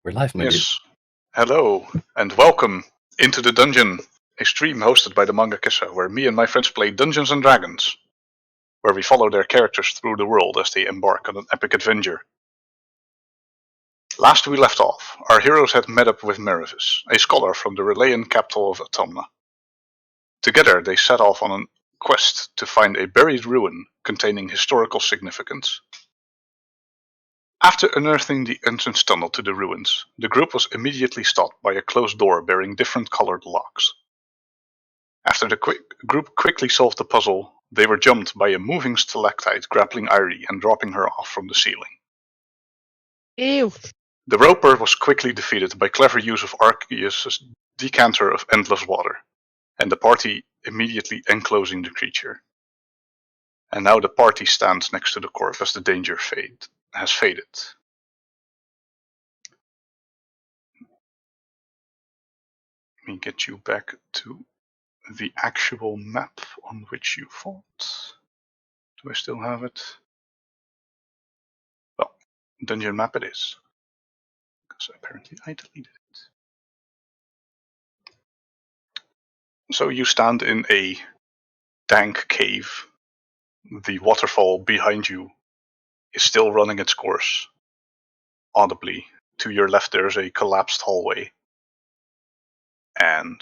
We're live, my dude. Yes. Hello, and welcome into the dungeon, a stream hosted by the Manga Kissa, where me and my friends play Dungeons and Dragons, where we follow their characters through the world as they embark on an epic adventure. Last we left off, our heroes had met up with Mervis, a scholar from the Relayan capital of Autumna. Together they set off on a quest to find a buried ruin containing historical significance. After unearthing the entrance tunnel to the ruins, the group was immediately stopped by a closed door bearing different colored locks. After the group quickly solved the puzzle, they were jumped by a moving stalactite grappling Irie and dropping her off from the ceiling. Ew. The roper was quickly defeated by clever use of Arceus' decanter of endless water, and the party immediately enclosing the creature. And now the party stands next to the corpse as the danger has faded. Let me get you back to the actual map on which you fought. Do I still have it? Well, dungeon map it is. Because apparently I deleted it. So you stand in a dank cave. The waterfall behind you is still running its course. Audibly. To your left there's a collapsed hallway. And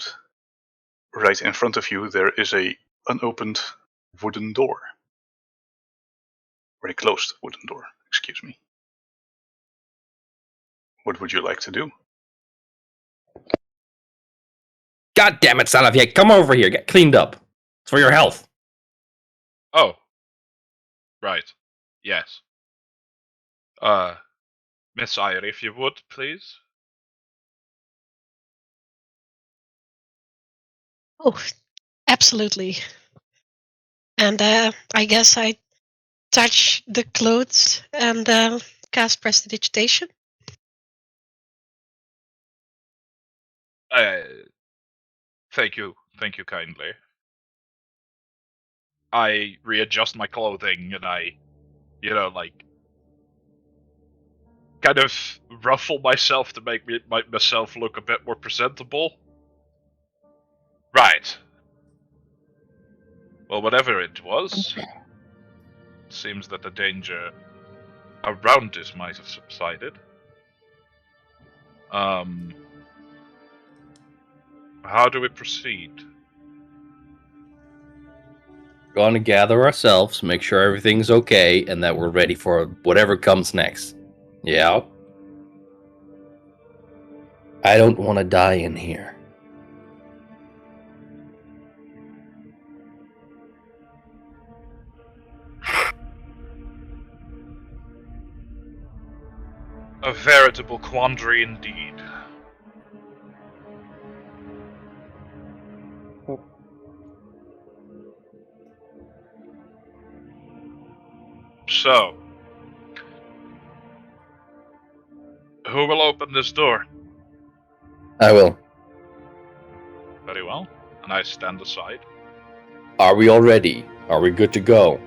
right in front of you there is a unopened wooden door. Or a closed wooden door, excuse me. What would you like to do? God damn it, Salafia, come over here, get cleaned up. It's for your health. Oh. Right. Yes. Miss Irie, if you would, please. Oh, absolutely. And I guess I touch the clothes and cast prestidigitation. Thank you kindly. I readjust my clothing and I, kind of ruffle myself to make myself look a bit more presentable. Right. Well, whatever it was, it seems that the danger around us might have subsided. How do we proceed? We're going to gather ourselves, make sure everything's okay, and that we're ready for whatever comes next. Yeah? I don't want to die in here. A veritable quandary indeed. So, who will open this door? I will. Very well. And I stand aside. Are we all ready? Are we good to go?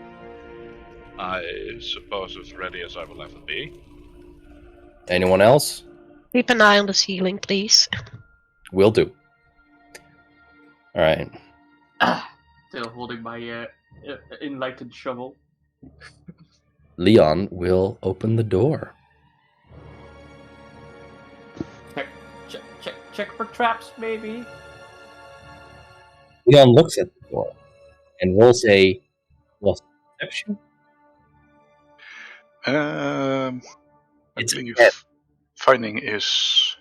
I suppose as ready as I will ever be. Anyone else? Keep an eye on the ceiling, please. Will do. Alright. Still holding my enlightened shovel. Leon will open the door. Check for traps, maybe. Leon looks at the door and rolls a perception. I believe finding is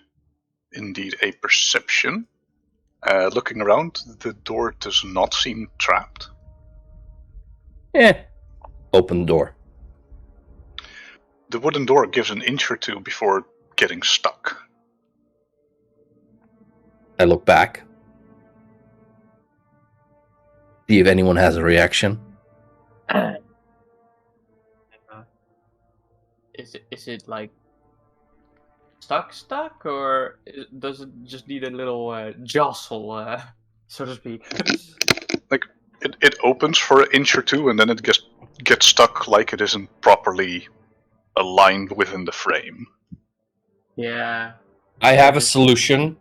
indeed a perception. Looking around, the door does not seem trapped. Open the door. The wooden door gives an inch or two before getting stuck. I look back. See if anyone has a reaction. Is it like stuck, or does it just need a little jostle, so to speak? Like it opens for an inch or two, and then it gets stuck like it isn't properly aligned within the frame. Yeah. I have a solution.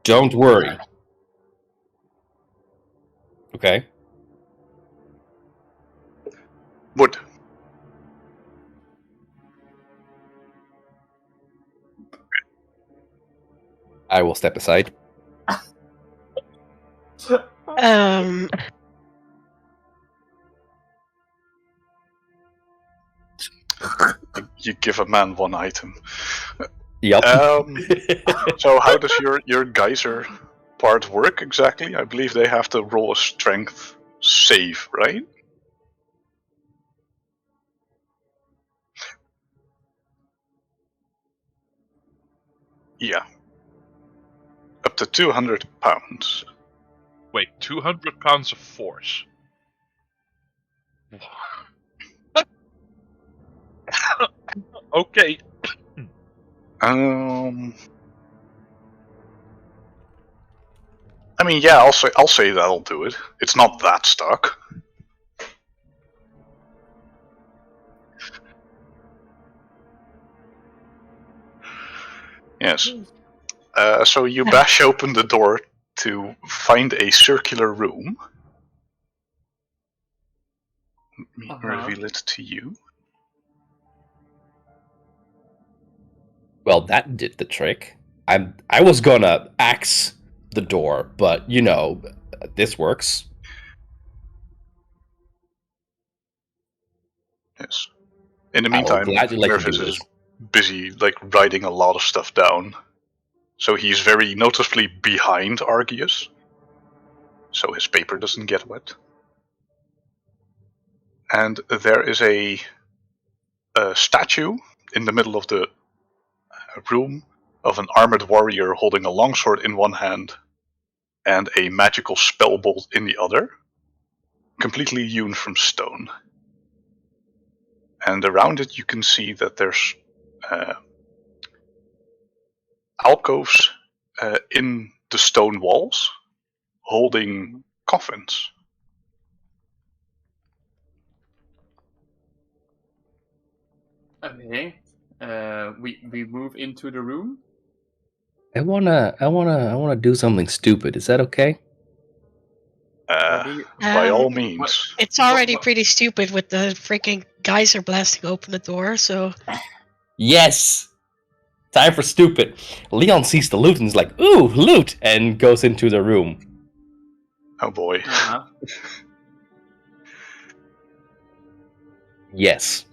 Don't worry. Okay. Wood. I will step aside. Um, You give a man one item. Yep. So how does your geyser part work exactly? I believe they have to roll a strength save, right? Yeah. Up to 200 pounds. Wait, 200 pounds of force. Okay. I mean, yeah, I'll say that'll do it. It's not that stuck. Yes. So you bash open the door to find a circular room. Let me reveal it to you. Well, that did the trick. I was gonna axe the door, but you know, this works. Yes. In the I will meantime, gladly let you Mervis do is this. busy writing a lot of stuff down. So he's very noticeably behind Argius. So his paper doesn't get wet. And there is a statue in the middle of the room of an armored warrior holding a longsword in one hand and a magical spell bolt in the other, completely hewn from stone. And around it you can see that there's alcoves in the stone walls holding coffins. Okay. We move into the room. I wanna do something stupid. Is that okay? By all means. it's already pretty stupid with the freaking geyser blasting open the door, so... Yes! Time for stupid. Leon sees the loot and is like, ooh, loot! And goes into the room. Oh boy. Uh-huh. Yes.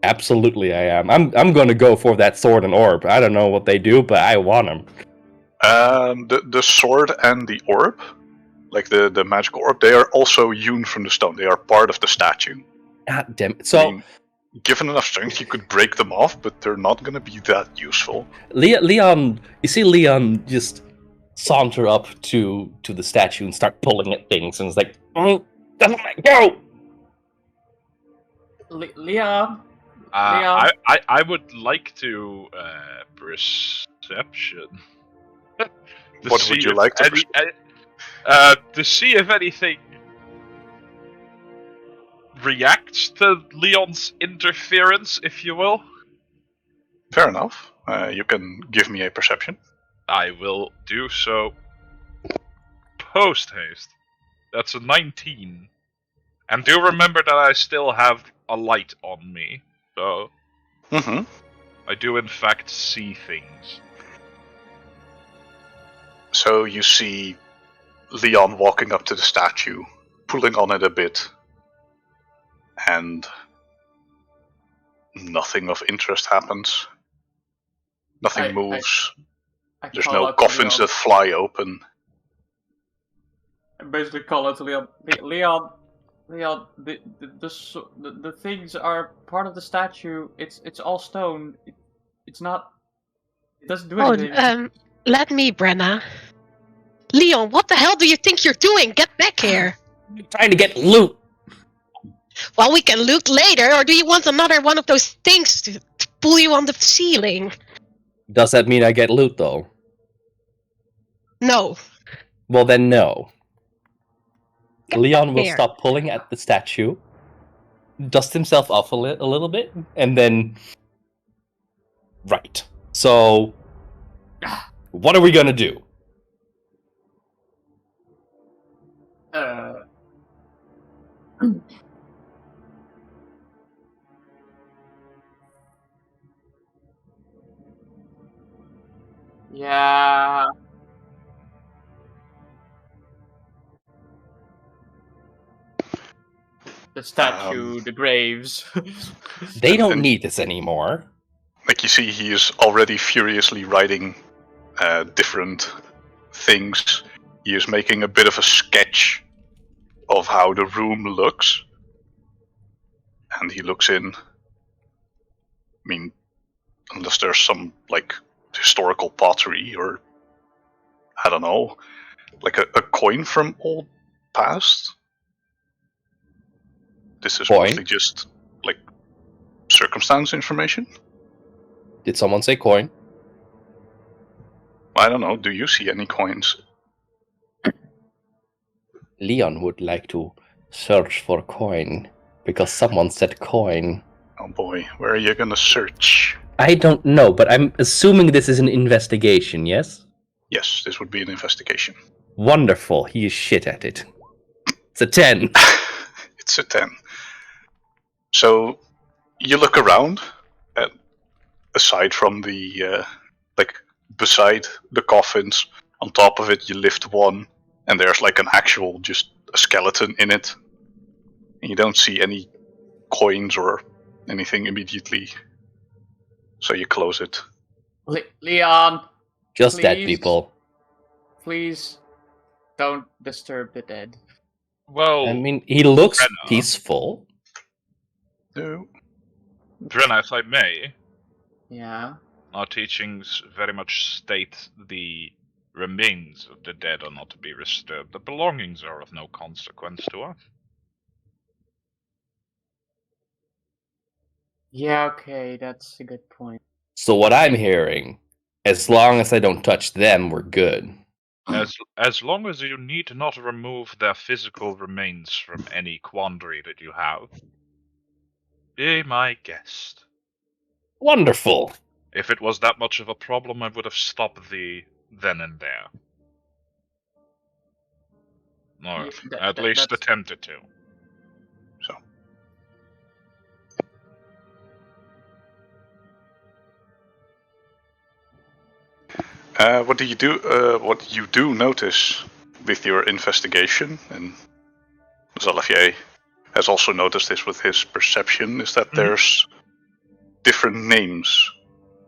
Absolutely I am. I'm gonna go for that sword and orb. I don't know what they do, but I want them. The sword and the orb, like the magical orb, they are also hewn from the stone. They are part of the statue. God damn it. So, I mean, given enough strength, you could break them off, but they're not going to be that useful. Leon, you see Leon just saunter up to the statue and start pulling at things, and it's like, doesn't let go! Leon. I would like to perception. What would you like to to see if anything reacts to Leon's interference, if you will. Fair enough. You can give me a perception. I will do so. Post haste. That's a 19. And do remember that I still have a light on me. So I do in fact see things. So you see Leon walking up to the statue, pulling on it a bit, and nothing of interest happens. Nothing moves. There's no coffins that fly open. I basically call out to Leon. Leon, the things are part of the statue. It's all stone. It's not. It doesn't do anything. Let me, Brenna. Leon, what the hell do you think you're doing? Get back here. I'm trying to get loot. Well, we can loot later, or do you want another one of those things to pull you on the ceiling? Does that mean I get loot, though? No. Well, then no. Get Leon back will here. stop pulling at the statue, dust himself off a little bit, and then... Right. So, what are we gonna do? Yeah. The statue, the graves. They don't And- need this anymore. Like you see, he is already furiously writing different things. He is making a bit of a sketch of how the room looks. And he looks in. I mean, unless there's some, like, historical pottery or, I don't know, like a coin from old past. This is Coin? mostly just, like, circumstance information. Did someone say coin? I don't know, do you see any coins? Leon would like to search for coin because someone said coin. Oh boy, where are you gonna search? I don't know, but I'm assuming this is an investigation, yes? Yes, this would be an investigation. Wonderful. He is shit at it. It's a 10. It's a 10. So, you look around, and aside from the, like, beside the coffins, on top of it you lift one, and there's like an actual, just a skeleton in it. And you don't see any coins or anything immediately. So you close it. Leon, Just dead Please. people. please don't disturb the dead. Well, I mean, he looks Brenna. peaceful. No. Drenna, if I may, Yeah. our teachings very much state the remains of the dead are not to be disturbed. The belongings are of no consequence to us. Yeah, okay, that's a good point. So what I'm hearing, as long as I don't touch them, we're good. As long as you need not remove their physical remains from any quandary that you have, be my guest. Wonderful. If it was that much of a problem, I would have stopped thee then and there. Or Yeah, at least that's- attempted to. So. What do you do? What you do notice with your investigation, and Zalafier has also noticed this with his perception, is that there's different names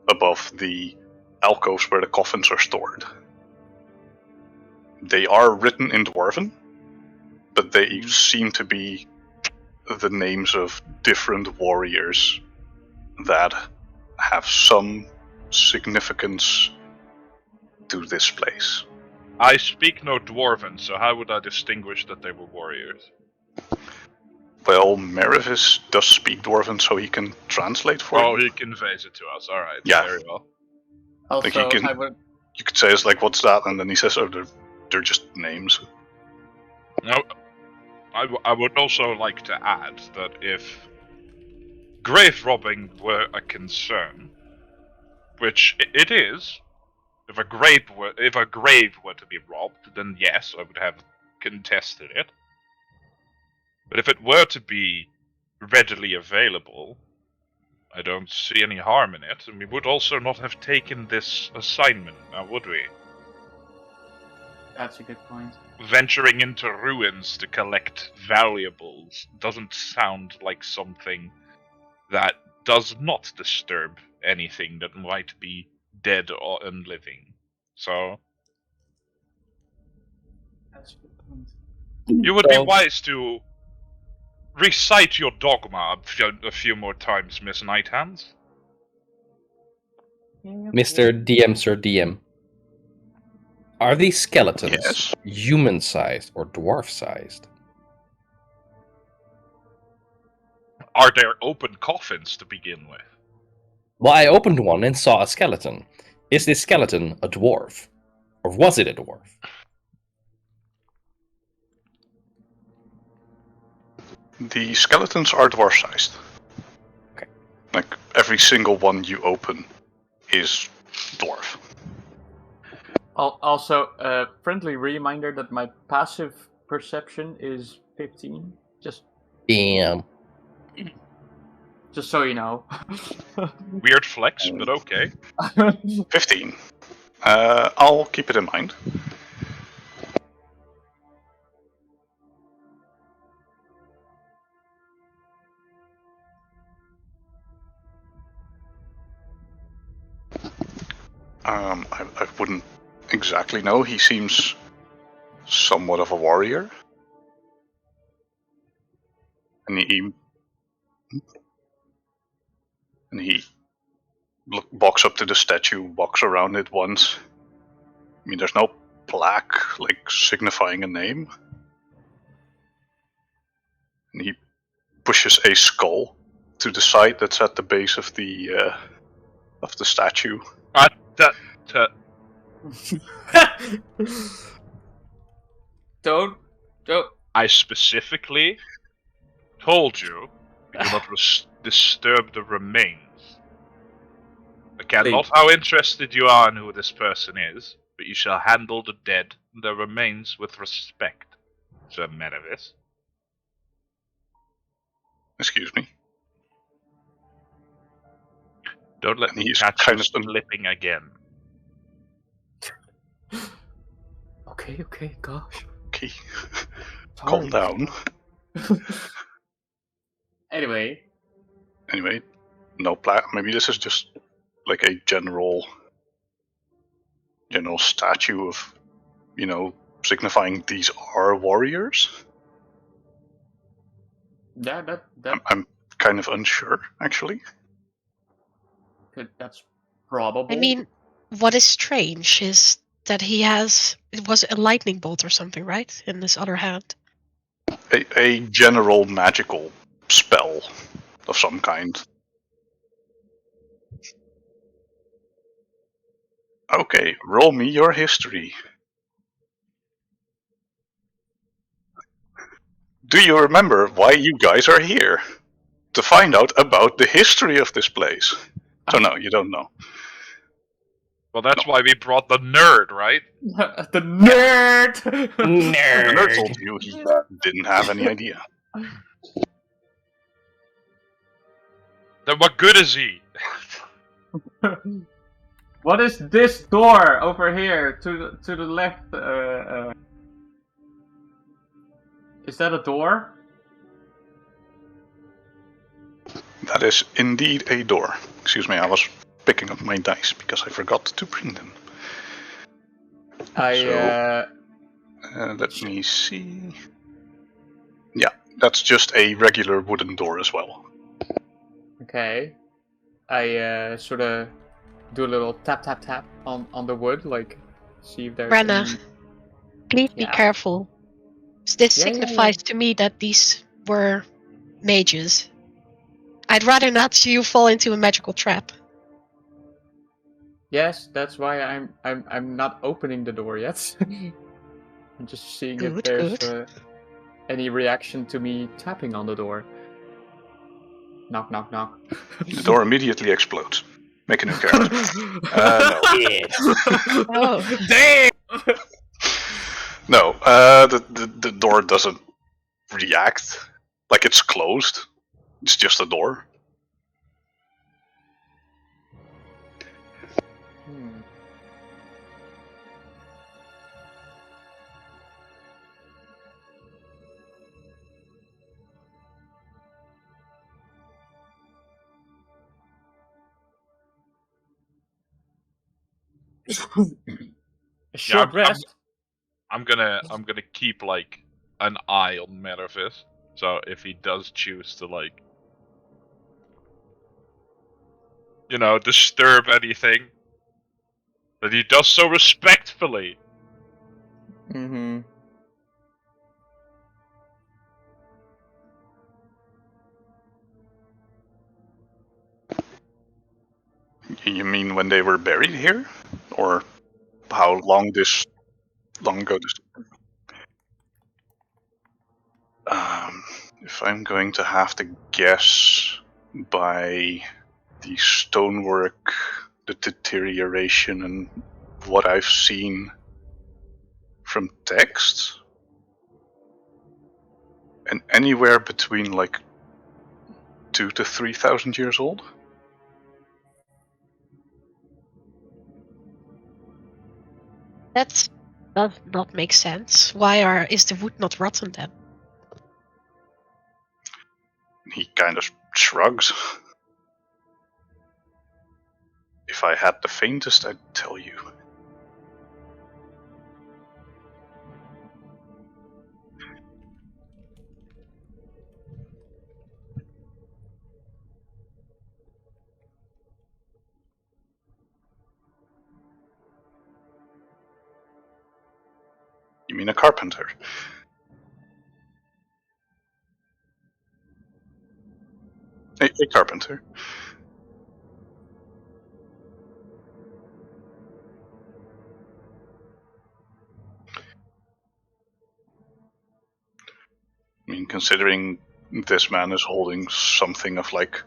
above the alcoves where the coffins are stored. They are written in Dwarven, but they seem to be the names of different warriors that have some significance to this place. I speak no Dwarven, so how would I distinguish that they were warriors? Well, Mervis does speak Dwarven, so he can translate for Oh, you. he conveys it to us. Alright, Yeah. very well. Also, Like, you can- I would. You could say it's like, what's that? And then he says, oh, they're just names. Now, I would also like to add that if grave robbing were a concern, which it is, if a grave were to be robbed, then yes, I would have contested it. But if it were to be readily available, I don't see any harm in it, and we would also not have taken this assignment, now would we? That's a good point. Venturing into ruins to collect valuables doesn't sound like something that does not disturb anything that might be dead or unliving. So, That's a good point. you would be So- wise to recite your dogma a few more times, Miss Nighthands. Mr. DM, Sir DM. Are these skeletons Yes. human-sized or dwarf-sized? Are there open coffins to begin with? Well, I opened one and saw a skeleton. Is this skeleton a dwarf? Or was it a dwarf? The skeletons are dwarf-sized. Okay. Like, every single one you open is dwarf. Also, a friendly reminder that my passive perception is 15. Damn. Just so you know. Weird flex, but okay. 15. I'll keep it in mind. I wouldn't exactly know. He seems somewhat of a warrior. And he walks up to the statue, walks around it once. I mean, there's no plaque, like, signifying a name. And he pushes a skull to the side that's at the base of the statue. Don't. I specifically told you do not disturb the remains. I care not how interested you are in who this person is, but you shall handle the dead and their remains with respect, Sir Mervis. Excuse me. Don't let me catch you slipping again. Okay, gosh. Okay. Calm down. Anyway, no plaque. Maybe this is just like a general statue of, signifying these are warriors. yeah, that I'm kind of unsure, actually. that's probable. I mean, what is strange is that it was a lightning bolt or something, right? In this other hand. A general magical spell of some kind. Okay, roll me your history. Do you remember why you guys are here? To find out about the history of this place. So no, you don't know. Well, that's why we brought the nerd, right? The nerd! The nerd told you he didn't have any idea. Then what good is he? What is this door over here to the left? Is that a door? That is indeed a door. Excuse me, I was picking up my dice because I forgot to bring them. Let me see. Yeah, that's just a regular wooden door as well. Okay. I sort of do a little tap tap tap on the wood, like see if there's Brenna, any... please be careful. This signifies to me that these were mages. I'd rather not see you fall into a magical trap. Yes, that's why I'm not opening the door yet. I'm just seeing if there's any reaction to me tapping on the door. Knock, knock, knock. The door immediately explodes. Make a new character. No. Oh, damn! No, the door doesn't react. Like it's closed. It's just a door. A short rest. I'm gonna keep like an eye on Mervis. So if he does choose to like, disturb anything, that he does so respectfully. Mm-hmm. You mean when they were buried here? Or how long ago this... if I'm going to have to guess by the stonework, the deterioration and what I've seen from texts, and anywhere between like 2,000 to 3,000 years old. That does not make sense. Why is the wood not rotten then? He kind of shrugs. If I had the faintest, I'd tell you. You mean a carpenter? A carpenter. I mean, considering this man is holding something of like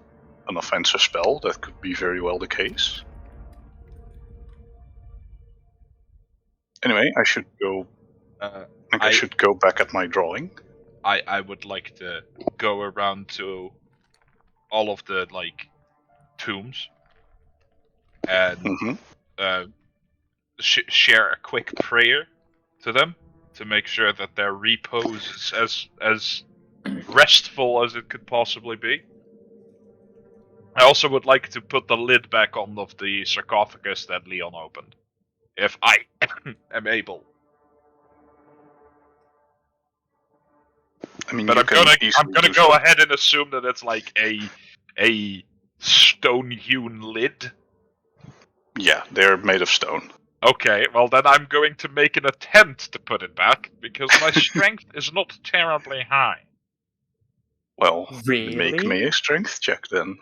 an offensive spell, that could be very well the case. Anyway, I should go. I should go back at my drawing. I would like to go around to all of the like tombs and share a quick prayer to them to make sure that their repose is as restful as it could possibly be. I also would like to put the lid back on of the sarcophagus that Leon opened, if I am able. I mean, but I'm gonna go ahead and assume that it's like a stone-hewn lid. Yeah, they're made of stone. Okay, well then I'm going to make an attempt to put it back, because my strength is not terribly high. Well, Really? make me a strength check then.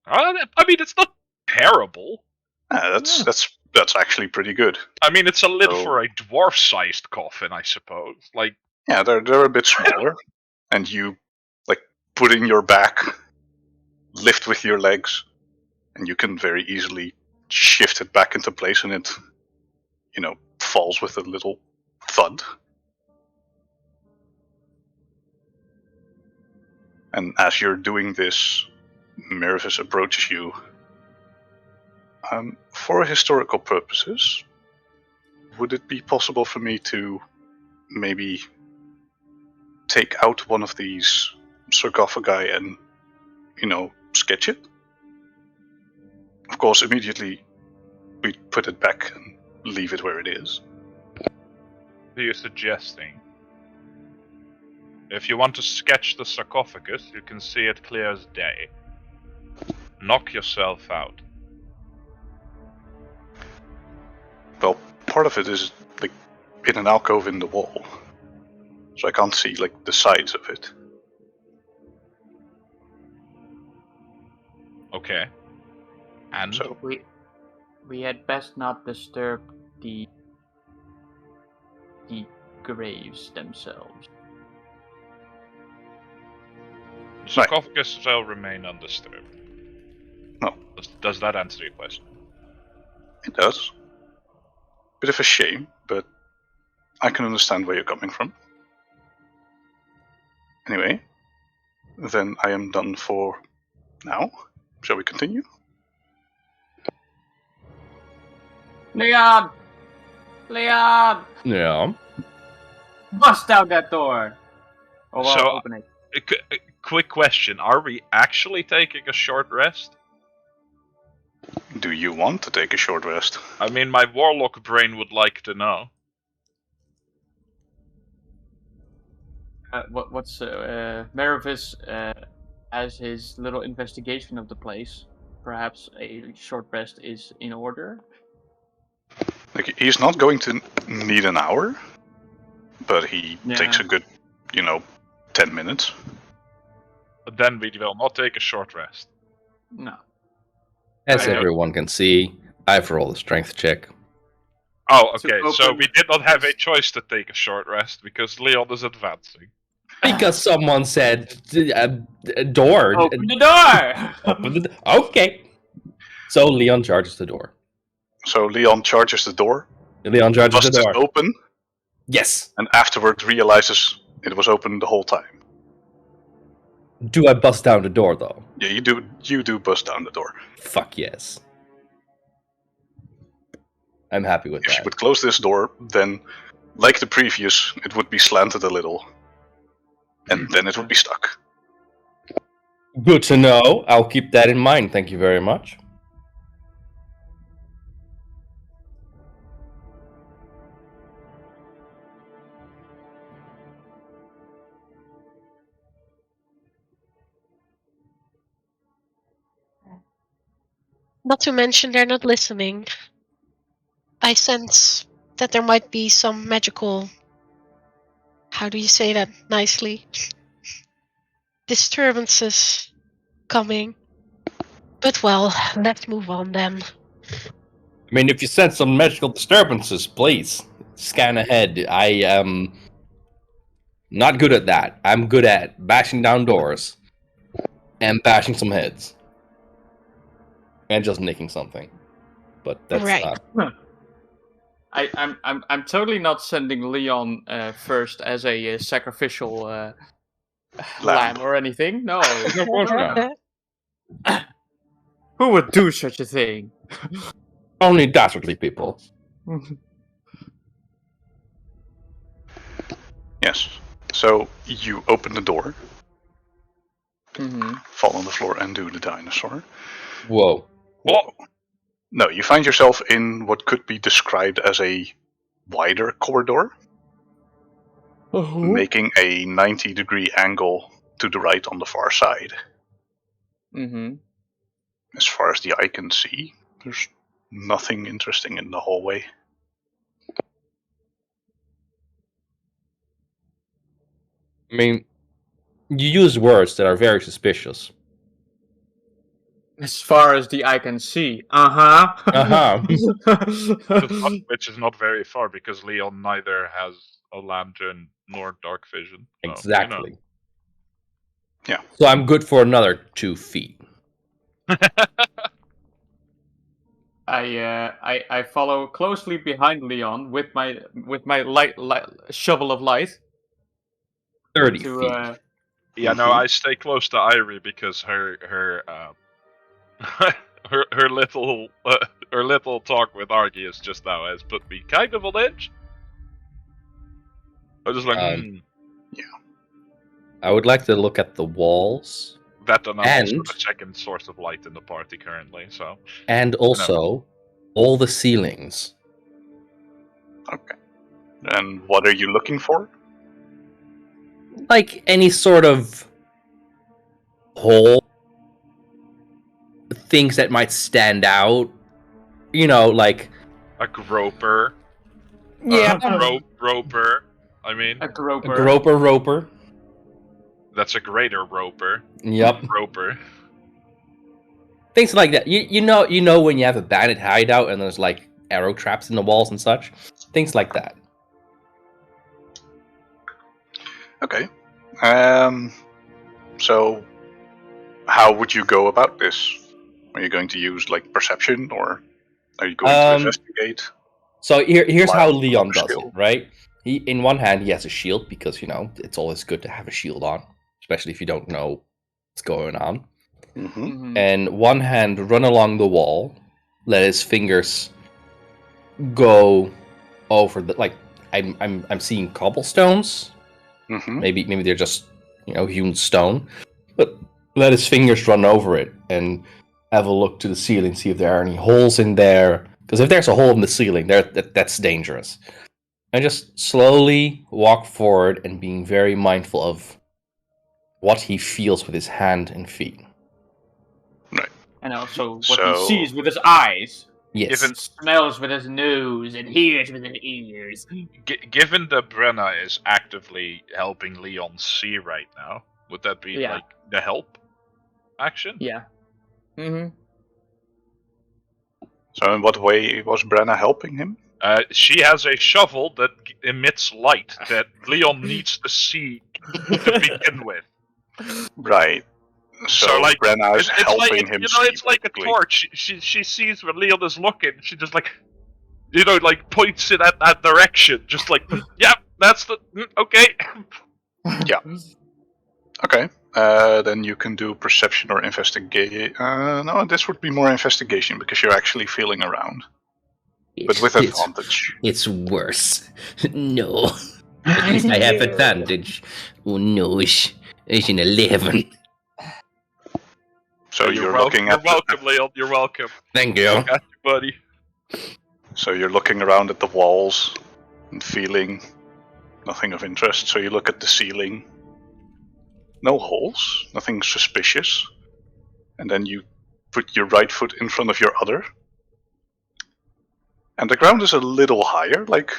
I mean, it's not terrible. That's actually pretty good. I mean, it's a lid for a dwarf-sized coffin, I suppose. Like, yeah, they're a bit smaller, and you like put in your back, lift with your legs, and you can very easily shift it back into place, and it, falls with a little thud. And as you're doing this, Mervis approaches you. For historical purposes, would it be possible for me to maybe take out one of these sarcophagi and, sketch it? Of course, immediately we put it back and leave it where it is. what are you suggesting? If you want to sketch the sarcophagus, you can see it clear as day. Knock yourself out. Well, part of it is like in an alcove in the wall, so I can't see like the sides of it. Okay. And So we had best not disturb the graves themselves. the sarcophagus shall remain undisturbed. No. Does that answer your question? It does. Bit of a shame, but I can understand where you're coming from. Anyway, then I am done for now. Shall we continue? Leon! Leon! Yeah. Bust down that door! Or So- open it. Quick question: are we actually taking a short rest? Do you want to take a short rest? I mean, my warlock brain would like to know. What's Mervis as his little investigation of the place? Perhaps a short rest is in order. Like, he's not going to need an hour, but he takes a good, 10 minutes. But then we will not take a short rest. No. As I know. everyone can see, I've rolled a strength check. Oh, okay. So open- we did not have a choice to take a short rest because Leon is advancing. Because someone said door. Open the door! Open the okay. So Leon charges the door. So Leon charges the door, Leon charges busts the it door. open, Yes. and afterward realizes it was open the whole time. Do I bust down the door though? Yeah, you do. You do bust down the door. Fuck yes. I'm happy with If that. you would close this door, then, like the previous, it would be slanted a little, and then it would be stuck. Good to know. I'll keep that in mind. Thank you very much. Not to mention they're not listening. I sense that there might be some magical... How do you say that nicely? Disturbances coming. But well, let's move on then. I mean, if you sense some magical disturbances, please scan ahead. I am not good at that. I'm good at bashing down doors and bashing some heads and just nicking something. But that's Right. not. I'm totally not sending Leon first as a sacrificial lamb or anything. No. Of course not. Who would do such a thing? Only dastardly people. Yes. So you open the door, Mm-hmm. fall on the floor, and do the dinosaur. Whoa. Whoa. No, you find yourself in what could be described as a wider corridor, making a 90-degree angle to the right on the far side. Mm-hmm. As far as the eye can see, there's nothing interesting in the hallway. I mean, you use words that are very suspicious. As far as the eye can see. Uh-huh. Which is not very far because Leon neither has a lantern nor dark vision. So, Exactly. Yeah. So I'm good for another 2 feet. I follow closely behind Leon with my light shovel of light. 30 To, feet. Yeah, no, I stay close to Irie because her her little talk with Argius just now has put me kind of on edge. I was just like, Yeah. I would like to look at the walls. That and I'm also And- the second source of light in the party currently, so. And also all the ceilings. Okay. And what are you looking for? Like any sort of hole. Things that might stand out. You know, like... A groper. Yeah. Roper. I mean, a groper. A roper. that's a greater roper. Yep. Roper. Things like that. You know when you have a bandit hideout and there's like arrow traps in the walls and such? Things like that. Okay. So, how would you go about this? Are you going to use like perception, or are you going to investigate? So here's how Wild Leon does skill. it, right? He, in one hand, he has a shield because, it's always good to have a shield on, especially if you don't know what's going on. Mm-hmm. Mhm. And one hand run along the wall, let his fingers go over the I'm seeing cobblestones. Mm-hmm. Maybe they're just hewn stone, but let his fingers run over it and have a look to the ceiling, see if there are any holes in there. Because if there's a hole in the ceiling, that's dangerous. And just slowly walk forward and being very mindful of what he feels with his hand and feet. And also what So- he sees with his eyes, Yes. Given- smells with his nose, and hears with his ears. Given that Brenna is actively helping Leon see right now, would that be Yeah. like the help action? Yeah. Mm-hmm. So, in what way was Brenna helping him? She has a shovel that emits light that Leon needs to see to begin with. Right. So like, Brenna is it's helping like, him. it's like a basically. torch. She sees where Leon is looking. She just like, like points it at that direction. Just like, yeah, that's the okay. Yeah. Okay. Then you can do perception or investigate. No, this would be more investigation because you're actually feeling around, but with advantage. It's worse. No. At least I have advantage. Oh no, it's an 11. So you're looking at. You're welcome, Leon. You're welcome. Thank you. Got you, buddy. So you're looking around at the walls and feeling nothing of interest. So you look at the ceiling. No holes, nothing suspicious. And then you put your right foot in front of your other. And the ground is a little higher, like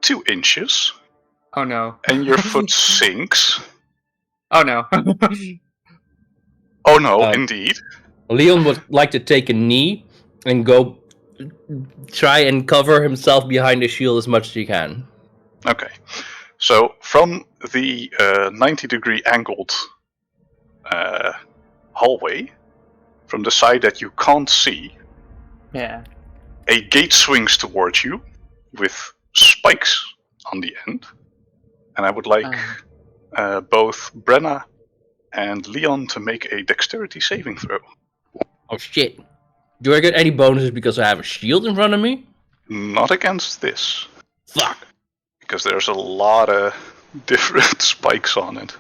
2 inches. Oh no. And your foot sinks. Oh no. Oh no, indeed. Leon would like to take a knee and go try and cover himself behind the shield as much as he can. Okay. So from the 90-degree angled hallway, from the side that you can't see, Yeah. a gate swings towards you with spikes on the end. And I would like both Brenna and Leon to make a dexterity saving throw. Oh shit. Do I get any bonuses because I have a shield in front of me? Not against this, Fuck. because there's a lot of different spikes on it.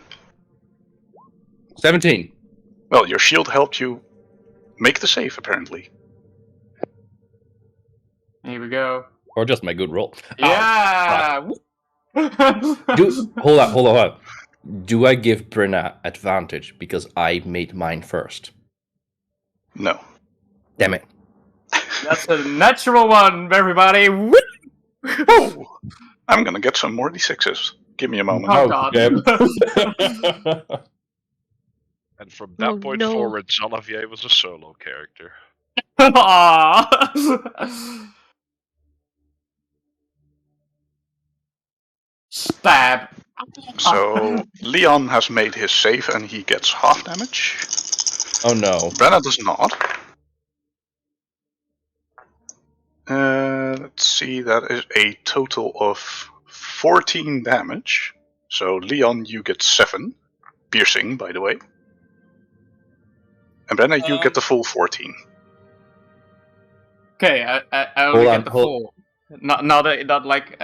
17. Well, your shield helped you make the save, apparently. Here we go. Or just my good roll. Yeah. Hold on. Do I give Brenna advantage because I made mine first? No. Damn it. That's a natural one, everybody. Woo! Oh, I'm gonna get some more d6s. Give me a moment. Oh, God. And from that Oh, point no. forward, Xalavier was a solo character. Aww. Stab. So, Leon has made his save and he gets half damage. Oh no. Brenna does not. Let's see, that is a total of 14 damage. So, Leon, you get 7. Piercing, by the way. And Brenna, you get the full 14. Okay, I only get the full. Not like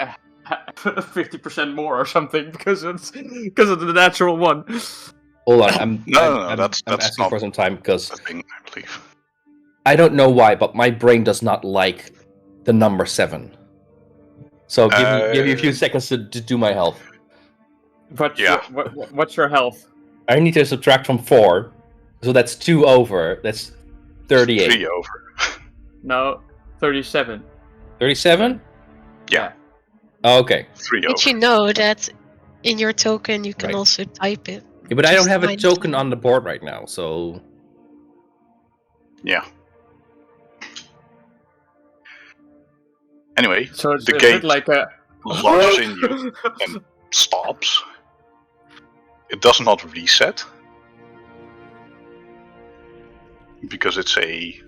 50% more or something because of the natural one. Hold on. I'm that's asking not for some time because the thing, I believe. I don't know why, but my brain does not like the number 7. So give me a few seconds to do my health. But Yeah. What's your health? I need to subtract from 4. So that's 2 over. That's 38. 3 over. No, 37. 37? Yeah. Oh, okay. 3 Did over. you know that in your token you can Right. also type it? Yeah, but I don't Just have a 19. token on the board right now, so... Yeah. Anyway, So it's the a gate bit like a lodges in you and stops. It does not reset. Because it's a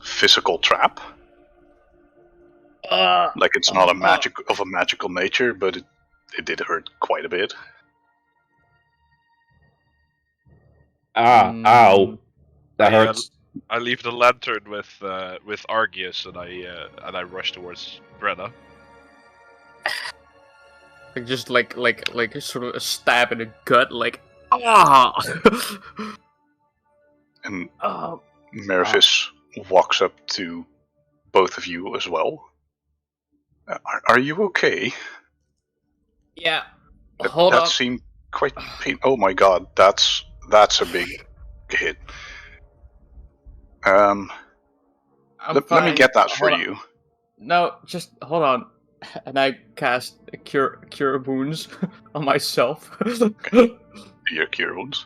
physical trap. Like it's not a magical nature, but it did hurt quite a bit. Ow. That hurts. I leave the lantern with Argius and I rush towards Brenna. like just like sort of a stab in the gut, like ah. And Oh. Mervis walks up to both of you as well. Are you okay? Yeah. That, Hold that up. seemed quite pain. Oh my god, that's a big hit. Let me get that for Hold on. you. No, just hold on. And I cast cure wounds on myself. Your cure wounds.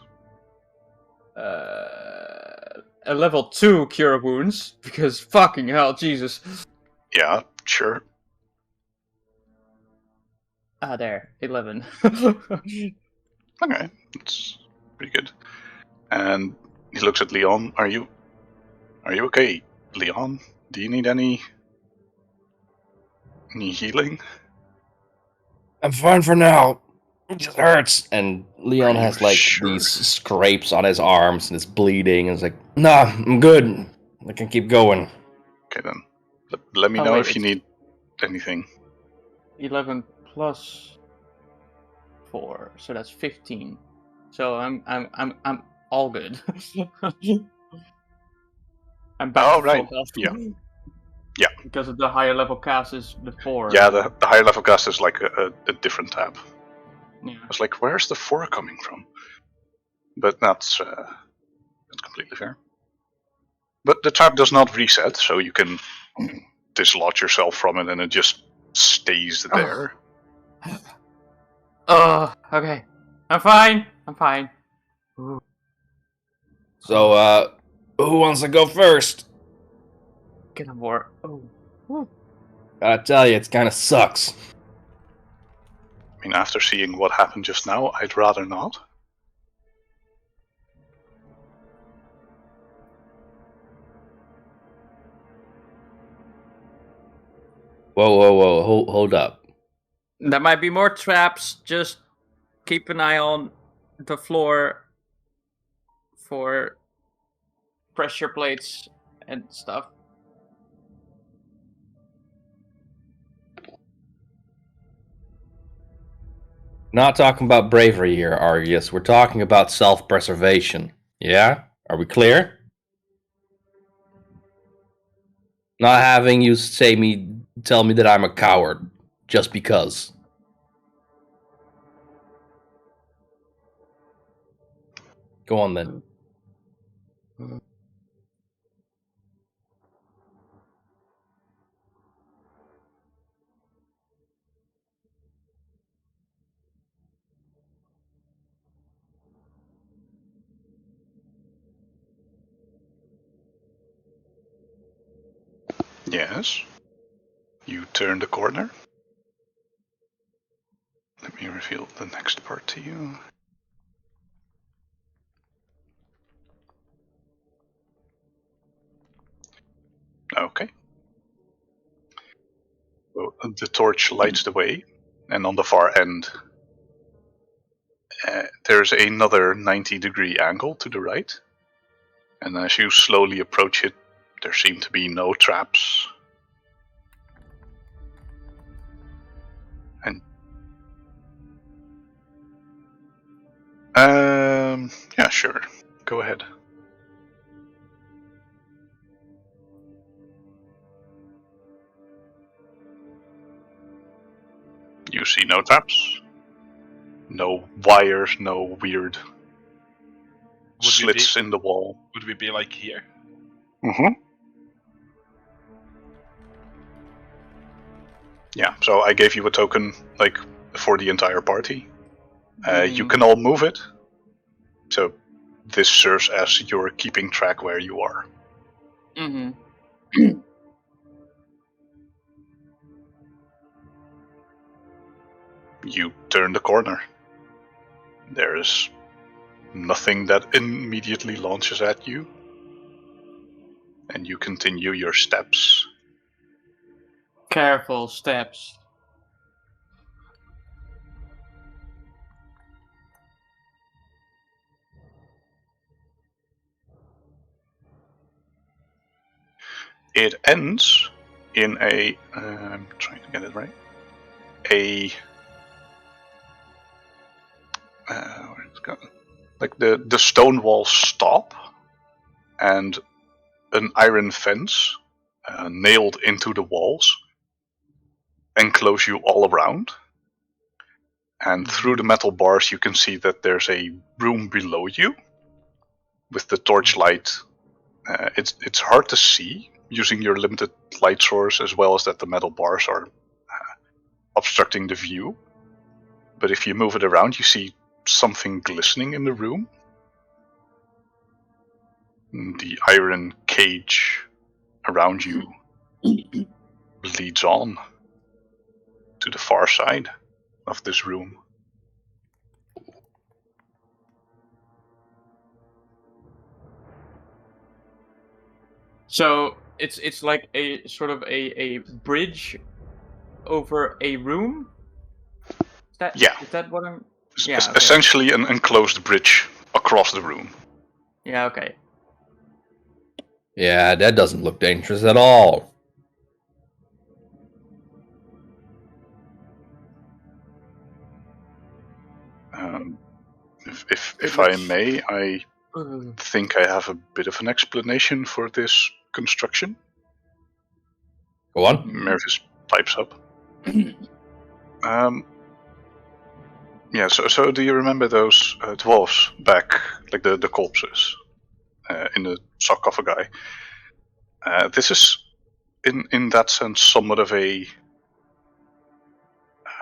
A level 2 cure wounds because fucking hell, Jesus. Yeah, sure. Ah, there, 11. Okay, that's pretty good. And he looks at Leon. Are you okay, Leon? Do you need any healing? I'm fine for now. It just hurts. And Leon Are you has like sure? these scrapes on his arms and it's bleeding. And it's like, nah, I'm good. I can keep going. Okay then. Let me know if you need anything. 11 plus 4, so that's 15. So I'm all good. I'm back to right. full health. Yeah. Yeah. Because of the higher level cast is the 4. Yeah, the higher level cast is like a different tab. Yeah. I was like, where's the 4 coming from? But that's completely fair. But the tab does not reset, so you can dislodge yourself from it and it just stays there. Okay. I'm fine. So, who wants to go first? Get on board. Gotta tell you, it kind of sucks. I mean, after seeing what happened just now, I'd rather not. Whoa, hold up. There might be more traps. Just keep an eye on the floor for pressure plates and stuff. Not talking about bravery here, Argus. We're talking about self-preservation. Yeah? Are we clear? Not having you tell me that I'm a coward just because. Go on then. Yes. You turn the corner. Let me reveal the next part to you. Okay. So the torch lights the way, and on the far end, there's another 90-degree angle to the right. And as you slowly approach it, there seem to be no traps. And yeah, sure. Go ahead. You see no traps, no wires, no weird slits in the wall. Would we be like here? Mm-hmm. Yeah, so I gave you a token, like, for the entire party. You can all move it. So this serves as your keeping track where you are. Mm-hmm. You turn the corner. There is nothing that immediately launches at you. And you continue your steps. Careful steps. It ends in a... I'm trying to get it right. Where it's going? Like the stone walls stop, and an iron fence nailed into the walls enclose you all around. And through the metal bars, you can see that there's a room below you with the torchlight. It's hard to see using your limited light source, as well as that the metal bars are obstructing the view. But if you move it around, you see something glistening in the room. The iron cage around you leads on to the far side of this room. So it's like a sort of a bridge over a room. Yeah. Is that what I'm? It's Yeah. Okay. essentially an enclosed bridge across the room. Yeah. Okay. Yeah, that doesn't look dangerous at all. If I may, I think I have a bit of an explanation for this construction. Go on. Mervis pipes up. Yeah, so do you remember those dwarves back, like the corpses in the sarcophagi? This is, in that sense, somewhat of a,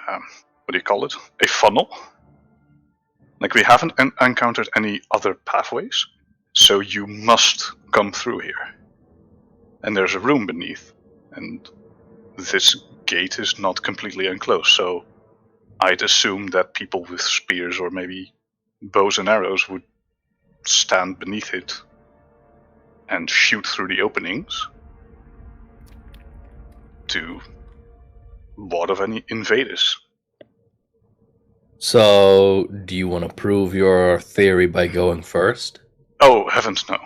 what do you call it? A funnel? Like, we haven't encountered any other pathways, so you must come through here. And there's a room beneath, and this gate is not completely enclosed, so I'd assume that people with spears or maybe bows and arrows would stand beneath it and shoot through the openings to ward off any invaders. So, do you want to prove your theory by going first? Oh, heavens no.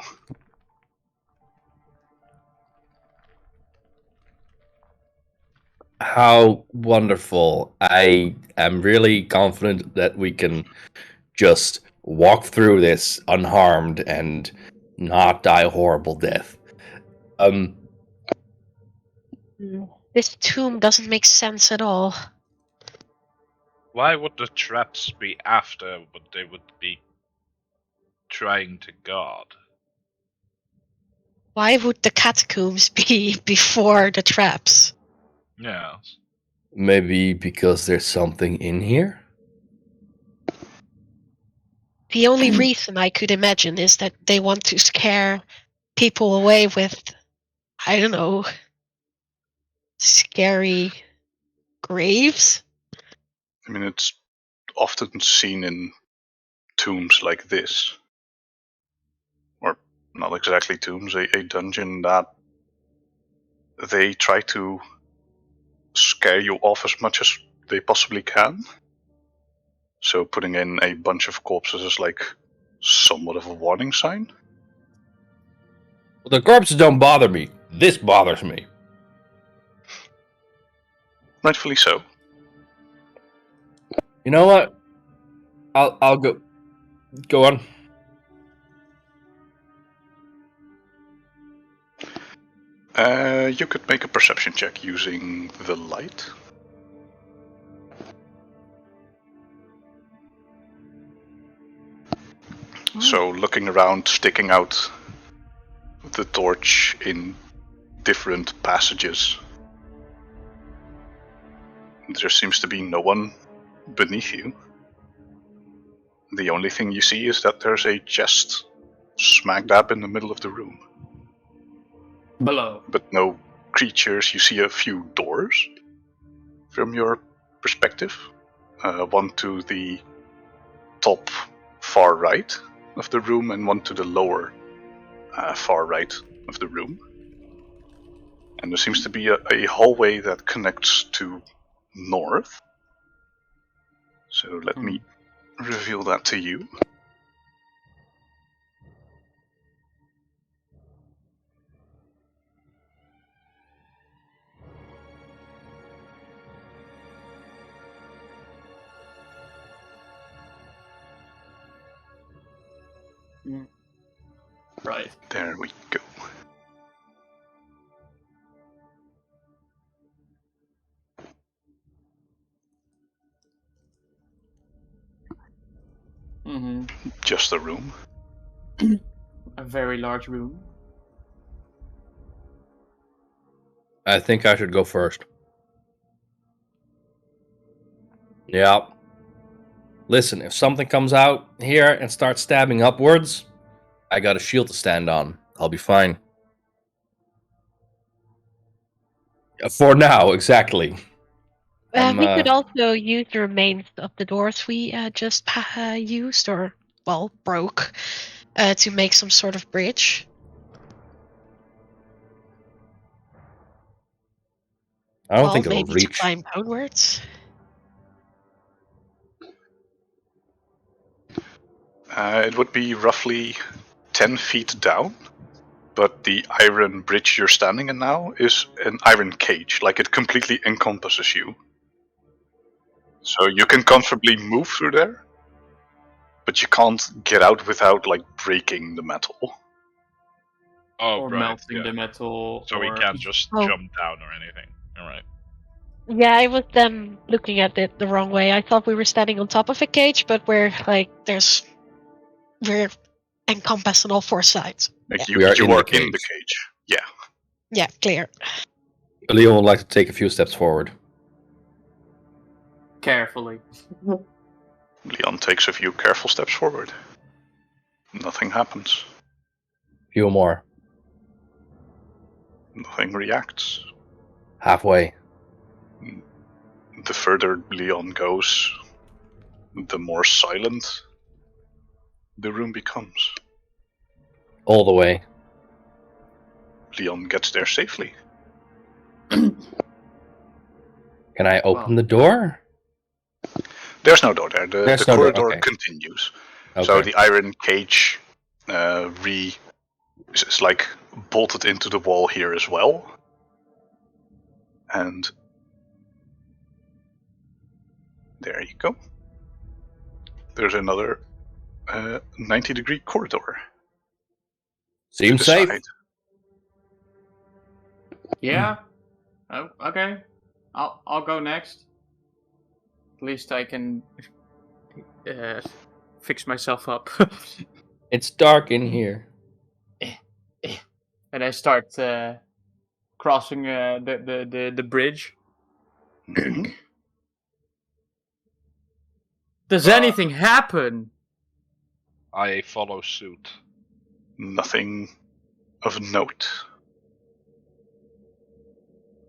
How wonderful. I am really confident that we can just walk through this unharmed and not die a horrible death. This tomb doesn't make sense at all. Why would the traps be after what they would be trying to guard? Why would the catacombs be before the traps? Yeah. Maybe because there's something in here? The only reason I could imagine is that they want to scare people away with, I don't know, scary graves? I mean, it's often seen in tombs like this. Or not exactly tombs, a dungeon that they try to scare you off as much as they possibly can. So putting in a bunch of corpses is like somewhat of a warning sign. Well, the corpses don't bother me. This bothers me. Rightfully so. You know what? I'll go. Go on. You could make a perception check using the light. So looking around, sticking out the torch in different passages. There seems to be no one beneath you. The only thing you see is that there's a chest smack dab in the middle of the room. Below. But no creatures. You see a few doors from your perspective. One to the top far right of the room and one to the lower far right of the room. And there seems to be a hallway that connects to north. So let me reveal that to you. Right. There we go. Mm-hmm. Just a room. A very large room. I think I should go first. Yeah. Listen, if something comes out here and starts stabbing upwards, I got a shield to stand on. I'll be fine. For now, exactly. We could also use the remains of the doors we just used, or, well, broke, to make some sort of bridge. I don't think it'll maybe to reach. climb downwards. It would be roughly 10 feet down, but the iron bridge you're standing in now is an iron cage, like it completely encompasses you. So you can comfortably move through there, but you can't get out without like breaking the metal. Oh, or right, melting yeah. the metal. So we or... can't just Oh. jump down or anything. Alright. Yeah, I was then looking at it the wrong way. I thought we were standing on top of a cage, but we're encompassed on all four sides. Like We are you in the are in the cage. cage. Yeah. Yeah, clear. Leon would like to take a few steps forward. Carefully. Leon takes a few careful steps forward. Nothing happens. Few more. Nothing reacts. Halfway. The further Leon goes, the more silent the room becomes. All the way. Leon gets there safely. Can I open the door? There's no door there. The There's no door, corridor okay. continues. Okay. So the iron cage is like bolted into the wall here as well. And there you go. There's another 90-degree corridor. Seems to the safe. side. Yeah. Oh, okay. I'll go next. At least I can fix myself up. It's dark in here. And I start crossing the bridge. Mhm. Does anything happen? I follow suit. Nothing of note.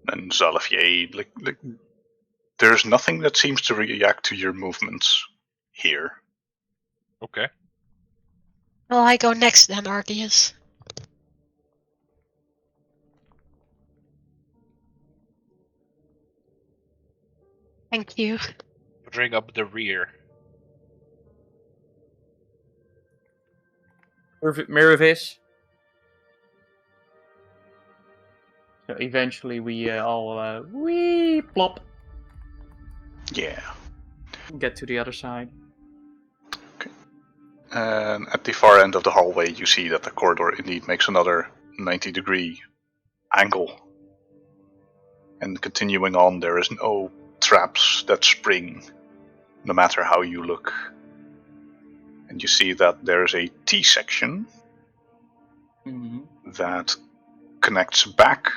And Zalafier, like there's nothing that seems to react to your movements here. Okay. Well, I go next then, Arceus. Thank you. Bring up the rear. Mervis. So eventually we all plop, Yeah. get to the other side. And at the far end of the hallway, you see that the corridor indeed makes another 90-degree angle. And continuing on, there is no traps that spring, no matter how you look. And you see that there's a T-section Mm-hmm. that connects back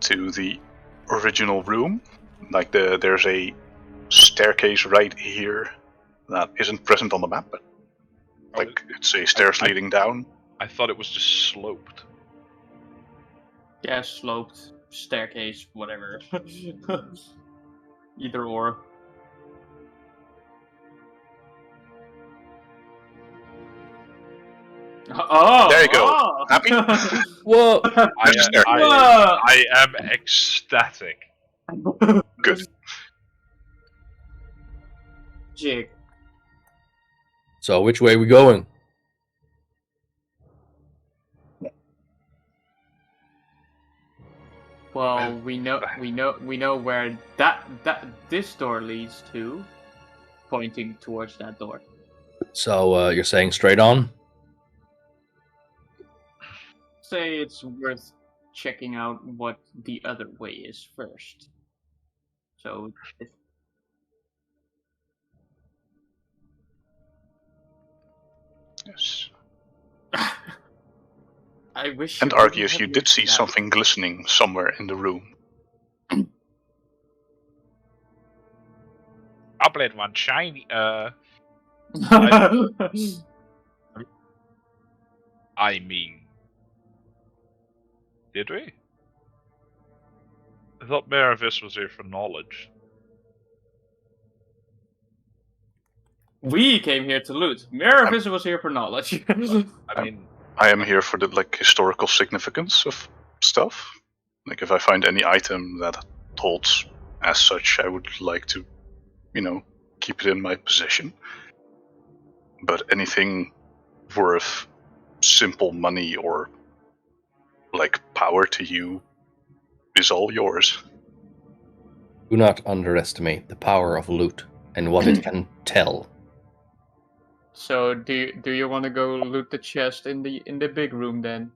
to the original room. Like there's a staircase right here that isn't present on the map, but like it's a stairs leading down. I thought it was just sloped. Yeah, sloped, staircase, whatever. Either or. Oh! There you go. Oh. Happy? Whoa! I am ecstatic. Good. Jig. So which way we going? Well, we know where this door leads to, pointing towards that door. So you're saying straight on? Say it's worth checking out what the other way is first. So, Yes. I wish. And you wouldn't Arceus, have you did see mentioned that. something glistening somewhere in the room. Upland one shiny. I mean, did we? I thought Mervis was here for knowledge. We came here to loot. Mervis was here for knowledge. I mean, I am here for the historical significance of stuff. Like, if I find any item that holds as such, I would like to, keep it in my possession. But anything worth simple money or, like, power to you is all yours. Do not underestimate the power of loot and what it can tell. So do you want to go loot the chest in the big room then?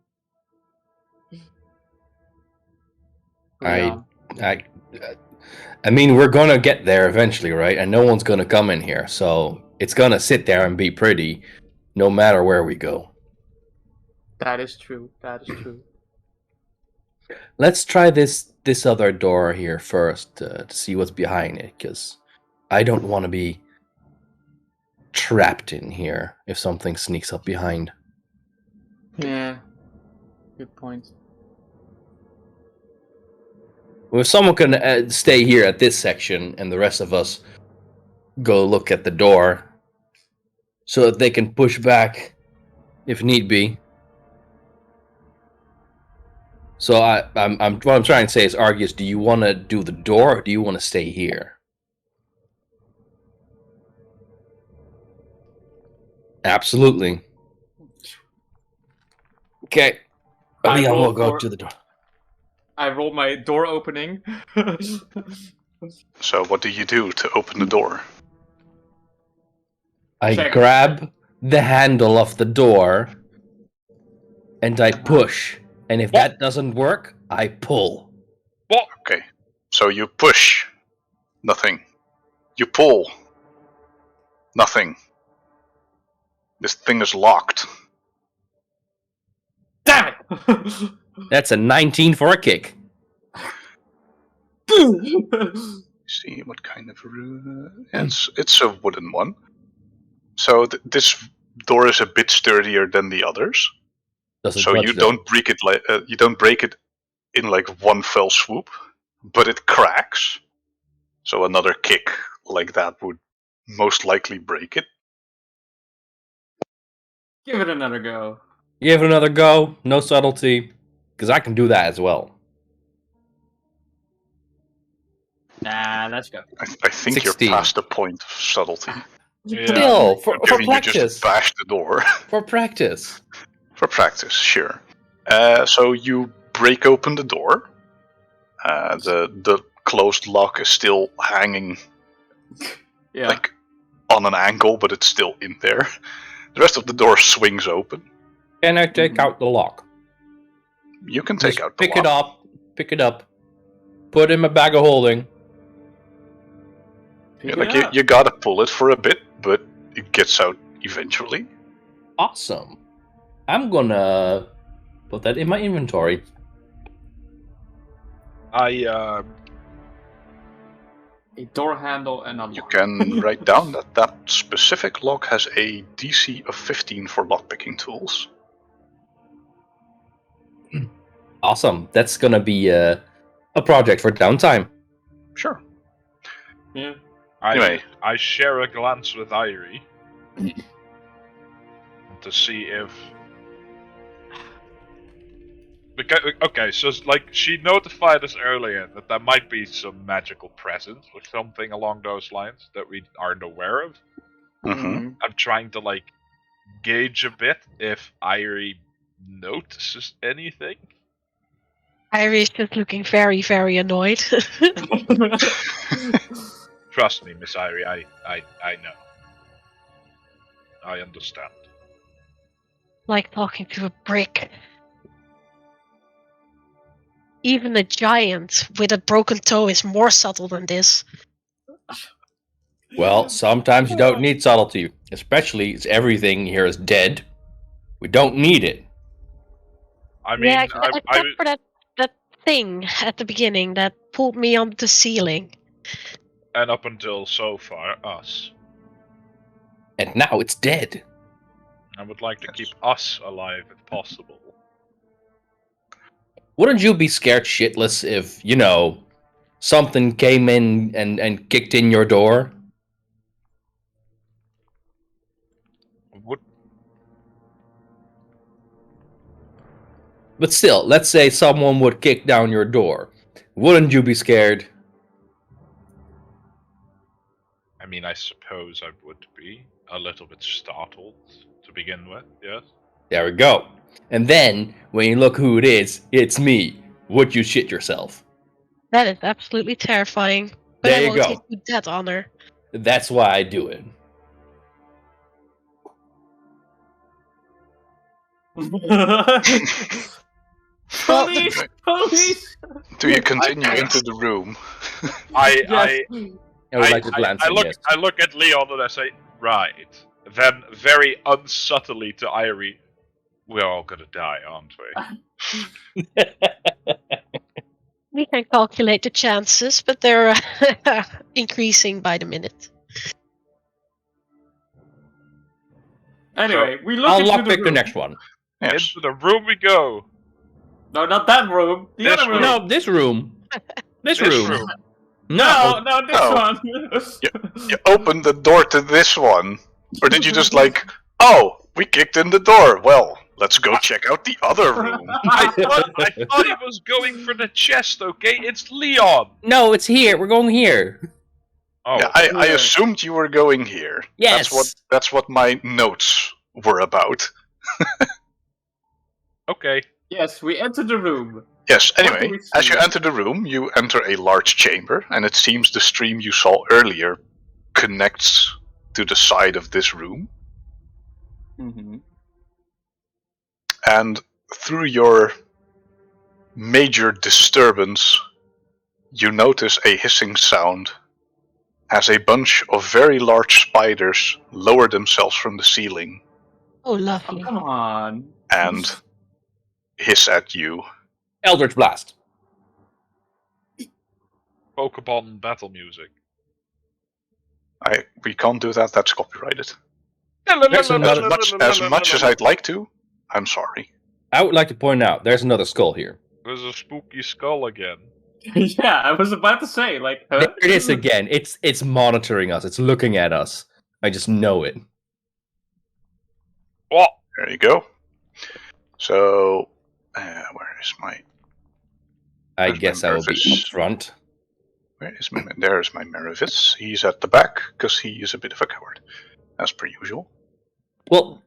I, Leon? I mean, we're gonna get there eventually, right? And no one's gonna come in here, so it's gonna sit there and be pretty, no matter where we go. That is true. That is true. Let's try this other door here first to see what's behind it, because I don't want to be trapped in here if something sneaks up behind. Yeah. Good point. Well, if someone can stay here at this section and the rest of us go look at the door so that they can push back if need be. So I'm what I'm trying to say is, Argus, do you want to do the door or do you want to stay here? Absolutely. Okay. I Leon roll will go for- to the door. I roll my door opening. So what do you do to open the door? I Check. grab the handle of the door and I push. And if that doesn't work, I pull. What? Okay. So you push. Nothing. You pull. Nothing. This thing is locked. Damn it! That's a 19 for a kick. See what kind of it's a wooden one. So this door is a bit sturdier than the others. So you don't break it in like one fell swoop, but it cracks. So another kick like that would most likely break it. Give it another go. Give it another go. No subtlety. Because I can do that as well. Nah, let's go. I think 16. you're past the point of subtlety. Yeah. Still, for Given you practice. just bash the door. For practice. For practice, sure. So you break open the door. The closed lock is still hanging Yeah. like on an angle, but it's still in there. The rest of the door swings open. Can I take out the lock? You can take Just out the pick lock. it up, put it in my bag of holding. Pick Yeah, it like up. you gotta pull it for a bit, but it gets out eventually. Awesome. I'm gonna put that in my inventory. I A door handle and a You lock. can write down that specific lock has a DC of 15 for lockpicking tools. Awesome. That's gonna be a project for downtime. Sure. Yeah. Anyway. I share a glance with Irie to see if. Okay, so like she notified us earlier that there might be some magical presence or something along those lines that we aren't aware of. Mm-hmm. I'm trying to like gauge a bit if Irie notices anything. Iris just looking very, very annoyed. Trust me, Miss Irie, I know. I understand. Like talking to a brick. Even a giant with a broken toe is more subtle than this. Well, sometimes you don't need subtlety, especially as everything here is dead. We don't need it. I mean, yeah, except for that thing at the beginning that pulled me on the ceiling. and up until so far, us. And now it's dead. I would like to keep us alive if possible. Wouldn't you be scared shitless if, something came in and kicked in your door? Would But still, let's say someone would kick down your door. Wouldn't you be scared? I mean, I suppose I would be a little bit startled to begin with, yes. There we go. And then, when you look who it is, it's me. Would you shit yourself? That is absolutely terrifying. But There I you won't go. take you that honor. That's why I do it. Police! Police! Do you continue into the room? I would like to glance I in, look, yes. I look at Leon and I say, right. Then, very unsubtly to Irie, we're all gonna die, aren't we? We can calculate the chances, but they're increasing by the minute. Anyway, we look I'll into lockpick the the room. next one. Yes. Into the room we go. No, not that room. The This other room. No, this room. This room. No, No. this No. one. You opened the door to this one, or did you just like, oh, we kicked in the door. Well, let's go check out the other room. I thought he was going for the chest, okay? It's Leon! No, it's here. We're going here. Oh, Yeah, I Yeah. assumed you were going here. Yes. That's what my notes were about. okay. Yes, we entered the room. Yes, What do anyway, we as see? you enter the room, you enter a large chamber, and it seems the stream you saw earlier connects to the side of this room. Mm-hmm. And through your major disturbance, you notice a hissing sound as a bunch of very large spiders lower themselves from the ceiling Oh, Oh, lovely. come on. and hiss at you. Eldritch Blast. Pokemon battle music. We can't do that, that's copyrighted. There's another- As much as I'd like to, I'm sorry. I would like to point out there's another skull here. There's a spooky skull again. Yeah, I was about to say, like, huh? There it is again. It's monitoring us. It's looking at us. I just know it. What? There you go. So, where is my... I There's guess my I will be Mervis. up front. Where is my... There's my Mervis. He's at the back, because he is a bit of a coward, as per usual. Well,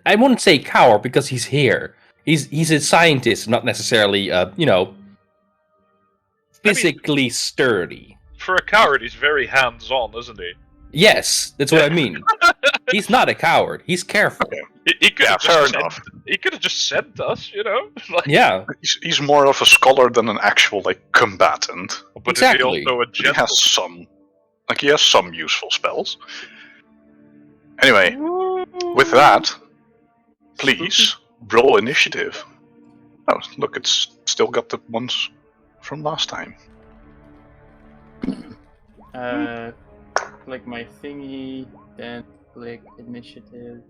I wouldn't say coward because he's here. He's a scientist, not necessarily, physically sturdy. For a coward, he's very hands-on, isn't he? Yes, that's what I mean. He's not a coward. He's careful. He could Yeah, have fair just enough. He could have just sent us, you know. Like, Yeah, He's more of a scholar than an actual, like, combatant. but exactly. is he also a He gentle? has some useful spells. Anyway, with that, please roll initiative. Oh, look, it's still got the ones from last time. Click my thingy, then click initiative.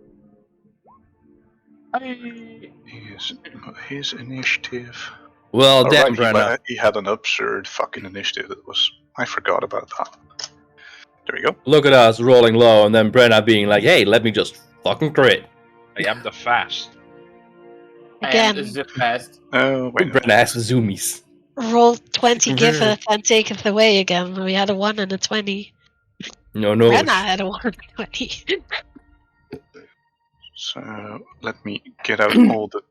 His initiative. Well, Oh, damn, right, Brenna. he had an absurd fucking initiative. I forgot about that. There we go. Look at us rolling low, and then Brenna being like, "Hey, let me just fucking crit." I am the fast. Again. And zip fast. Oh, wait. Brenna has the zoomies. Roll 20 giveth and taketh away again. We had a 1 and a 20. No. Brenna had a 1 and a 20. So, let me get out all the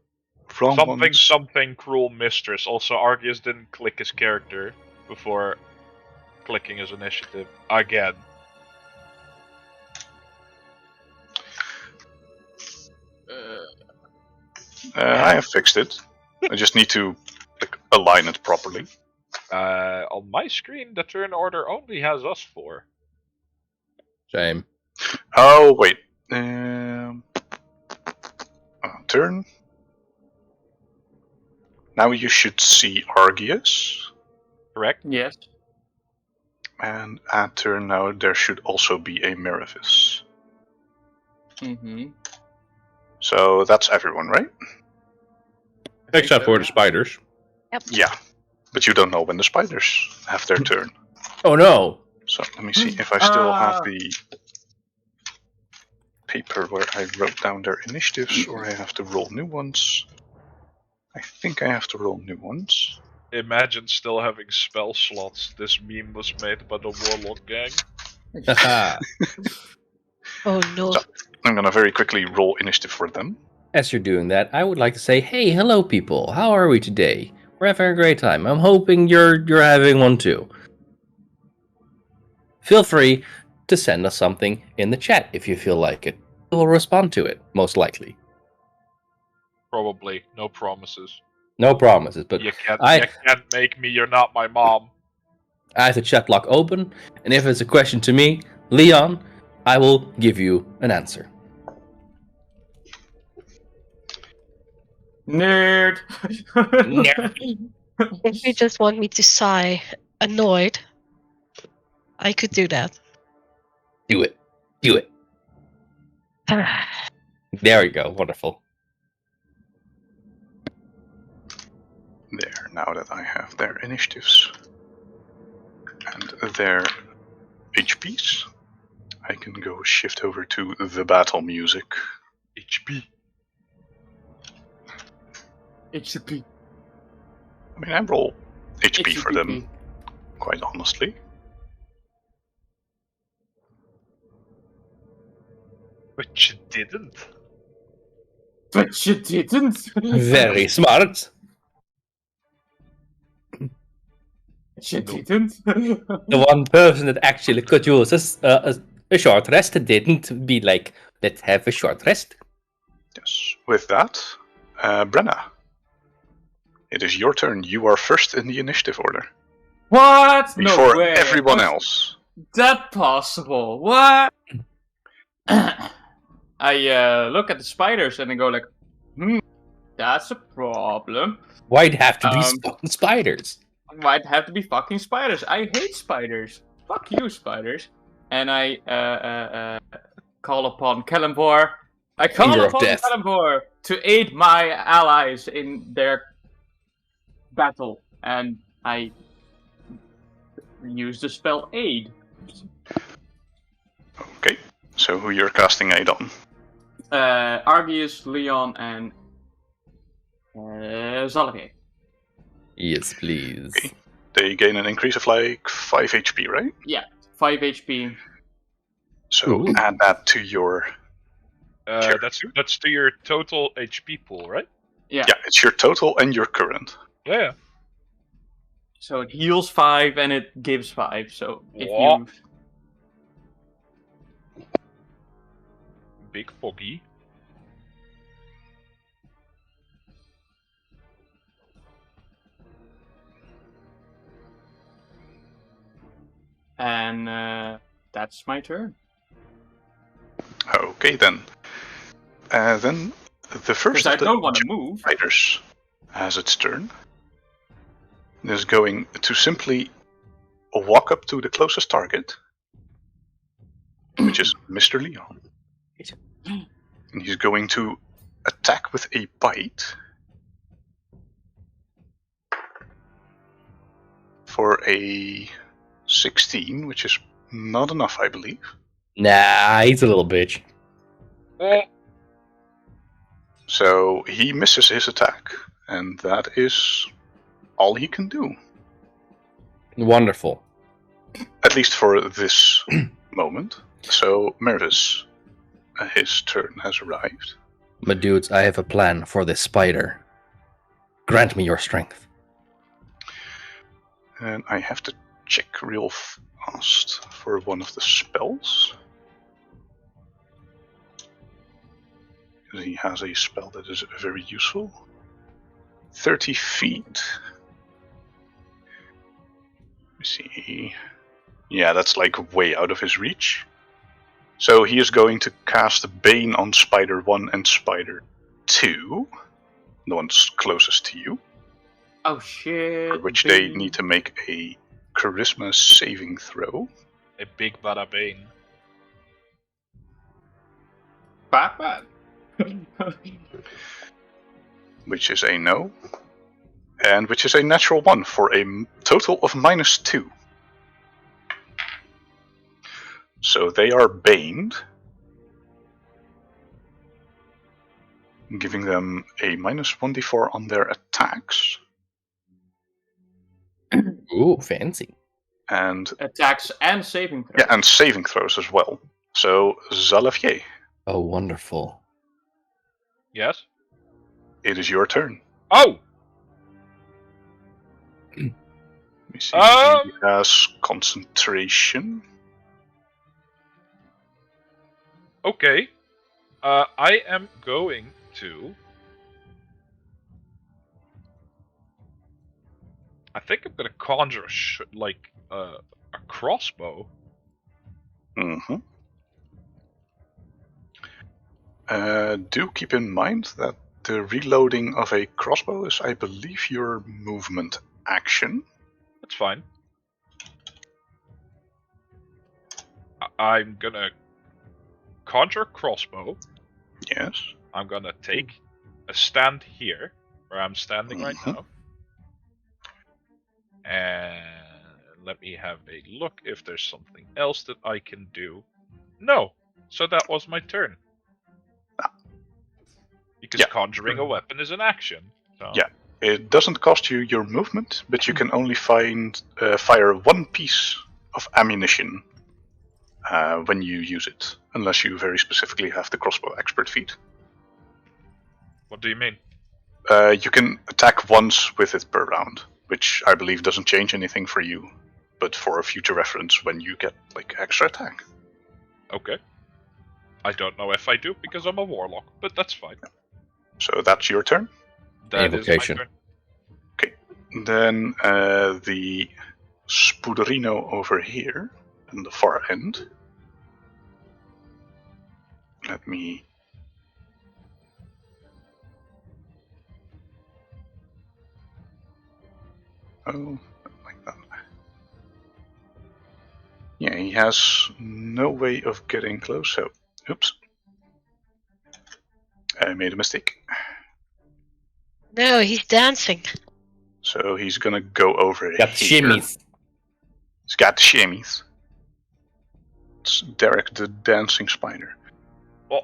wrong ones. Something cruel mistress. Also, Argius didn't click his character before clicking his initiative again. I have fixed it. I just need to align it properly. On my screen, the turn order only has us 4. Shame. Oh, wait. Turn. Now you should see Argius. Correct? Yes. And at turn now there should also be a Mervis. Mm-hmm. So that's everyone, right? Except for the spiders. Yep. Yeah. But you don't know when the spiders have their turn. Oh no! So let me see if I still have the paper where I wrote down their initiatives, or I have to roll new ones. I think I have to roll new ones. Imagine still having spell slots. This meme was made by the Warlock gang. Haha. Oh no. So, I'm gonna very quickly roll initiative for them. As you're doing that, I would like to say, hey, hello, people. How are we today? We're having a great time. I'm hoping you're having one too. Feel free to send us something in the chat if you feel like it. We'll respond to it, most likely. Probably. No promises. No promises, but You can't make me. You're not my mom. I have the chat lock open, and if it's a question to me, Leon, I will give you an answer. Nerd. If you just want me to sigh, annoyed, I could do that. Do it. Do it. There we go. Wonderful. There, now that I have their initiatives and their HPs, I can go shift over to the battle music. HP. HCP. I mean, I roll HP for them, quite honestly. But you didn't. But you didn't. Very smart. You didn't. The one person that actually could use a short rest didn't be like, let's have a short rest. Yes. With that, Brenna, it is your turn. You are first in the initiative order. What? Before no way. everyone How's else. that possible? What? I look at the spiders and I go like, that's a problem. Why'd have to be Um, fucking spiders? Might have to be fucking spiders. I hate spiders. Fuck you, spiders. And I call upon Kellenvor. I call Finger of upon death. Kellenvor to aid my allies in their battle, and I use the spell aid. Okay, so who you're casting aid on? Argius, Leon, and Zalvier. Yes, please. Okay. They gain an increase of like 5 HP, right? Yeah, 5 HP. So Ooh. add that to your... That's to your total HP pool, right? Yeah. Yeah, it's your total and your current. Yeah. So it heals 5 and it gives 5. So if What? you Big foggy. and that's my turn. Okay, then. Then the first Because I of the don't want to move. fighters has its turn. It is going to simply walk up to the closest target, which is Mr. Leon. And he's going to attack with a bite for a 16, which is not enough, I believe. Nah, he's a little bitch. So he misses his attack, and that is all he can do. Wonderful. At least for this moment. So, Mervis, his turn has arrived. My dudes, I have a plan for this spider. Grant me your strength. And I have to check real fast for one of the spells. Because he has a spell that is very useful. 30 feet. Let me see. Yeah, that's like way out of his reach. So he is going to cast Bane on Spider 1 and Spider 2. The ones closest to you. Oh shit. For which they need to make a charisma saving throw. A big bada bane. Batman. Which is a no. And which is a natural 1 for a total of -2. So they are baned. giving them a -1d4 on their attacks. Ooh, fancy. And Attacks and saving throws. yeah, and saving throws as well. So, Zalafier, Oh, wonderful. Yes. it is your turn. Oh. Let me see. Um. He has concentration. Okay. I am going to. I think I'm gonna conjure a crossbow. Mm-hmm. Do keep in mind that the reloading of a crossbow is, I believe, your movement action. That's fine. I'm gonna conjure crossbow. Yes. I'm gonna take a stand here, where I'm standing right Mhm. now. And let me have a look if there's something else that I can do. No! So that was my turn. Because Yeah. conjuring a weapon is an action. So. Yeah. It doesn't cost you your movement, but you can only fire one piece of ammunition when you use it, unless you very specifically have the crossbow expert feat. What do you mean? You can attack once with it per round, which I believe doesn't change anything for you, but for a future reference when you get like extra attack. Okay. I don't know if I do because I'm a warlock, but that's fine. So that's your turn. That is my Invocation. turn. Then the Spuderino over here on the far end. Let me. Oh, like that. Yeah, he has no way of getting close, so. Oops. I made a mistake. No, he's dancing. So he's gonna go over Got here. shimmies. He's got the shimmies. It's Derek the dancing spider. Oh.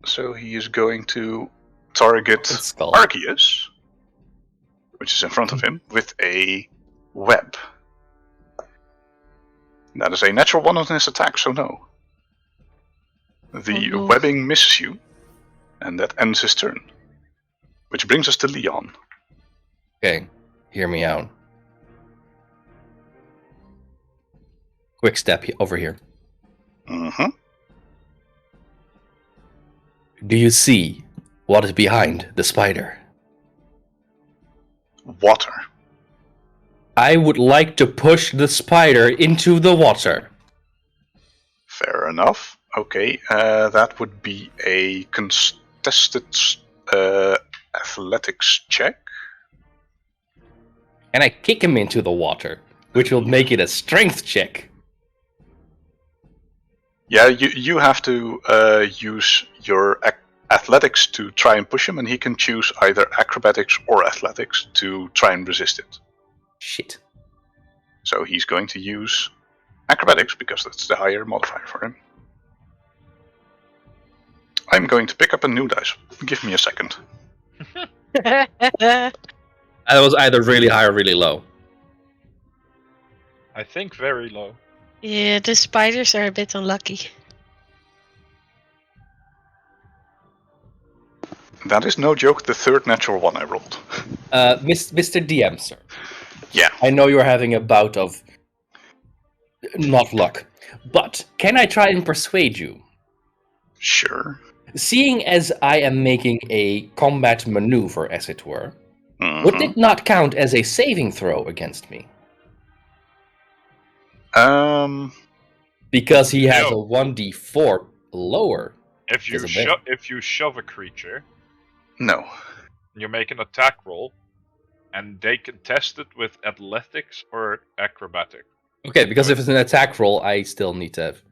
So he is going to target Skull. Arceus, which is in front of him, with a web. That is a natural one on his attack, so no. The Oh, no. webbing misses you, and that ends his turn. Which brings us to Leon. Okay, hear me out. Quick step over here. Mm-hmm. Do you see what is behind the spider? Water. I would like to push the spider into the water. Fair enough. Okay, that would be a contested athletics check. And I kick him into the water, which will make it a strength check. Yeah, you have to use your athletics to try and push him, and he can choose either acrobatics or athletics to try and resist it. Shit. So he's going to use acrobatics because that's the higher modifier for him. I'm going to pick up a new dice. Give me a second. That was either really high or really low. I think very low. Yeah, the spiders are a bit unlucky. That is no joke, the third natural one I rolled. Mr. DM, sir. Yeah. I know you're having a bout of not luck, but can I try and persuade you? Sure. Seeing as I am making a combat maneuver, as it were, Mhm. would it not count as a saving throw against me? Because he has No. a 1d4 lower. If you shove a creature, No. you make an attack roll, and they can test it with athletics or acrobatics. Okay, because if it's an attack roll, I still need to have,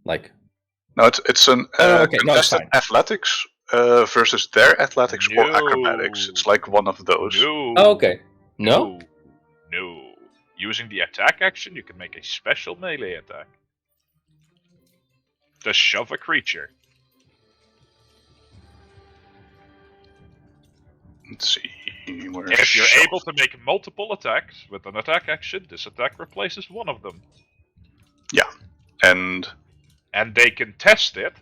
like... No, it's an okay, no, it's contested fine. athletics versus their athletics or No. acrobatics. It's like one of those. No. Oh, okay. No? No. Using the attack action, you can make a special melee attack. To shove a creature. Let's see. If you're able to make multiple attacks with an attack action, this attack replaces one of them. And they can test it.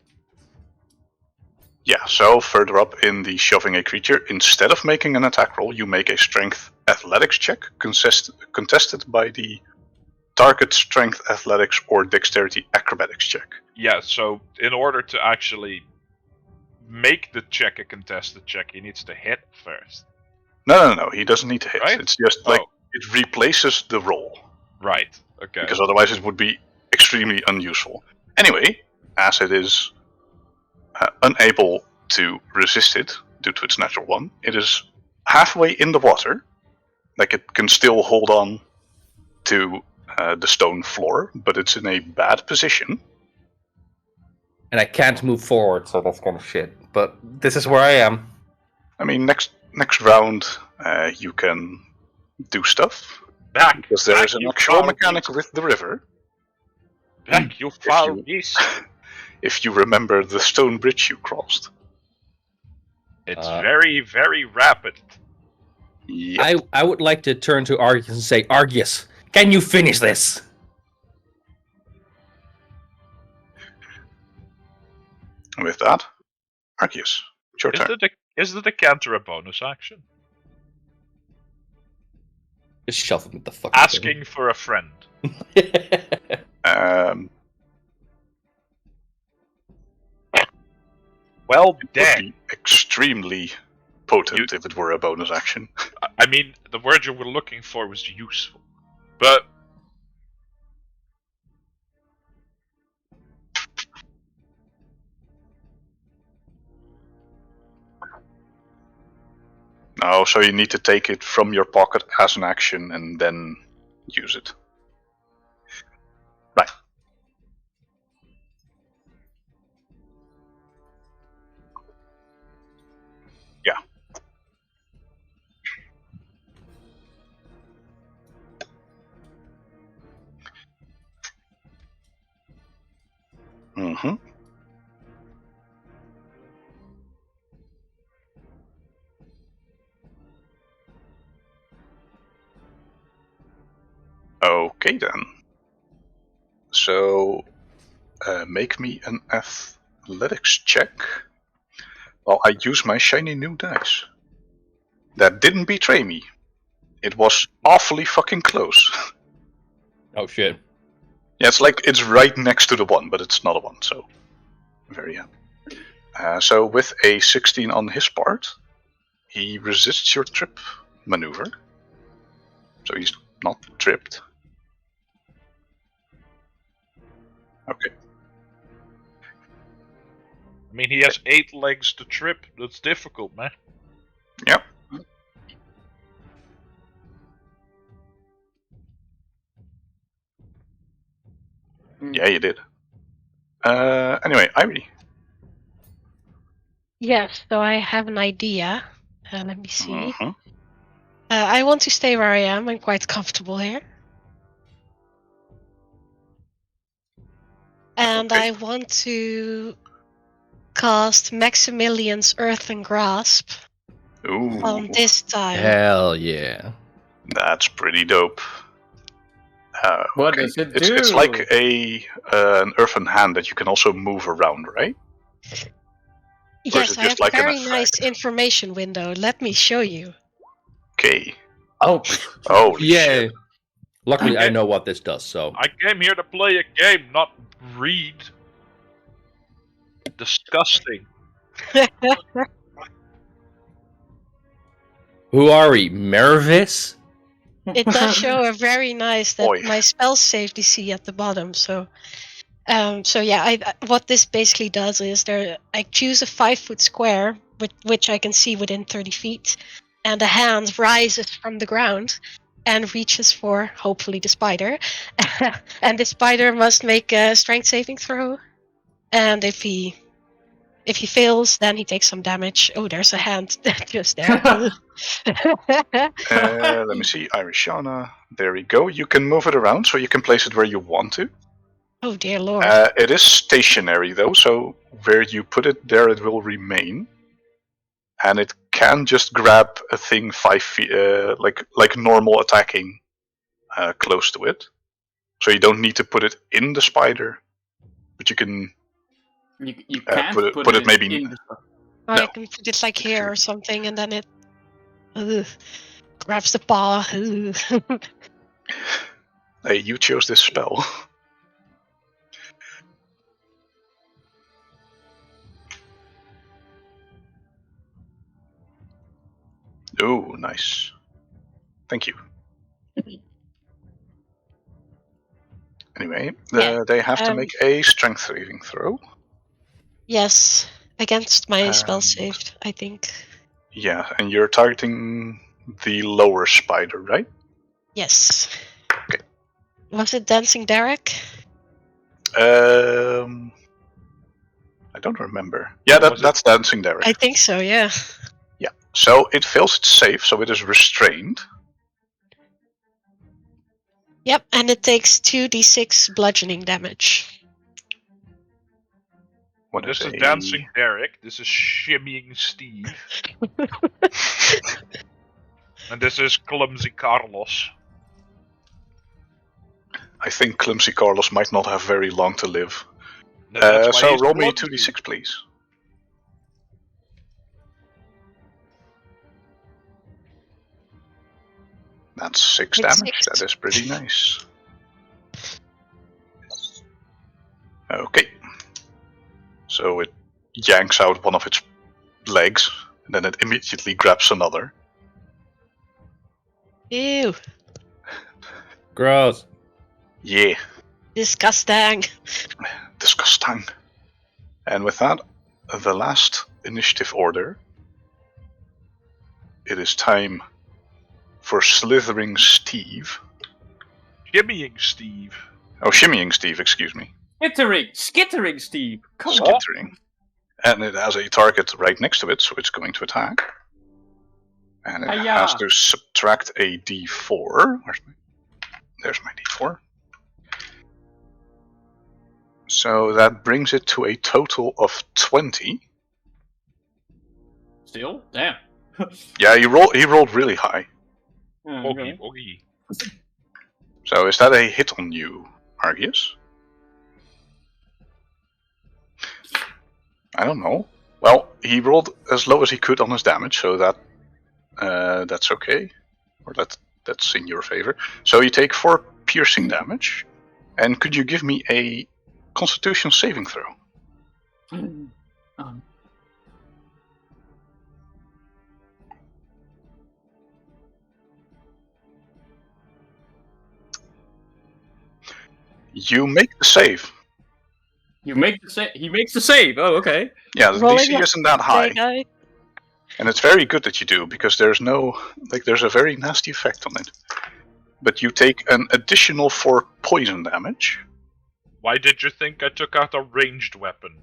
yeah, so further up in the shoving a creature, instead of making an attack roll, you make a strength athletics check contested by the target strength athletics or dexterity acrobatics check. Yeah, so in order to actually make the check a contested check, he needs to hit first. No, he doesn't need to hit. Right? It's just like it replaces the roll. Right, okay. Because otherwise it would be extremely unuseful. Anyway, as it is unable to resist it due to its natural one, it is halfway in the water. Like it can still hold on to the stone floor, but it's in a bad position. And I can't move forward, so that's kind of shit. But this is where I am. I mean, next round you can do stuff. Because there is an actual mechanic with the river. Back, you foul beast. If you remember the stone bridge you crossed. It's very, very rapid. Yep. I would like to turn to Argus and say, Argus, can you finish this? With that, Arceus, it's your turn. Is the decanter a bonus action? Just shove him with the fuck. Asking for a friend. Well, it would be extremely potent if it were a bonus action. I mean, the word you were looking for was useful, but no, so you need to take it from your pocket as an action and then use it. Right. Yeah. Mm-hmm. Okay then. So, make me an athletics check. Well, I use my shiny new dice. That didn't betray me. It was awfully fucking close. Oh shit. Yeah, it's right next to the one, but it's not a one, so very happy. So with a 16 on his part, he resists your trip maneuver. So he's not tripped. Okay. I mean, he has 8 legs to trip. That's difficult, man. Yep. Yeah, you did. Anyway, Irie. Yes, so I have an idea. Let me see. Mm-hmm. I want to stay where I am. I'm quite comfortable here. And Okay. I want to cast Maximilian's Earthen Grasp Ooh, on this time. Hell yeah. that's pretty dope. What okay. does it It's do? like an earthen hand that you can also move around, right? Yes, it I have just like a an very effect? nice information window. Let me show you. Okay. Oh, Holy yeah. shit. Luckily, I Okay. know what this does, so. I came here to play a game, not read. Disgusting. Who are we? Mervis? It does show a very nice that Oi. my spell save DC at the bottom. So yeah, what this basically does is I choose a 5-foot square which I can see within 30 feet, and a hand rises from the ground and reaches for hopefully the spider, and the spider must make a strength saving throw, and if he fails, then he takes some damage. Oh, there's a hand just there. Let me see, Irishana. There we go. You can move it around, so you can place it where you want to. Oh dear lord. It is stationary though, so where you put it, there it will remain. And it can just grab a thing 5 feet, like normal attacking, close to it. So you don't need to put it in the spider, but you can. You can't put it maybe in the Or No. I can put it like here True. or something, and then it grabs the paw. Hey, you chose this spell. Oh, nice. Thank you. Anyway, Yeah, they have to make a strength saving throw. Yes, against my spell And- saved, I think. Yeah, and you're targeting the lower spider, right? Yes. Okay. Was it Dancing Derek? I don't remember. Yeah, that's Dancing Derek. I think so, yeah. Yeah. So it fails its save, so it is restrained. Yep, and it takes 2d6 bludgeoning damage. What This is a- Dancing Derek. This is Shimmying Steve. And this is Clumsy Carlos. I think Clumsy Carlos might not have very long to live. No, that's why So he's roll me a clumsy. 2d6, please. That's 6 It's damage. 6. That is pretty nice. Okay. So it yanks out one of its legs, and then it immediately grabs another. Ew, Gross. Yeah, disgusting. disgusting. And with that, the last initiative order. It is time for Slithering Steve. Shimmying Steve. Oh, Shimmying Steve, excuse me. Skittering, Steve. Come on. Skittering. And it has a target right next to it, so it's going to attack. And it Hi-ya. has to subtract a d4. There's my d4. So that brings it to a total of 20. Still? Damn. Yeah, he rolled really high. Yeah, Oggy, okay. oggy. So is that a hit on you, Argius? I don't know. Well, he rolled as low as he could on his damage, so that's okay. Or that's in your favor. So you take 4 piercing damage. And could you give me a Constitution saving throw? You make the save. You make the save. He makes the save. Oh, okay. Yeah, the Rolling DC it. isn't that high. Die. And it's very good that you do, because there's a very nasty effect on it. But you take an additional 4 poison damage. Why did you think I took out a ranged weapon?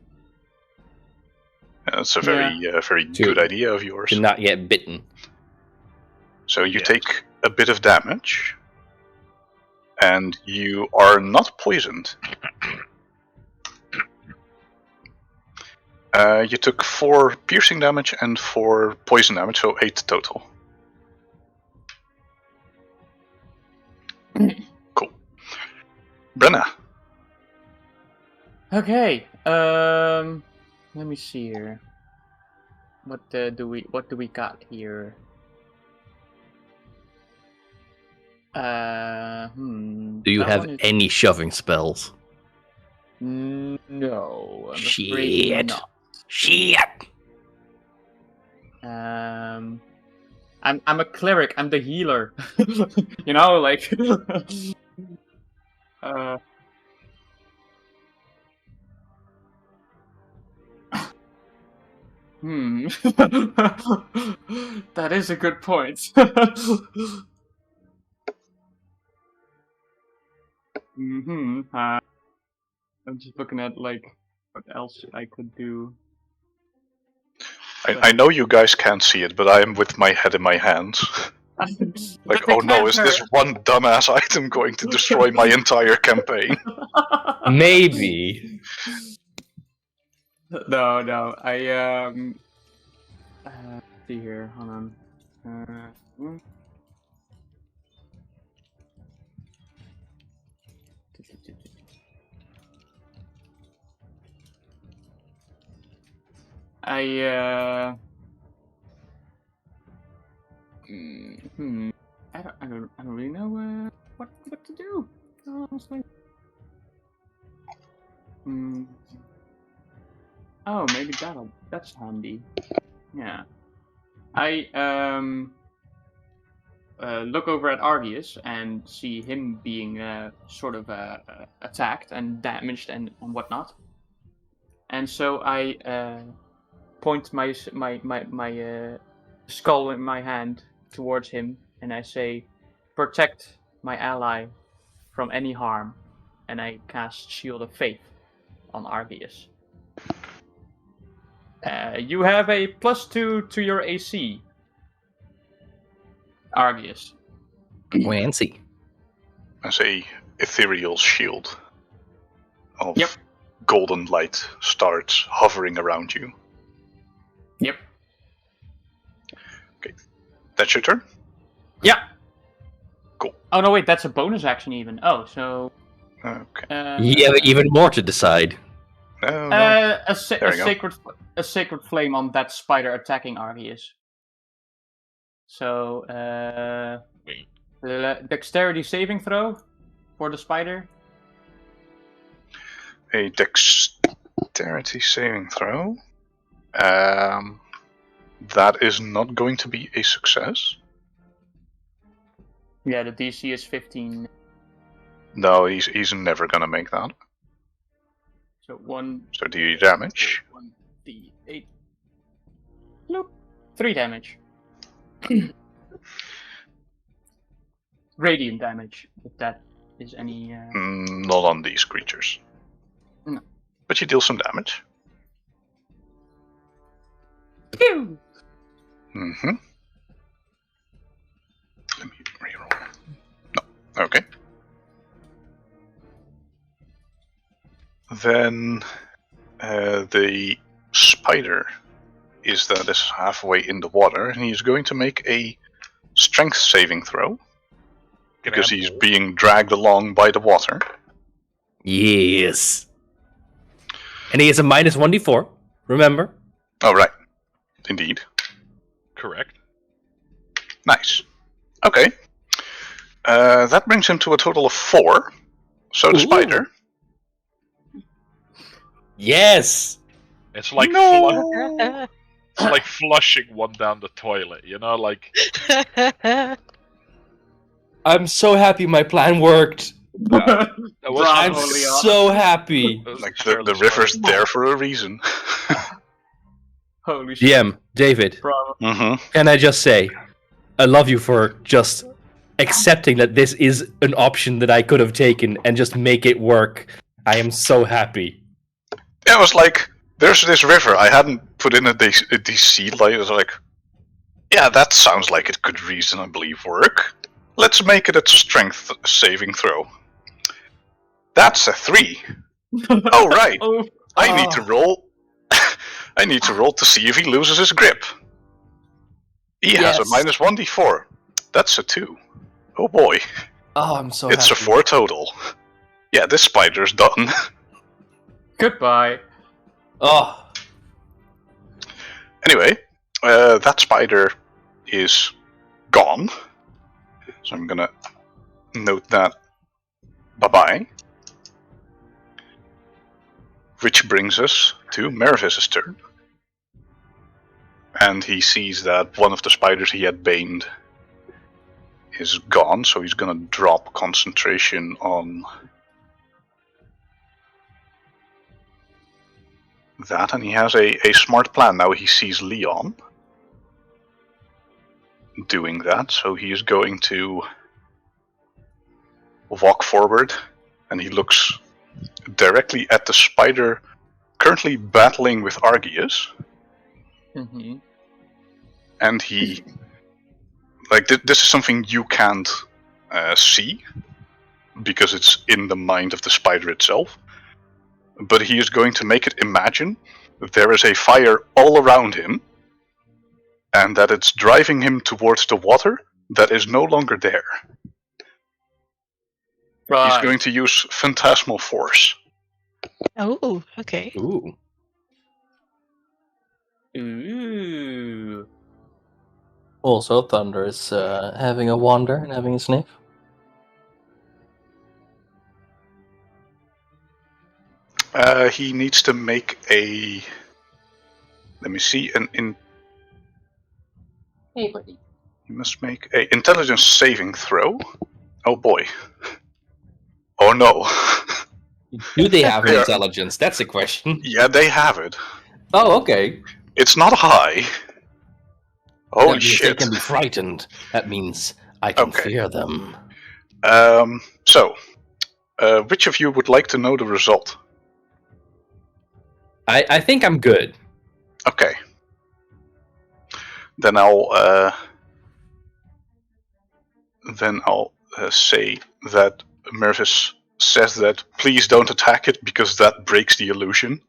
That's a very good idea of yours. To not get bitten. So you Yes. take a bit of damage, and you are not poisoned. You took 4 piercing damage and 4 poison damage, so 8 total. Cool. Brenna. Okay. Let me see here. What do we got here? Do you that have one is- any shoving spells? No, I'm afraid Shit. not. Shit! I'm a cleric. I'm the healer. You know, like. That is a good point. I'm just looking at like what else I could do. I know you guys can't see it, but I am with my head in my hands. Like, But oh they no, can't is this hurt. one dumbass item going to destroy my entire campaign? Maybe. No, I see here. Hold on. I don't really know what to do. Honestly. Oh, maybe that's handy. Yeah. I look over at Argius and see him being sort of attacked and damaged and whatnot. And so I point my skull in my hand towards him, and I say, "Protect my ally from any harm." And I cast Shield of Faith on Argius. You have a +2 to your AC, Argius. Wancy. As a ethereal shield of Yep. golden light starts hovering around you. Yep. That's your turn? Yeah. Cool. Oh no, wait, that's a bonus action even. Oh, so. Okay. You have even more to decide. No. A There we go. sacred flame on that spider attacking Argius. So, dexterity saving throw for the spider. A dexterity saving throw. That is not going to be a success. Yeah, the DC is 15. No, he's never gonna make that. So 1. So do you damage? 1d8. Nope. 3 damage. Radiant damage, if that is any. Not on these creatures. No. But you deal some damage. Pew! Mm-hmm. Let me reroll. No. Okay. Then the spider is halfway in the water, and he's going to make a strength saving throw because he's being dragged along by the water. Yes. And he has a -1d4, remember? Oh, right. Indeed. Correct. Nice. Okay. That brings him to a total of 4. So the Ooh. spider... Yes! It's like No! it's like flushing one down the toilet, you know, like I'm so happy my plan worked. that was I'm Bravo, Leon. so happy. that was Like fairly the river's smart. there for a reason. Holy shit. GM, David, Bravo. Mm-hmm. can I just say, I love you for just accepting that this is an option that I could have taken and just make it work. I am so happy. Yeah, it was like, there's this river. I hadn't put in a DC light. I was like, yeah, that sounds like it could reasonably work. Let's make it a strength saving throw. That's a 3. Oh, right. Oh, I need to roll. I need to roll to see if he loses his grip. He has a Yes. -1d4. That's a 2. Oh boy. Oh, I'm so It's a happy. 4 total. Yeah, this spider's done. goodbye. Oh, Anyway, that spider is gone. So I'm gonna note that. Bye-bye. Which brings us to Mervis' turn. And he sees that one of the spiders he had baned is gone, so he's gonna drop concentration on that, and he has a smart plan. Now he sees Leon doing that, so he is going to walk forward, and he looks directly at the spider currently battling with Argius, Mm-hmm. and he... Like, this is something you can't see, because it's in the mind of the spider itself. But he is going to make it imagine that there is a fire all around him, and that it's driving him towards the water that is no longer there. Right. He's going to use Phantasmal Force. Oh, okay. Ooh. Ooh. Also, Thunder is having a wander and having a sniff. He needs to make a... Let me see. Hey, buddy. He must make a intelligence saving throw. Oh boy. Oh no. Do they have Yeah. intelligence? That's the question. Yeah, they have it. Oh, okay. It's not high. That Holy means shit. They can be frightened. That means I can Okay. fear them. So, which of you would like to know the result? I think I'm good. Okay. Then I'll say that Mervis says that please don't attack it because that breaks the illusion.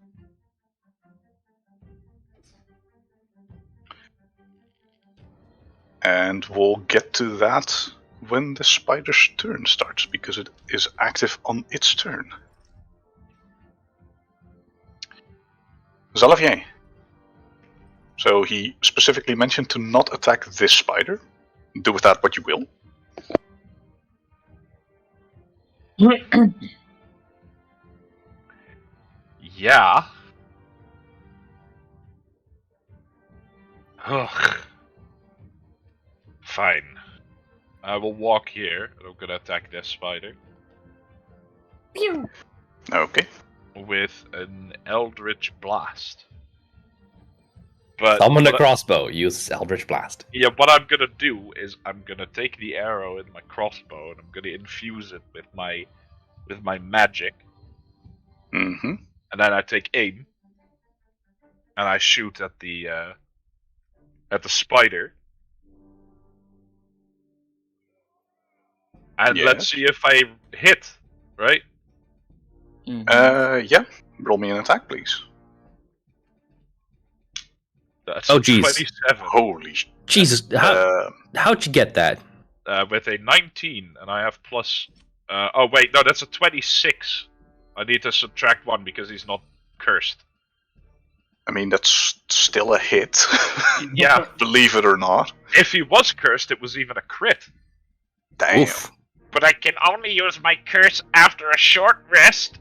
And we'll get to that when the spider's turn starts, because it is active on its turn. Xalavier. So he specifically mentioned to not attack this spider. Do with that what you will. Yeah. Ugh. Fine. I will walk here, and I'm gonna attack this spider Pew. Okay. with an Eldritch Blast. But Summon the what crossbow. Use Eldritch Blast. what I'm gonna do is I'm gonna take the arrow in my crossbow and I'm gonna infuse it with my magic, Mm-hmm. and then I take aim and I shoot at the spider. And let's Yes. see if I hit, right? Yeah. Roll me an attack, please. That's Oh, jeez. 27 Holy. Jesus, how'd you get that? with a 19, and I have plus. Oh wait, no, that's a 26. I need to subtract 1 because he's not cursed. I mean, that's still a hit. Yeah. Believe it or not. If he was cursed, it was even a crit. Damn. Oof. But I can only use my curse after a short rest.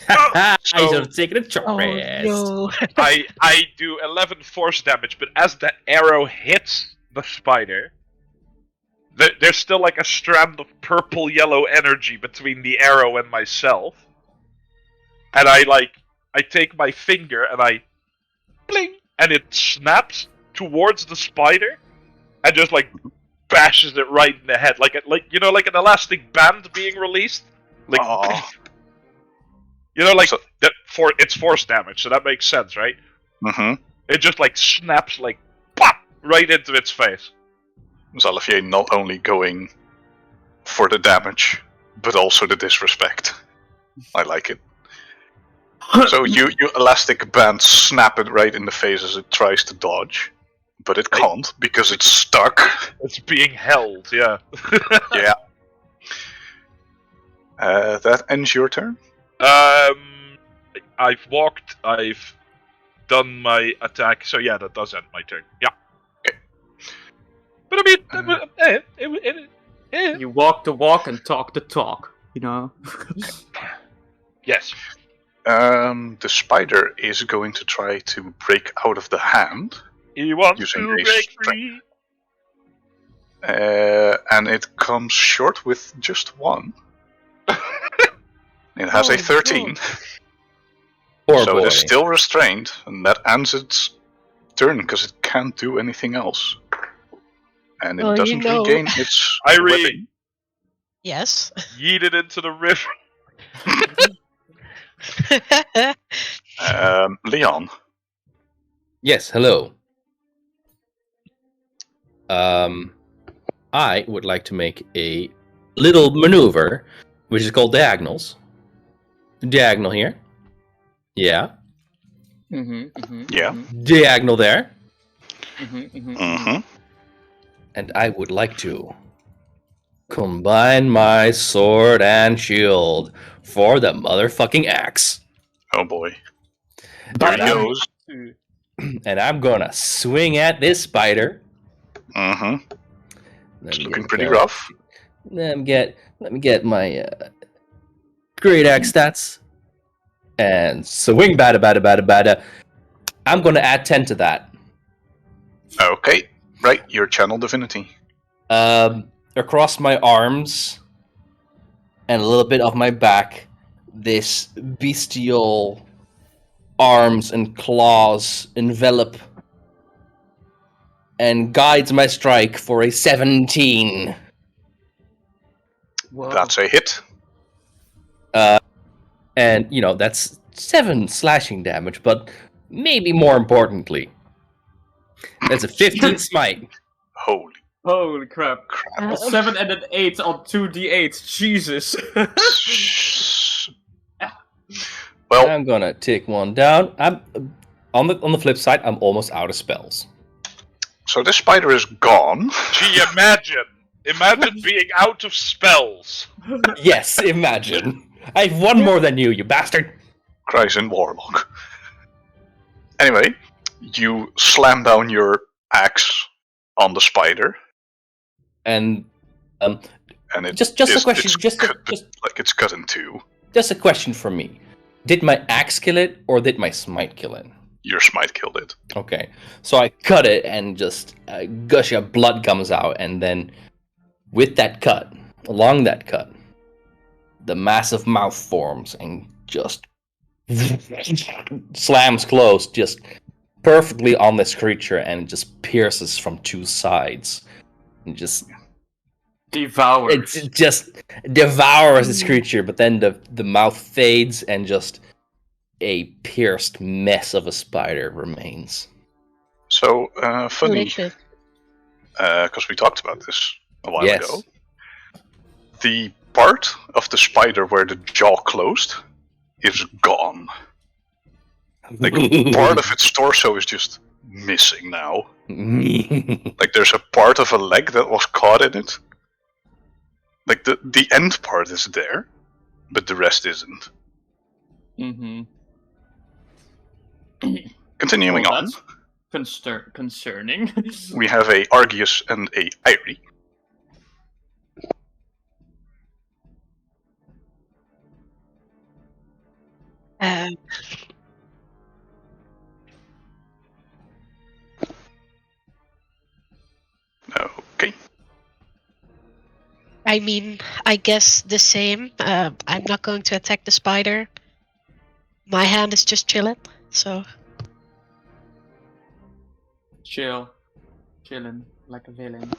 I so- should have taken a short Oh rest. no. I do 11 force damage, but as the arrow hits the spider, there's still like a strand of purple-yellow energy between the arrow and myself. And I take my finger and I bling, and it snaps towards the spider and just like bashes it right in the head, like an elastic band being released. Like, Aw. so, that it's force damage, so that makes sense, right? Mm-hmm. It just like snaps like pop right into its face. Xalavier not only going for the damage, but also the disrespect. I like it. So you elastic band snap it right in the face as it tries to dodge, but it can't because it's stuck. It's being held, yeah. Yeah. That ends your turn. I've walked. I've done my attack. So yeah, that does end my turn. Yeah. Okay. But I mean, You walk the walk and talk the talk, you know? yes. The spider is going to try to break out of the hand, He wants Using to base break strength. free. and it comes short with just 1. It has a Oh, 13, Poor so boy. it is still restrained, and that ends its turn because it can't do anything else. And it Well, doesn't regain its I weapon. Yes. Yeet it into the river. Leon. Yes, hello. I would like to make a little maneuver, which is called diagonals. Diagonal here. Yeah. Mm-hmm, Yeah. Diagonal there. And I would like to combine my sword and shield for the motherfucking axe. Oh boy. There he goes. And I'm gonna swing at this spider. It's looking pretty rough. Let me get my great axe stats. And swing bada. I'm gonna add 10 to that. Okay. Right, your channel divinity. Across my arms and a little bit of my back, this bestial arms and claws envelop and guides my strike for a 17. Whoa. That's a hit. And, that's 7 slashing damage, but maybe more importantly, that's a 15 smite. Holy crap. A 7 and an 8 on 2d8. Jesus. Well, I'm gonna take one down. I'm on the flip side, I'm almost out of spells. so this spider is gone. Gee, imagine being out of spells. Yes, imagine. I have one more than you bastard. Cries in Warlock. Anyway, you slam down your axe on the spider. And it just a question, it's cut in two. Just a question from me. Did my axe kill it, or did my smite kill it? Your smite killed it. Okay, so I cut it, and just a gush of blood comes out, and then with that cut, along that cut, the massive mouth forms and just slams closed, just perfectly on this creature, and it just pierces from two sides, and just devours. It just devours this creature, but then the mouth fades and just a pierced mess of a spider remains. So, funny, Delicious. because we talked about this a while Yes. ago. The part of the spider where the jaw closed is gone. Like, part of its torso is just missing now. Like, there's a part of a leg that was caught in it. Like, the end part is there, but the rest isn't. Continuing Well, on, that's concerning. we have a Argius and a Irie. Okay. I mean, I guess the same. I'm not going to attack the spider. My hand is just chilling, so. Chilling like a villain.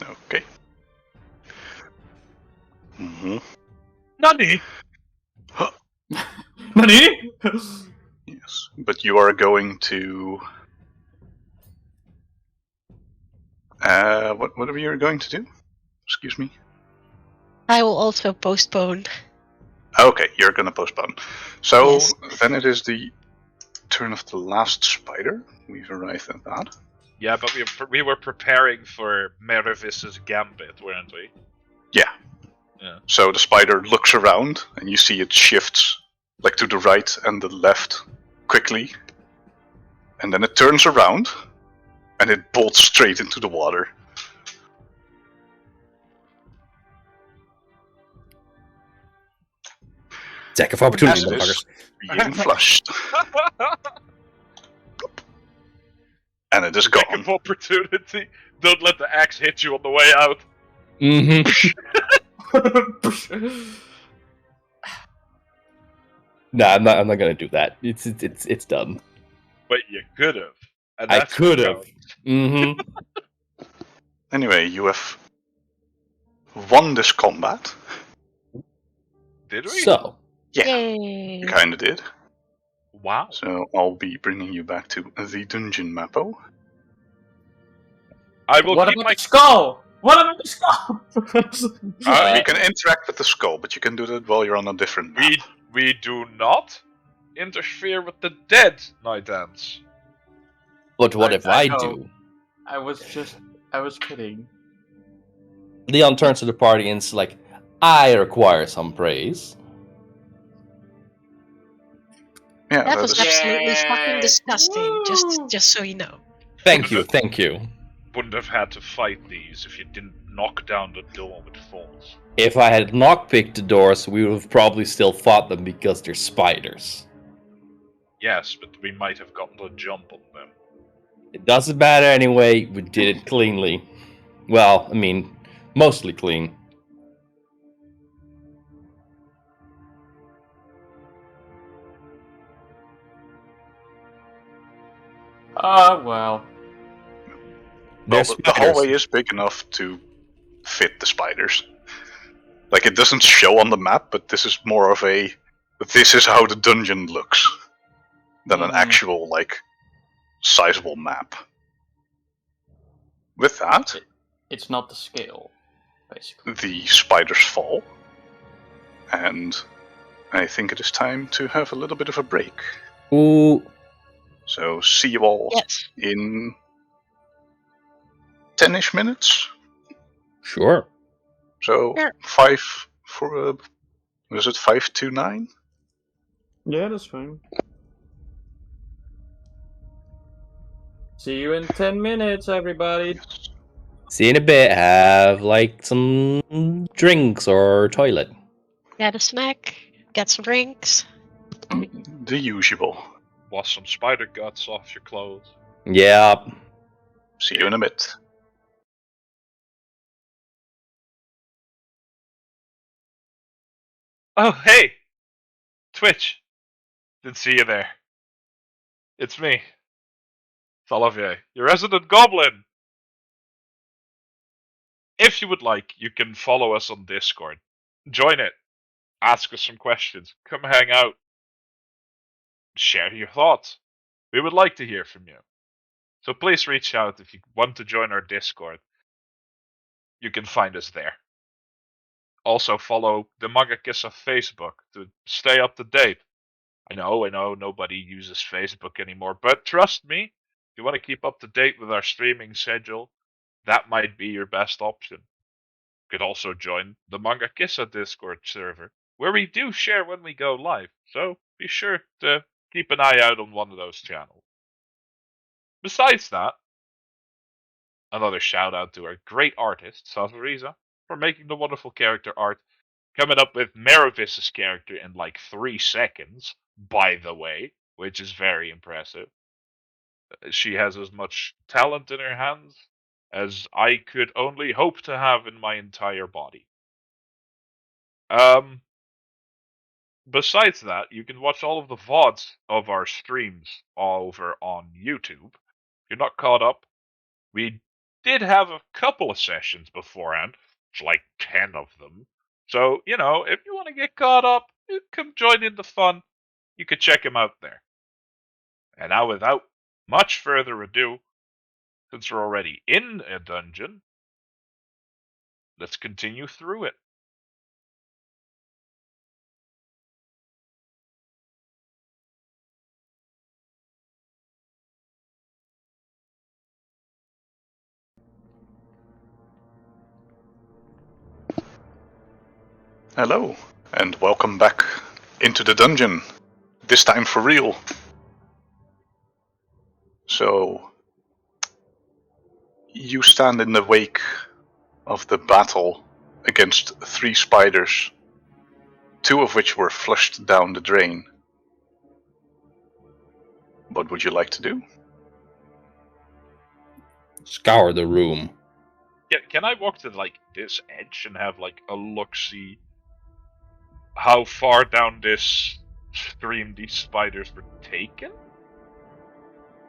Okay. Nani? Money? Yes, but you are going to. What are you going to do? Excuse me. I will also postpone. Okay, you're gonna postpone. So Yes. then it is the turn of the last spider. We've arrived at that. Yeah, but we were preparing for Mervis's gambit, weren't we? Yeah. Yeah. So the spider looks around, and you see it shifts like to the right and the left quickly, and then it turns around, and it bolts straight into the water. Attack of opportunity, As it is motherfuckers. being flushed, and it is Lack gone. of opportunity. Don't let the axe hit you on the way out. No, I'm not gonna do that. It's done. But you could have. I could have. Anyway, you have won this combat. Did we? So, Yeah, Yay! you kinda did. Wow. So I'll be bringing you back to the dungeon mappo. I will What keep about my the skull? What about the skull? You can interact with the skull, but you can do that while you're on a different map. We do not interfere with the dead, Night Ants. but what if I know. do? I was kidding. Leon turns to the party and is like, I require some praise. Yeah, That that was is absolutely fucking Yes. disgusting. Woo! Just so you know. Thank you, thank you. Wouldn't have had to fight these if you didn't knock down the door with force. If I had knockpicked the doors, we would have probably still fought them because they're spiders. Yes, but we might have gotten the jump on them. It doesn't matter anyway, we did it cleanly. Well, I mean, mostly clean. Well. They're the spiders. hallway is big enough to fit the spiders. Like, it doesn't show on the map, but this is more of a, this is how the dungeon looks, than an actual, like, sizable map. With that, It's not the scale, basically. the spiders fall, and I think it is time to have a little bit of a break. Ooh, So see you all Yes. in 10-ish minutes. sure. So Sure. 5 for was it 5 to 9? Yeah, that's fine. See you in 10 minutes, everybody. See you in a bit. Have, like, some drinks or toilet. Get a snack. Get some drinks. The usual. Wash some spider guts off your clothes. Yeah. See you in a bit. Oh, hey! Twitch! Didn't see you there. It's me. Olivier, your resident goblin! If you would like, you can follow us on Discord. Join it. Ask us some questions. Come hang out. Share your thoughts. We would like to hear from you. So please reach out if you want to join our Discord. You can find us there. Also follow the Manga Kiss on Facebook to stay up to date. I know, nobody uses Facebook anymore, but trust me, if you want to keep up to date with our streaming schedule, that might be your best option. You could also join the Manga Kissa Discord server, where we do share when we go live, so be sure to keep an eye out on one of those channels. Besides that, another shout out to our great artist, Sazariza, for making the wonderful character art, coming up with Mervis' character in like 3 seconds, by the way, which is very impressive. She has as much talent in her hands as I could only hope to have in my entire body. Besides that, you can watch all of the VODs of our streams over on YouTube. If you're not caught up, we did have a couple of sessions beforehand, like 10 of them. So, if you want to get caught up, you come join in the fun. You could check them out there. And now, without much further ado, since we're already in a dungeon, let's continue through it. Hello, and welcome back into the dungeon. This time for real. So, you stand in the wake of the battle against 3 spiders, 2 of which were flushed down the drain. What would you like to do? Scour the room. Yeah, can I walk to this edge and have a look-see how far down this stream these spiders were taken?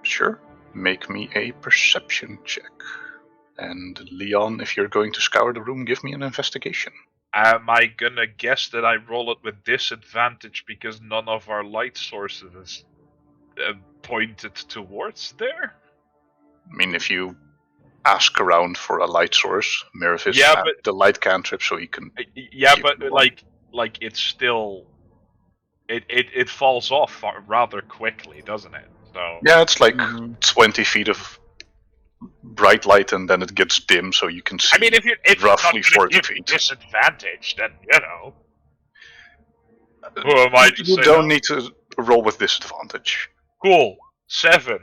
Sure. Make me a perception check. And Leon, if you're going to scour the room, give me an investigation. Am I gonna guess that I roll it with disadvantage because none of our light sources is pointed towards there? I mean, if you ask around for a light source, Mervis Yeah, had but- the light cantrip, so he can... Yeah, Keep but it warm. it's still it falls off rather quickly, doesn't it? So Yeah, it's like Mhm. 20 feet of bright light, and then it gets dim, so you can see. I mean, if you're roughly not gonna 40 give feet. disadvantage, then who am I to You say don't no? need to roll with disadvantage. Cool. 7.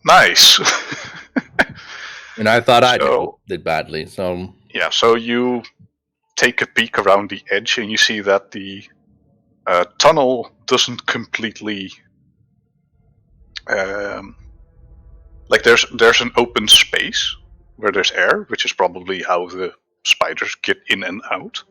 Nice. And I thought I So- did badly, so Yeah, so you take a peek around the edge, and you see that the tunnel doesn't completely. Like there's an open space where there's air, which is probably how the spiders get in and out.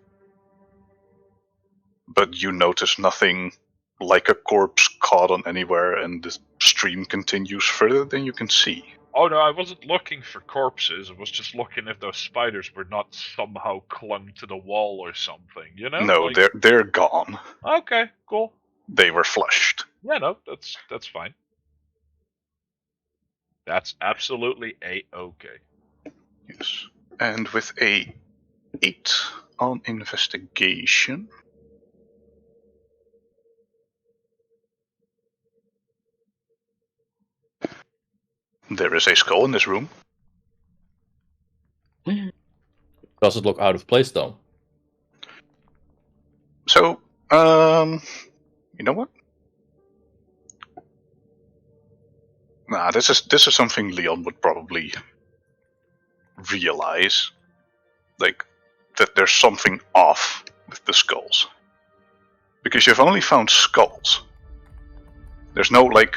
But you notice nothing like a corpse caught on anywhere, and the stream continues further than you can see. Oh no, I wasn't looking for corpses. I was just looking if those spiders were not somehow clung to the wall or something. You know? No, Like- they're gone. Okay, cool. They were flushed. Yeah, no, that's fine. That's absolutely a-okay. Yes. And with a 8 on investigation. There is a skull in this room. does it look out of place though? So, you know what? Nah, this is something Leon would probably realize, like that there's something off with the skulls, because you've only found skulls. There's no like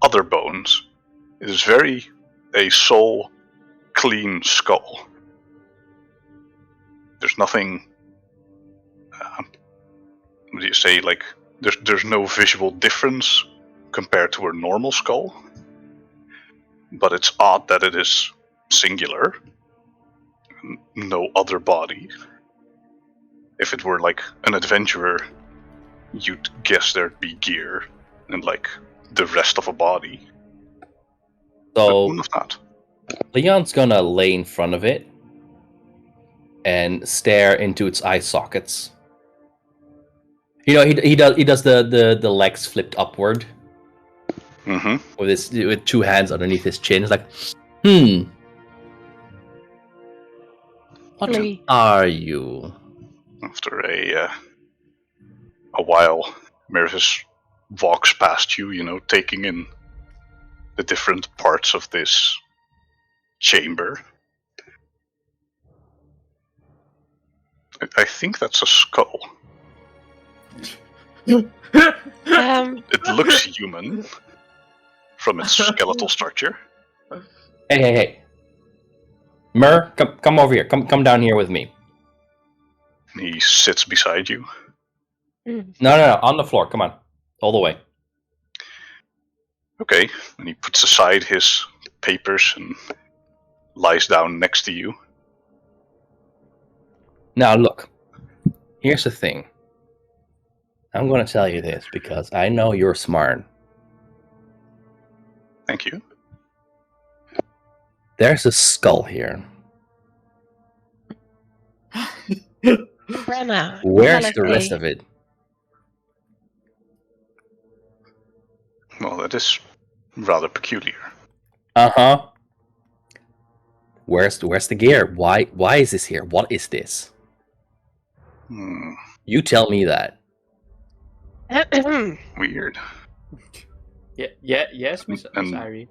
other bones. It is very a sole clean skull. There's nothing. What do you say? Like there's no visual difference compared to a normal skull, but it's odd that it is singular. No other body. If it were like an adventurer, you'd guess there'd be gear and like the rest of a body. But So none of that. Leon's gonna lay in front of it and stare into its eye sockets. You know, he does the legs flipped upward Mm-hmm. with 2 hands underneath his chin. It's like, what Really? are you? After a while, Mervis walks past you, you know, taking in the different parts of this chamber. I think that's a skull. It looks human from its skeletal structure. Hey. Mer, come over here. Come down here with me. He sits beside you. No, on the floor. Come on, all the way. Okay, and he puts aside his papers and lies down next to you. Now look, here's the thing. I'm going to tell you this because I know you're smart. Thank you. There's a skull here. Brenna. Where's the rest of it? Well, that is rather peculiar. Uh-huh. Where's the gear? Why is this here? What is this? You tell me that. Weird. Yes, Miss And- Irie.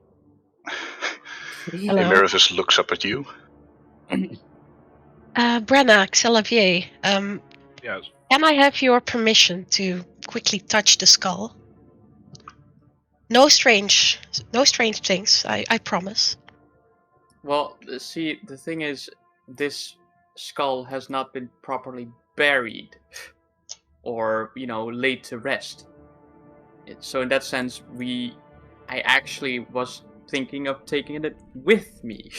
Hello. Mervis looks up at you. Brenna, Xelavier, Yes. can I have your permission to quickly touch the skull? No strange things, I promise. Well, see, the thing is, this skull has not been properly buried or, laid to rest. So in that sense, I actually was thinking of taking it with me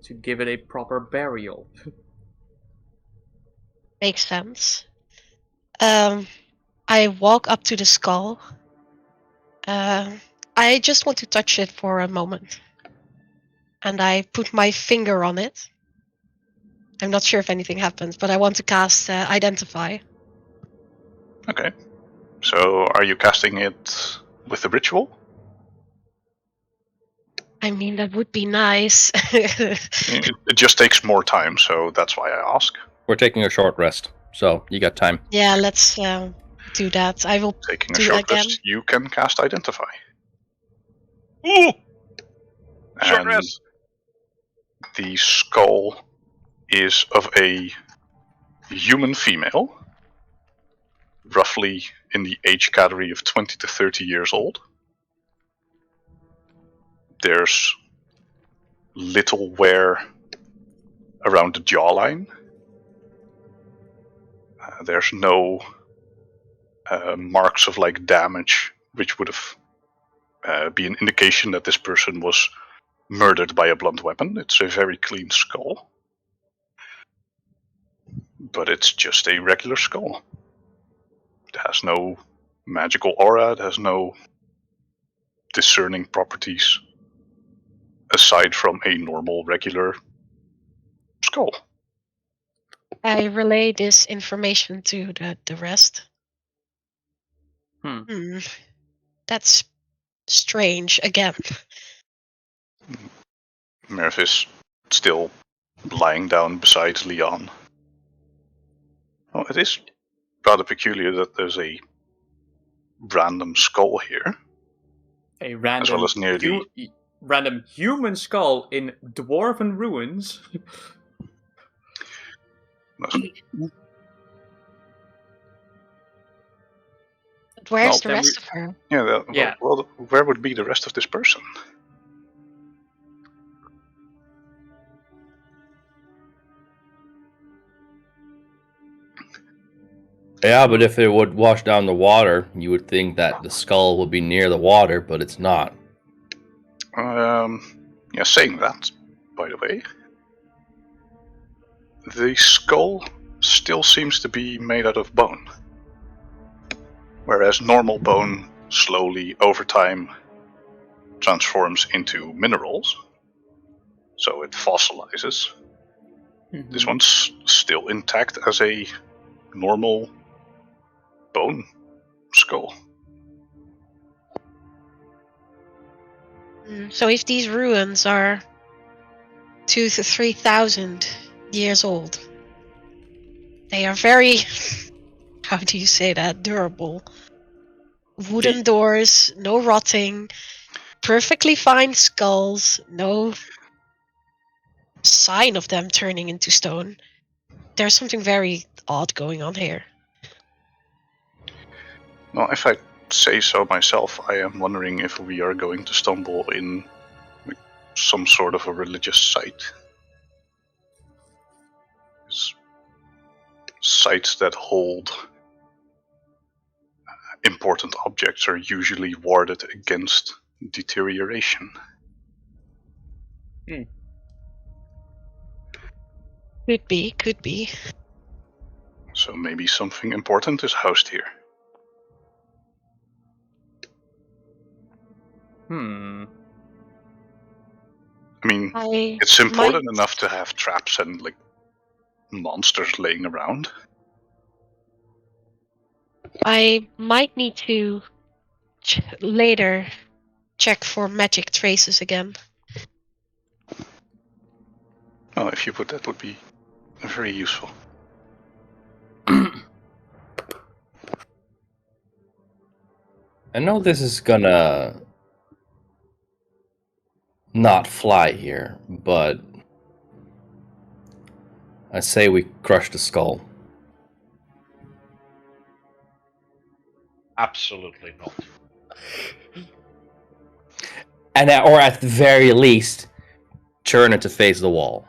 to give it a proper burial. Makes sense. I walk up to the skull. I just want to touch it for a moment. And I put my finger on it. I'm not sure if anything happens, but I want to cast Identify. Okay. So, are you casting it with the ritual? I mean, that would be nice. It just takes more time, so that's why I ask. We're taking a short rest, so you got time. Yeah, let's do that. I will Taking a do short again. rest, you can cast Identify. Ooh! Short And rest. the skull is of a human female, roughly in the age category of 20 to 30 years old. There's little wear around the jawline. There's no marks of like damage, which would have be an indication that this person was murdered by a blunt weapon. It's a very clean skull. But it's just a regular skull. It has no magical aura, it has no discerning properties aside from a normal, regular skull. I relay this information to the rest. That's strange again. Mervis still lying down beside Leon. Oh, it is rather peculiar that there's a random skull here. A random, As well as near the... random human skull in dwarven ruins. But where's Well, the then rest of her? Yeah, well, where would be the rest of this person? Yeah, but if it would wash down the water, you would think that the skull would be near the water, but it's not. Yeah, saying that, by the way, the skull still seems to be made out of bone. Whereas normal bone slowly, over time, transforms into minerals. So it fossilizes. Mm-hmm. This one's still intact as a normal bone skull. So if these ruins are 2,000 to 3,000 years old, they are very, how do you say that, durable. Wooden doors, no rotting, perfectly fine skulls, no sign of them turning into stone. There's something very odd going on here. Well, if I say so myself, I am wondering if we are going to stumble in some sort of a religious site. It's sites that hold important objects are usually warded against deterioration. Could be. So maybe something important is housed here. I mean, it's important enough to have traps and like monsters laying around. I might need to later check for magic traces again. Oh, if you would, that would be very useful. I know this is gonna not fly here, but I say we crush the skull. Absolutely not. And or at the very least, turn it to face the wall.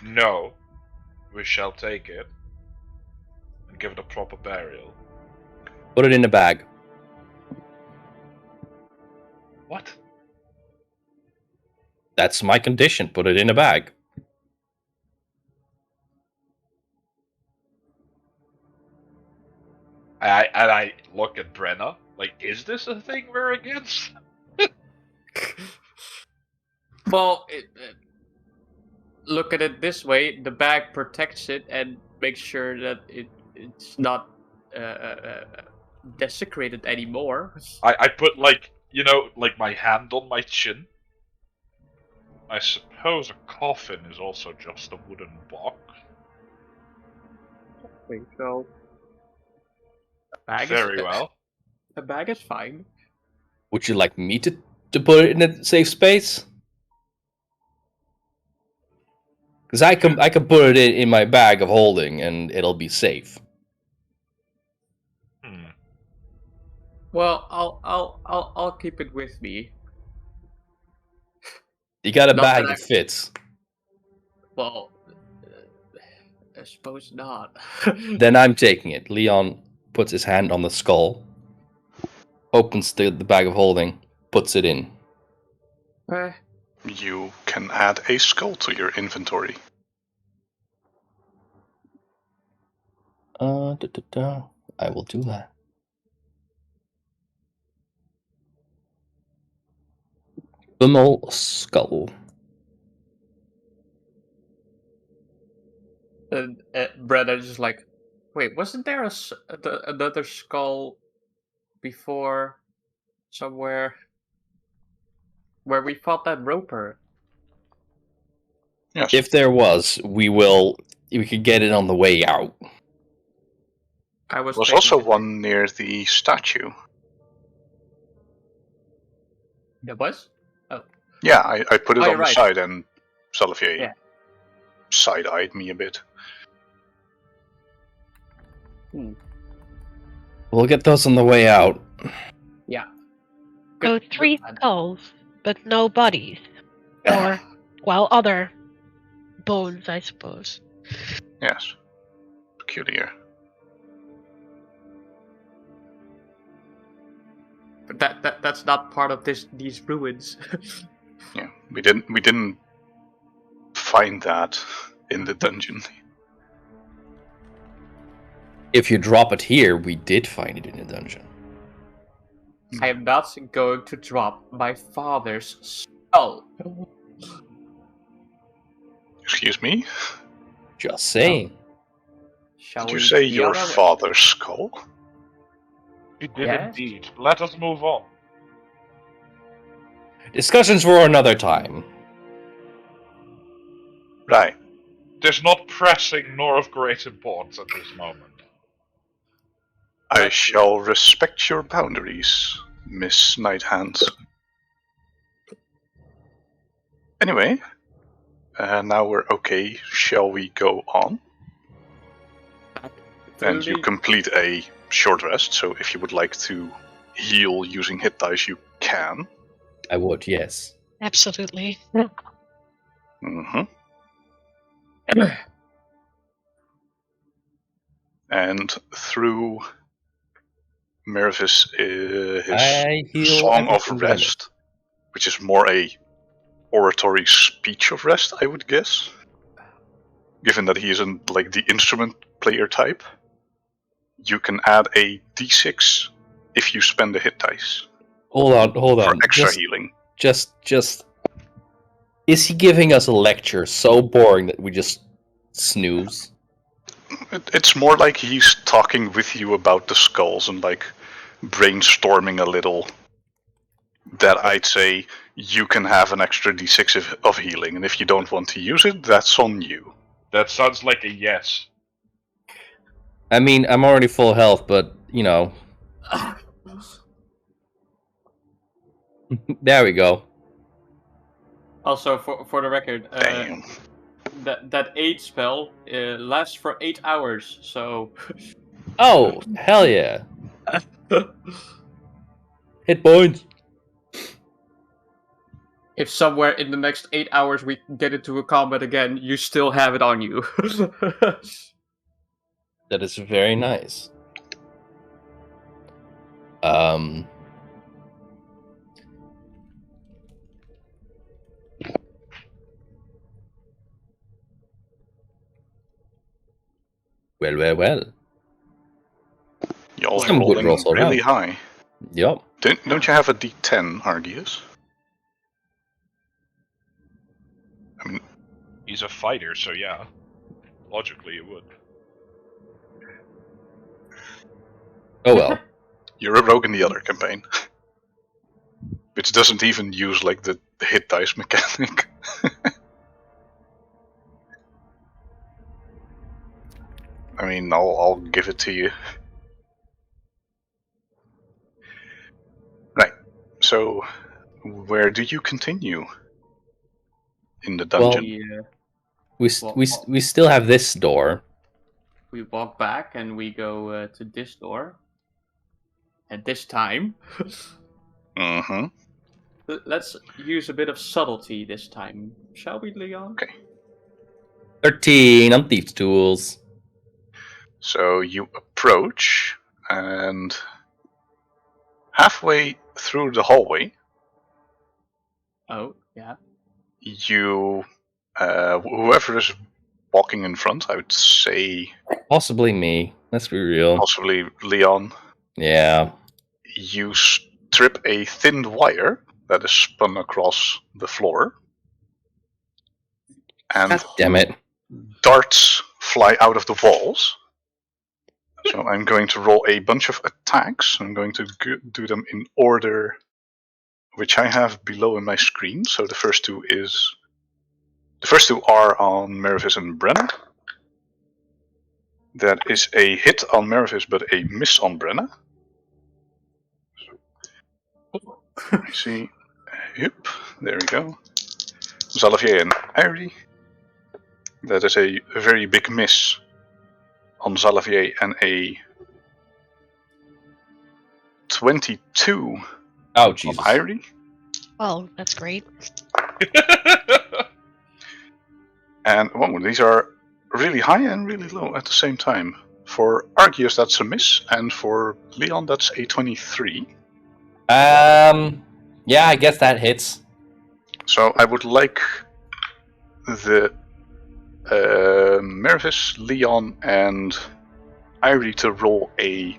No, we shall take it and give it a proper burial. Put it in a bag. What? That's my condition. Put it in a bag. I look at Brenna, like, is this a thing we're against? Well, look at it this way: the bag protects it and makes sure that it's not desecrated anymore. I put, like, you know, like my hand on my chin. I suppose a coffin is also just a wooden box. I think so. Very well. A bag is fine. Would you like me to put it in a safe space? Because I can put it in my bag of holding and it'll be safe. Well, I'll keep it with me. You got a Not bag that that fits. Well, I suppose not. Then I'm taking it. Leon puts his hand on the skull, opens the bag of holding, puts it in. You can add a skull to your inventory. I will do that. Bumble skull. And Brennan is like, wait, wasn't there another skull before somewhere where we fought that roper? Yes. If there was, we could get it on the way out. I was. There was also one near the statue. There was? Oh. Yeah, I put it on the right. side and Salafier side-eyed me a bit. We'll get those on the way out. Yeah. So Good 3 plan. skulls, but no bodies. Or, well, other bones, I suppose. Yes. Peculiar. But that's not part of these ruins. Yeah, we didn't find that in the dungeon. If you drop it here, we did find it in the dungeon. I am not going to drop my father's skull. Excuse me? Just saying. Shall Did you we say deal your with- father's skull? He did Yes. indeed. Let us move on. Discussions for another time. Right. Tis not pressing nor of great importance at this moment. I shall respect your boundaries, Miss Nighthand. Anyway, now we're okay. Shall we go on? And you complete a short rest, so if you would like to heal using hit dice, you can. I would, yes. Absolutely. Mm-hmm. And through Mervis, I his heal Song of everything within it. Rest, which is more a oratory speech of rest, I would guess. Given that he isn't like the instrument player type, you can add a d6 if you spend a hit dice Hold on. for extra healing. Just. Is he giving us a lecture so boring that we just snooze? It's more like he's talking with you about the skulls and like brainstorming a little. That I'd say you can have an extra d6 of healing, and if you don't want to use it, that's on you. That sounds like a yes. I mean, I'm already full health, but, you know. There we go. Also, for the record, Damn. that aid spell lasts for 8 hours, so... Oh, hell yeah. Hit points. If somewhere in the next 8 hours we get into a combat again, you still have it on you. That is very nice. Well. Y'all are Some good rolling rolls all really around. high. Yep. Don't you have a d10, Argius? I mean, He's a fighter, so yeah. Logically, it would. Oh well. You're a rogue in the other campaign. Which doesn't even use like the hit dice mechanic. I mean, I'll give it to you. Right. So, where do you continue in the dungeon? We still have this door. We walk back and we go to this door. And this time, Mm-hmm. let's use a bit of subtlety this time, shall we, Leon? Okay. 13 on Thieves' Tools. So you approach, and halfway through the hallway, Oh, yeah. you, whoever is walking in front, I would say Possibly me. Let's be real. possibly Leon, Yeah. you strip a thin wire that is spun across the floor, and God damn it. darts fly out of the walls. So I'm going to roll a bunch of attacks. I'm going to do them in order which I have below in my screen. So the first two are on Mervis and Brenna. That is a hit on Mervis, but a miss on Brenna. I see. Yep, there we go. Zalavier and Irie. That is a very big miss on Zalavier and a 22 Oh, Jesus. on Irie. Well, that's great. And whoa, these are really high and really low at the same time. For Arceus, that's a miss, and for Leon, that's a 23. Yeah, I guess that hits. So I would like the Mervis, Leon, and Irie to roll a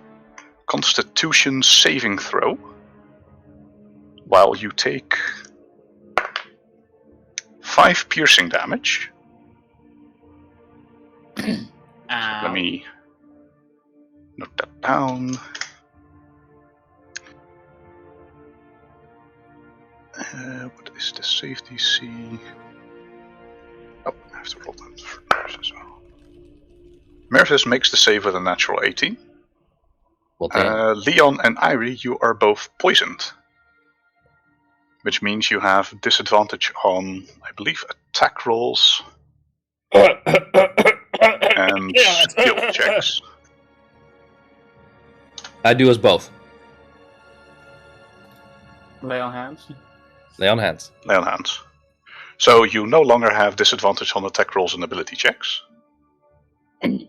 Constitution saving throw, while you take 5 piercing damage. Let me note that down. What is the save DC? Oh, I have to roll that for Mervis as well. Mervis makes the save with a natural 18. Well, damn. Leon and Irie, you are both poisoned. Which means you have disadvantage on, I believe, attack rolls and skill checks. I do us both. Lay on hands. Lay on hands. Lay on hands. So you no longer have disadvantage on attack rolls and ability checks. Thank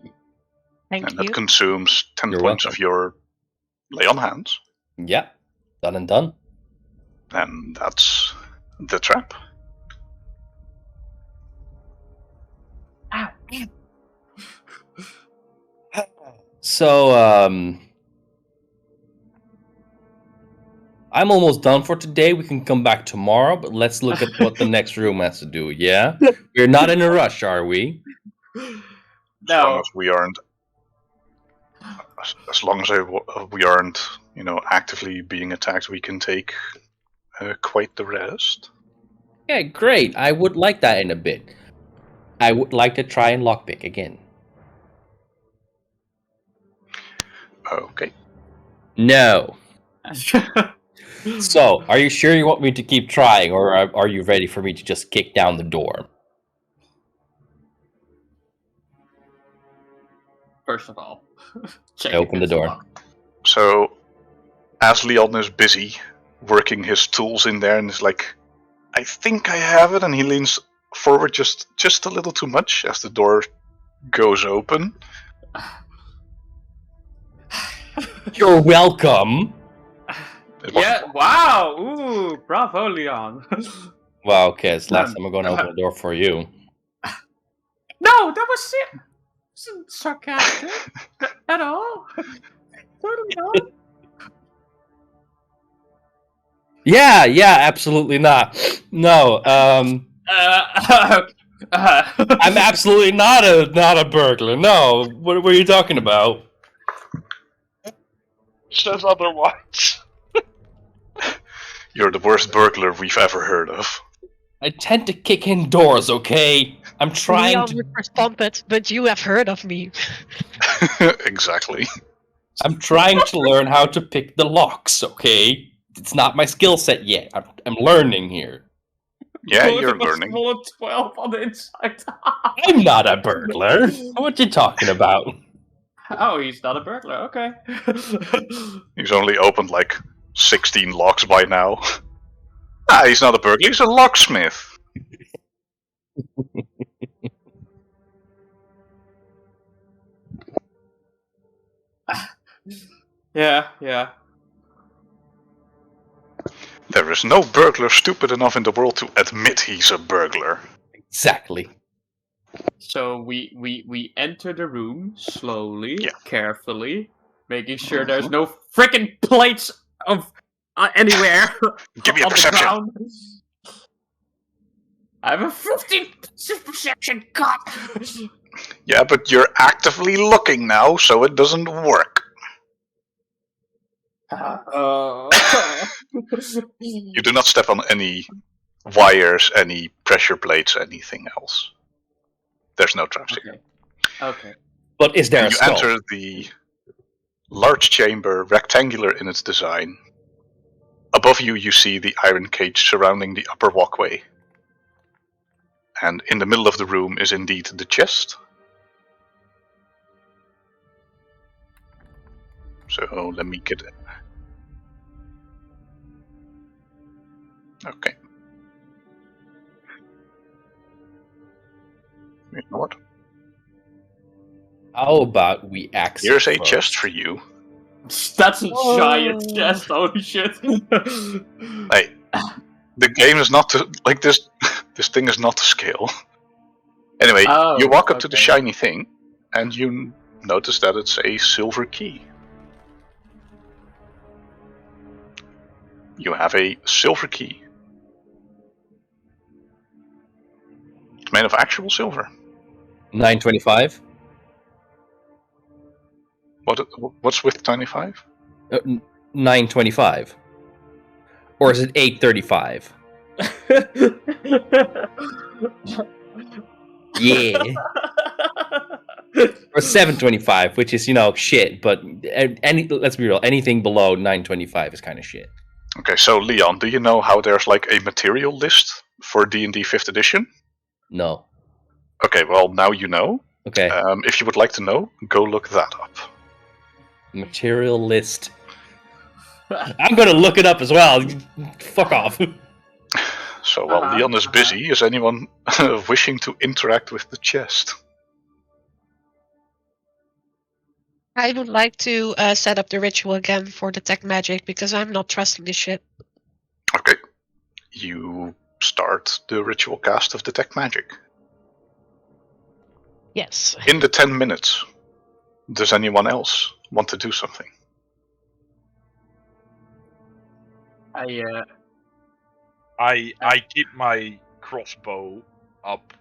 And you. that consumes 10 You're points welcome. of your lay on hands. Yeah. Done and done. And that's the trap. Ow. So, I'm almost done for today. We can come back tomorrow, but let's look at what the next room has to do, yeah? We're not in a rush, are we? As long No. as we aren't, as long as we aren't, actively being attacked, we can take quite the rest. Yeah, great. I would like that in a bit. I would like to try and lockpick again. Okay. No. So, are you sure you want me to keep trying, or are you ready for me to just kick down the door? First of all, check I open if the it's door. locked. So, as Leon is busy working his tools in there and is like, I think I have it, and he leans forward just a little too much as the door goes open. You're welcome. It wasn't- Yeah. Wow. Ooh. Bravo, Leon. Well, okay, it's the last time I'm going to open the door for you. No, that was it. Wasn't sarcastic at all. Totally not. Yeah, absolutely not. No, I'm absolutely not a burglar. No, what were you talking about? says otherwise. You're the worst burglar we've ever heard of. I tend to kick in doors, okay? I'm trying Leon to. would respond, but you have heard of me. Exactly. I'm trying to learn how to pick the locks, okay? It's not my skill set yet. I'm learning here. Yeah, Both you're of us learning. roll a 12 on the inside. I'm not a burglar. What you talking about? Oh, he's not a burglar. Okay. He's only opened like 16 locks by now. He's not a burglar, he's a locksmith. Yeah. There is no burglar stupid enough in the world to admit he's a burglar. Exactly. So we enter the room slowly, Yeah. carefully, making sure there's no freaking plates of anywhere. Give me a on the perception. ground. I have a 15 perception. God. Yeah, but you're actively looking now, so it doesn't work. You do not step on any wires, any pressure plates, anything else. There's no traps here. Okay. But is there And a you skull? enter the large chamber, rectangular in its design. Above you, you see the iron cage surrounding the upper walkway. And in the middle of the room is indeed the chest. So let me get it. Okay. You know what? How about we axe Here's a first? chest for you. That's a giant chest. Holy shit. Hey, the game is not to, like this. This thing is not to scale. Anyway, Oh, you walk up to the okay. shiny thing, and you notice that it's a silver key. You have a silver key. It's made of actual silver. 925? What's with 95? 925. Or is it 835? Yeah. Or 725, which is, shit, but let's be real, anything below 925 is kind of shit. Okay, so Leon, do you know how there's like a material list for D&D 5th edition? No. Okay, well now you know. Okay. If you would like to know, go look that up. Material list. I'm gonna look it up as well. Fuck off. So while Uh-huh, Leon is uh-huh. busy, is anyone wishing to interact with the chest? I would like to set up the ritual again for detect magic because I'm not trusting this shit. Okay. You start the ritual cast of Detect Magic. Yes. In the 10 minutes, does anyone else want to do something? I I keep my crossbow up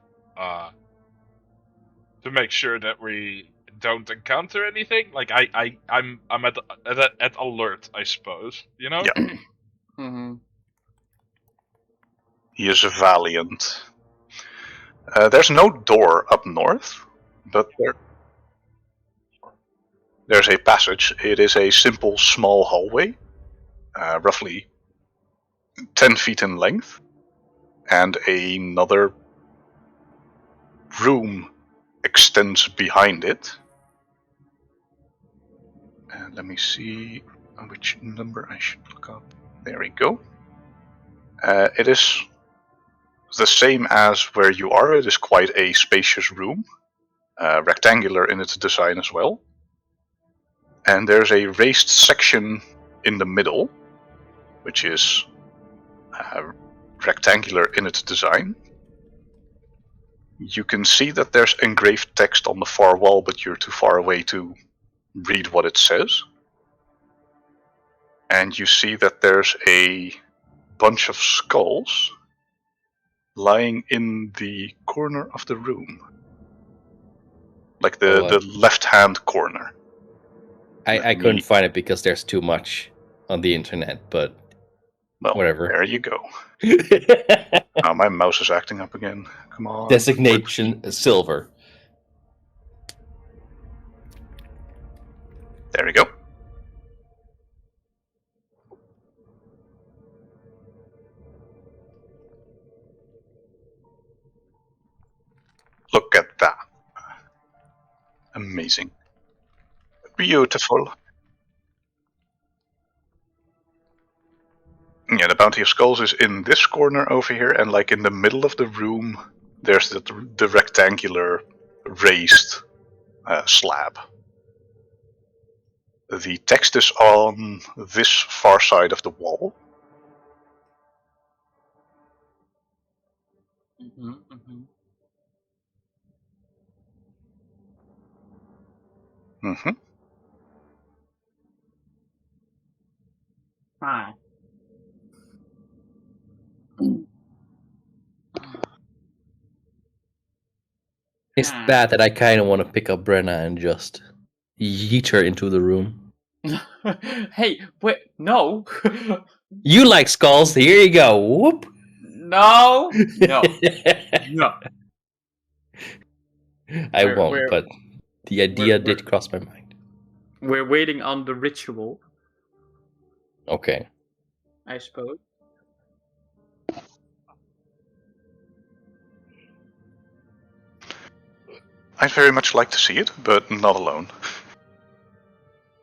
to make sure that we don't encounter anything. Like I'm at alert, I suppose. You know? Yeah. mm-hmm. He is valiant. There's no door up north, but there's a passage. It is a simple small hallway, roughly 10 feet in length, and another room extends behind it. Let me see which number I should look up. There we go. It is the same as where you are. It is quite a spacious room, rectangular in its design as well. And there's a raised section in the middle, which is rectangular in its design. You can see that there's engraved text on the far wall, but you're too far away to read what it says. And you see that there's a bunch of skulls lying in the corner of the room. Like the left-hand corner. I couldn't find it because there's too much on the internet, but Well, whatever. there you go. Oh, my mouse is acting up again. Come on. Designation silver. There we go. Look at that. Amazing. Beautiful. Yeah, the Bounty of Skulls is in this corner over here, and like in the middle of the room, there's the rectangular raised slab. The text is on this far side of the wall. Mm-hmm. Hi. It's bad that I kind of want to pick up Brenna and just yeet her into the room. Hey, wait, no. You like skulls? Here you go. Whoop. No. No. No. I won't, but the idea did cross my mind. We're waiting on the ritual, Okay. I suppose. I'd very much like to see it, but not alone.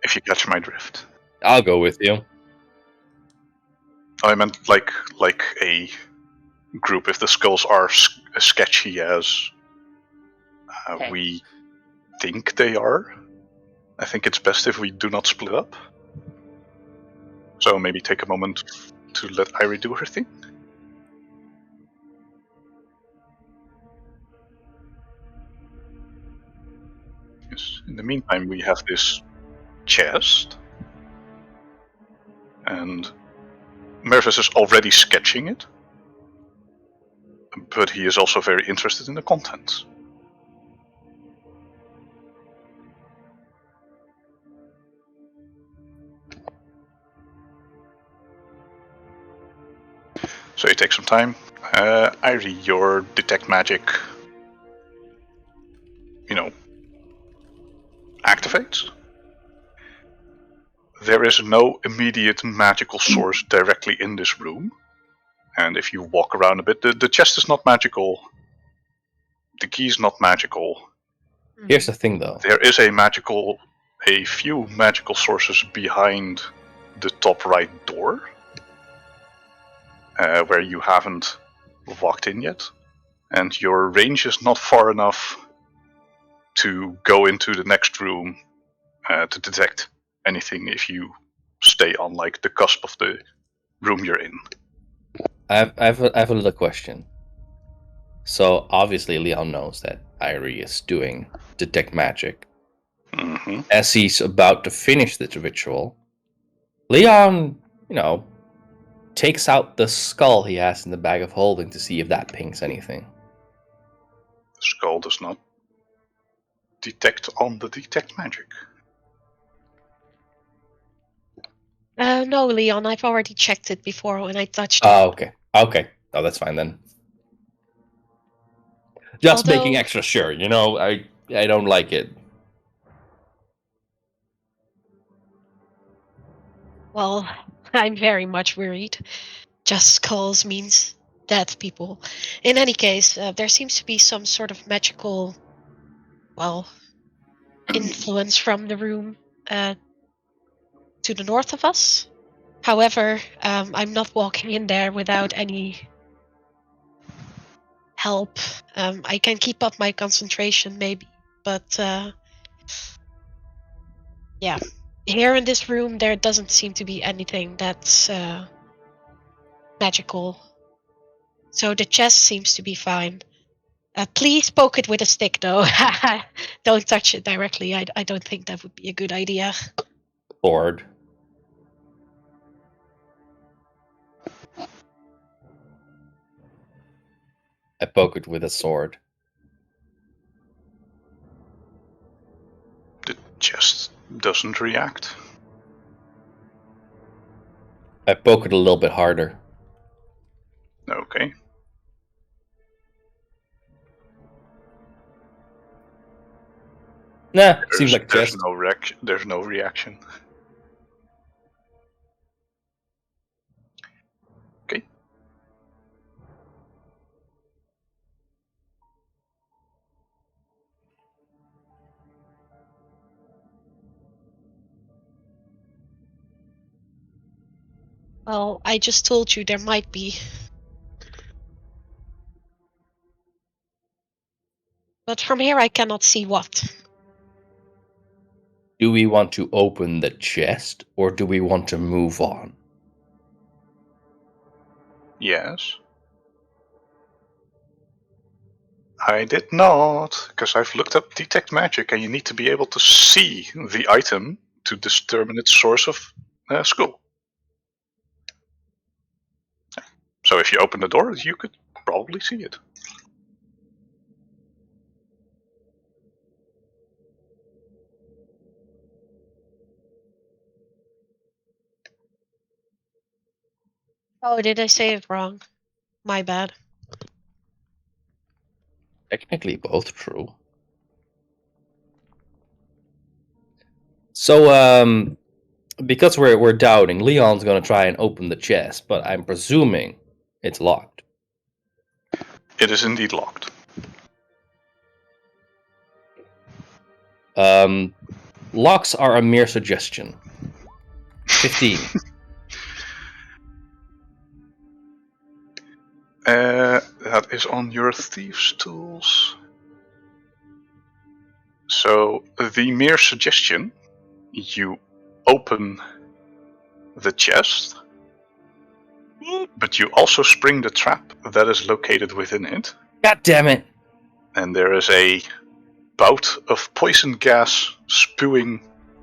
If you catch my drift. I'll go with you. I meant like a group. If the skulls are as sketchy as we think they are, I think it's best if we do not split up. So maybe take a moment to let Irie do her thing. Yes. In the meantime, we have this chest, and Mervis is already sketching it, but he is also very interested in the contents. So you take some time. Irie, your detect magic, activates. There is no immediate magical source directly in this room. And if you walk around a bit, the chest is not magical. The key is not magical. Here's the thing, though. There is a few magical sources behind the top right door, where you haven't walked in yet. And your range is not far enough to go into the next room to detect anything if you stay on like the cusp of the room you're in. I have a little question. So obviously Leon knows that Irie is doing detect magic. Mm-hmm. As he's about to finish this ritual, Leon, takes out the skull he has in the bag of holding to see if that pings anything. The skull does not detect on the detect magic. No, Leon, I've already checked it before when I touched it. Oh, okay. Okay. Oh, that's fine then. Just making Although- extra sure, I don't like it. Well, I'm very much worried. Just skulls means dead people. In any case, there seems to be some sort of magical, influence from the room to the north of us. However, I'm not walking in there without any help. I can keep up my concentration, maybe, but yeah. Here in this room, there doesn't seem to be anything that's magical. So the chest seems to be fine. Please poke it with a stick, though. Don't touch it directly. I don't think that would be a good idea. Sword. I poke it with a sword. The chest Doesn't react. I poke it a little bit harder. Okay. Nah, seems like a there's chest. there's no reaction. Okay. Well, I just told you there might be. But from here I cannot see what. Do we want to open the chest, or do we want to move on? Yes. I did not, because I've looked up detect magic, and you need to be able to see the item to determine its source of school. So if you open the door, you could probably see it. Oh, did I say it wrong? My bad. Technically, both true. So, because we're doubting, Leon's gonna try and open the chest, but I'm presuming it's locked. It is indeed locked. Locks are a mere suggestion. 15. That is on your thieves' tools. So the mere suggestion, you open the chest, but you also spring the trap that is located within it, God damn it! and there is a bout of poison gas spewing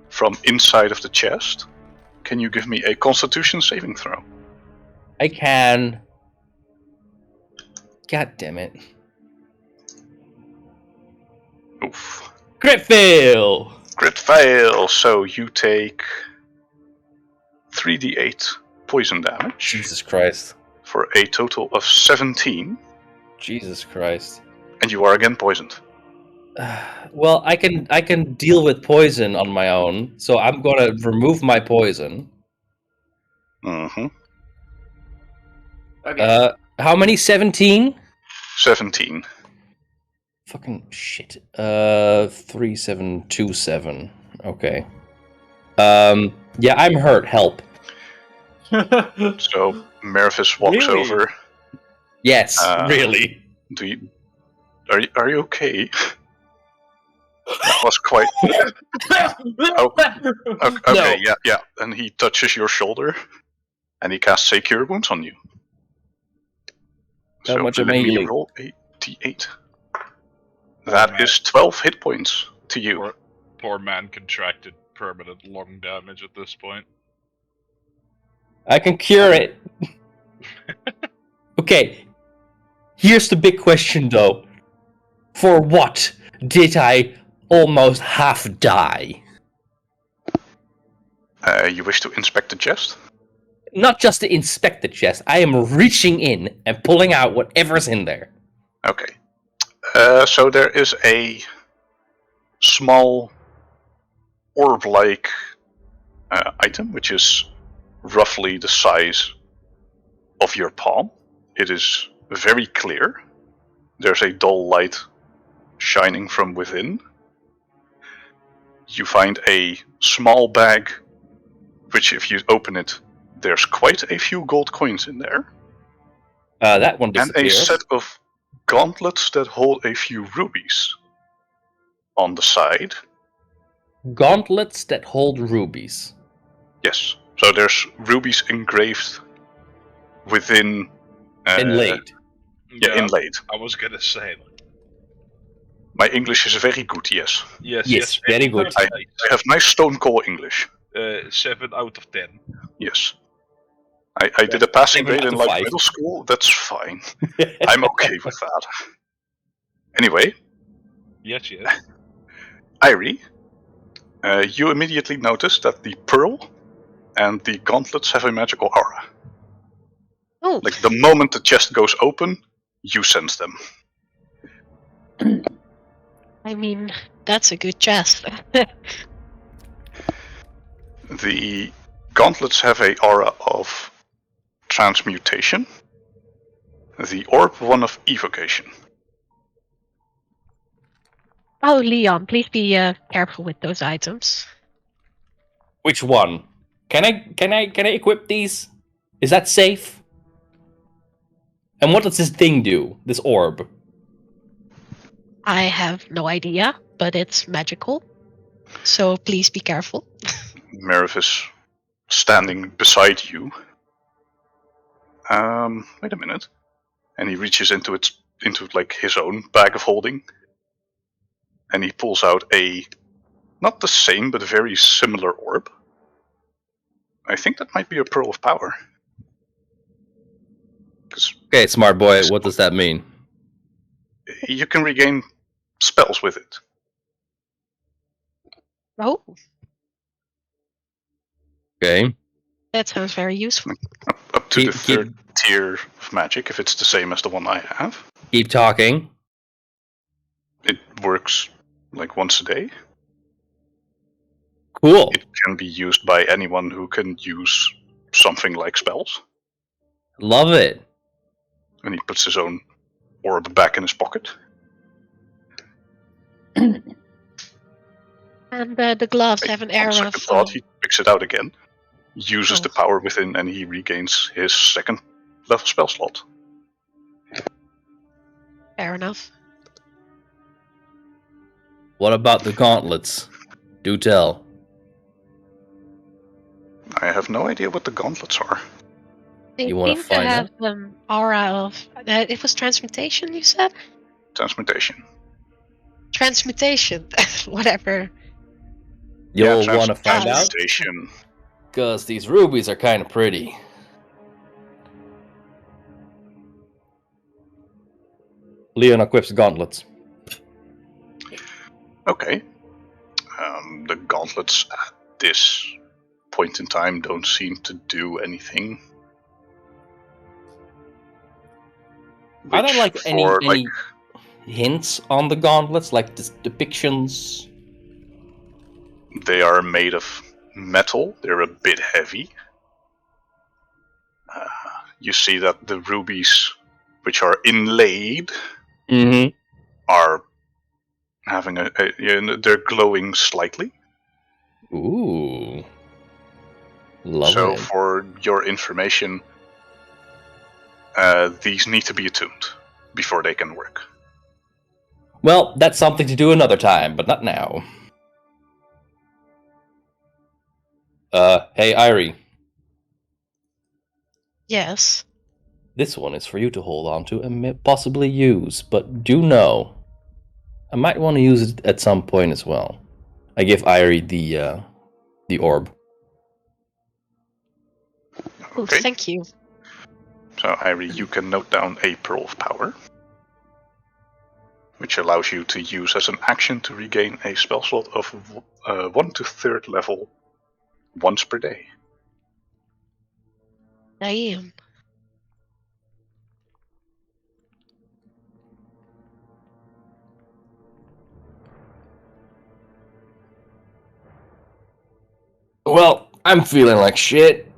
from inside of the chest. Can you give me a Constitution saving throw? I can. God damn it. Oof. Crit fail! Crit fail, so you take 3d8 poison damage Jesus Christ. for a total of 17, Jesus Christ. and you are again poisoned. Well, I can deal with poison on my own, so I'm gonna remove my poison. Mm-hmm. Okay. How many? 17? 17. Fucking shit. 3727. Okay. Yeah, I'm hurt. Help. So Mervis walks Really? over. Yes, really. Are you okay? That was quite. Okay, No. yeah. And he touches your shoulder, and he casts a cure wounds on you. How much am I let me healing? roll a d8. That is 12 hit points to you. Poor man contracted permanent lung damage at this point. I can cure it. Okay. Here's the big question, though. For what did I almost half die? You wish to inspect the chest? Not just to inspect the chest. I am reaching in and pulling out whatever's in there. Okay. So there is a small orb-like item, which is roughly the size of your palm. It is very clear. There's a dull light shining from within. You find a small bag, which if you open it, there's quite a few gold coins in there. That one And a disappears. set of gauntlets that hold a few rubies on the side. Gauntlets that hold rubies. Yes. So there's rubies engraved within... Inlaid. Yeah, inlaid. I was gonna say. My English is very good, yes. Yes, very good. I have nice stone cold English. 7 out of 10. Yes. I did a passing 7 grade out in of like 5. middle school. That's fine. I'm okay with that. Anyway, Yes. Irie, You immediately notice that the pearl and the gauntlets have a magical aura. Oh, Like the moment the chest goes open, you sense them. I mean, that's a good chest. The gauntlets have a aura of transmutation. The orb one of evocation. Oh, Leon, please be careful with those items. Which one? Can I equip these? Is that safe? And what does this thing do? This orb? I have no idea, but it's magical. So please be careful. Mervis standing beside you. Wait a minute. And he reaches into like his own bag of holding. And he pulls out not the same, but a very similar orb. I think that might be a Pearl of Power. Okay, smart boy, what does that mean? You can regain spells with it. Oh, Okay. that sounds very useful. Up to the third tier of magic, if it's the same as the one I have. Keep talking. It works like once a day. Cool. It can be used by anyone who can use something like spells. Love it. And he puts his own orb back in his pocket. And the gloves have an air On of... second thought, he picks it out again, uses the power within, and he regains his second level spell slot. Fair enough. What about the gauntlets? Do tell. I have no idea what the gauntlets are. They You wanna seem to find have aura of... it was transmutation, you said? Transmutation. Transmutation. Whatever. You'll want to find out? Transmutation. Because these rubies are kind of pretty. Leon equips gauntlets. Okay. The gauntlets at this point in time don't seem to do anything. Are there Which any hints on the gauntlets, like depictions? They are made of metal. They're a bit heavy. You see that the rubies, which are inlaid, are having they're glowing slightly. Ooh. Love So it. for your information, these need to be attuned before they can work. Well, that's something to do another time, but not now. Hey, Irie. Yes. This one is for you to hold on to and possibly use, but do know, I might want to use it at some point as well. I give Irie the orb. Oh, Okay. thank you. So, Irie, you can note down a Pearl of Power, which allows you to use as an action to regain a spell slot of 1 to 3rd level once per day. Damn. Well, I'm feeling like shit.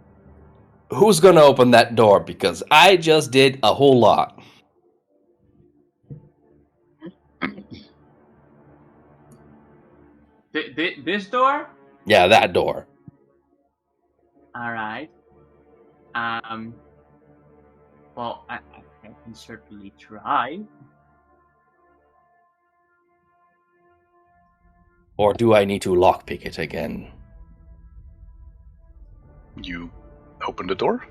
Who's gonna open that door? Because I just did a whole lot. This door? Yeah, that door. Alright. Well, I can certainly try. Or do I need to lockpick it again? You open the door.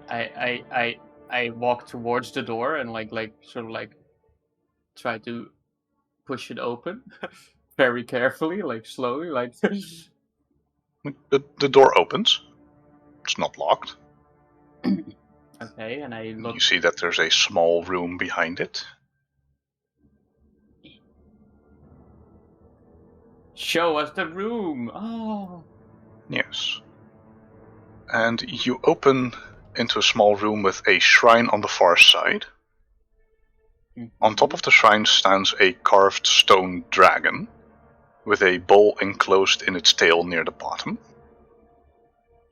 I walk towards the door and sort of try to push it open very carefully, slowly, The door opens. It's not locked. Okay, and I look. You see that there's a small room behind it. Show us the room. Oh. Yes. And you open into a small room with a shrine on the far side. On top of the shrine stands a carved stone dragon, with a bowl enclosed in its tail near the bottom.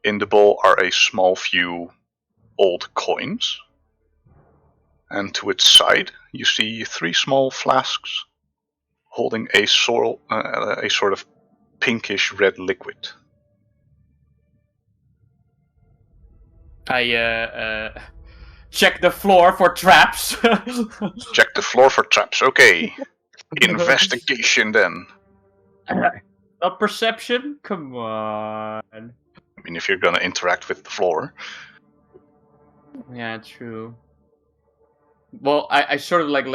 In the bowl are a small few old coins. And to its side, you see 3 small flasks holding a sort of pinkish red liquid. I check the floor for traps. Check the floor for traps. Okay. Investigation then. Not perception? Come on. I mean, if you're gonna interact with the floor. Yeah, true. Well, I sort of like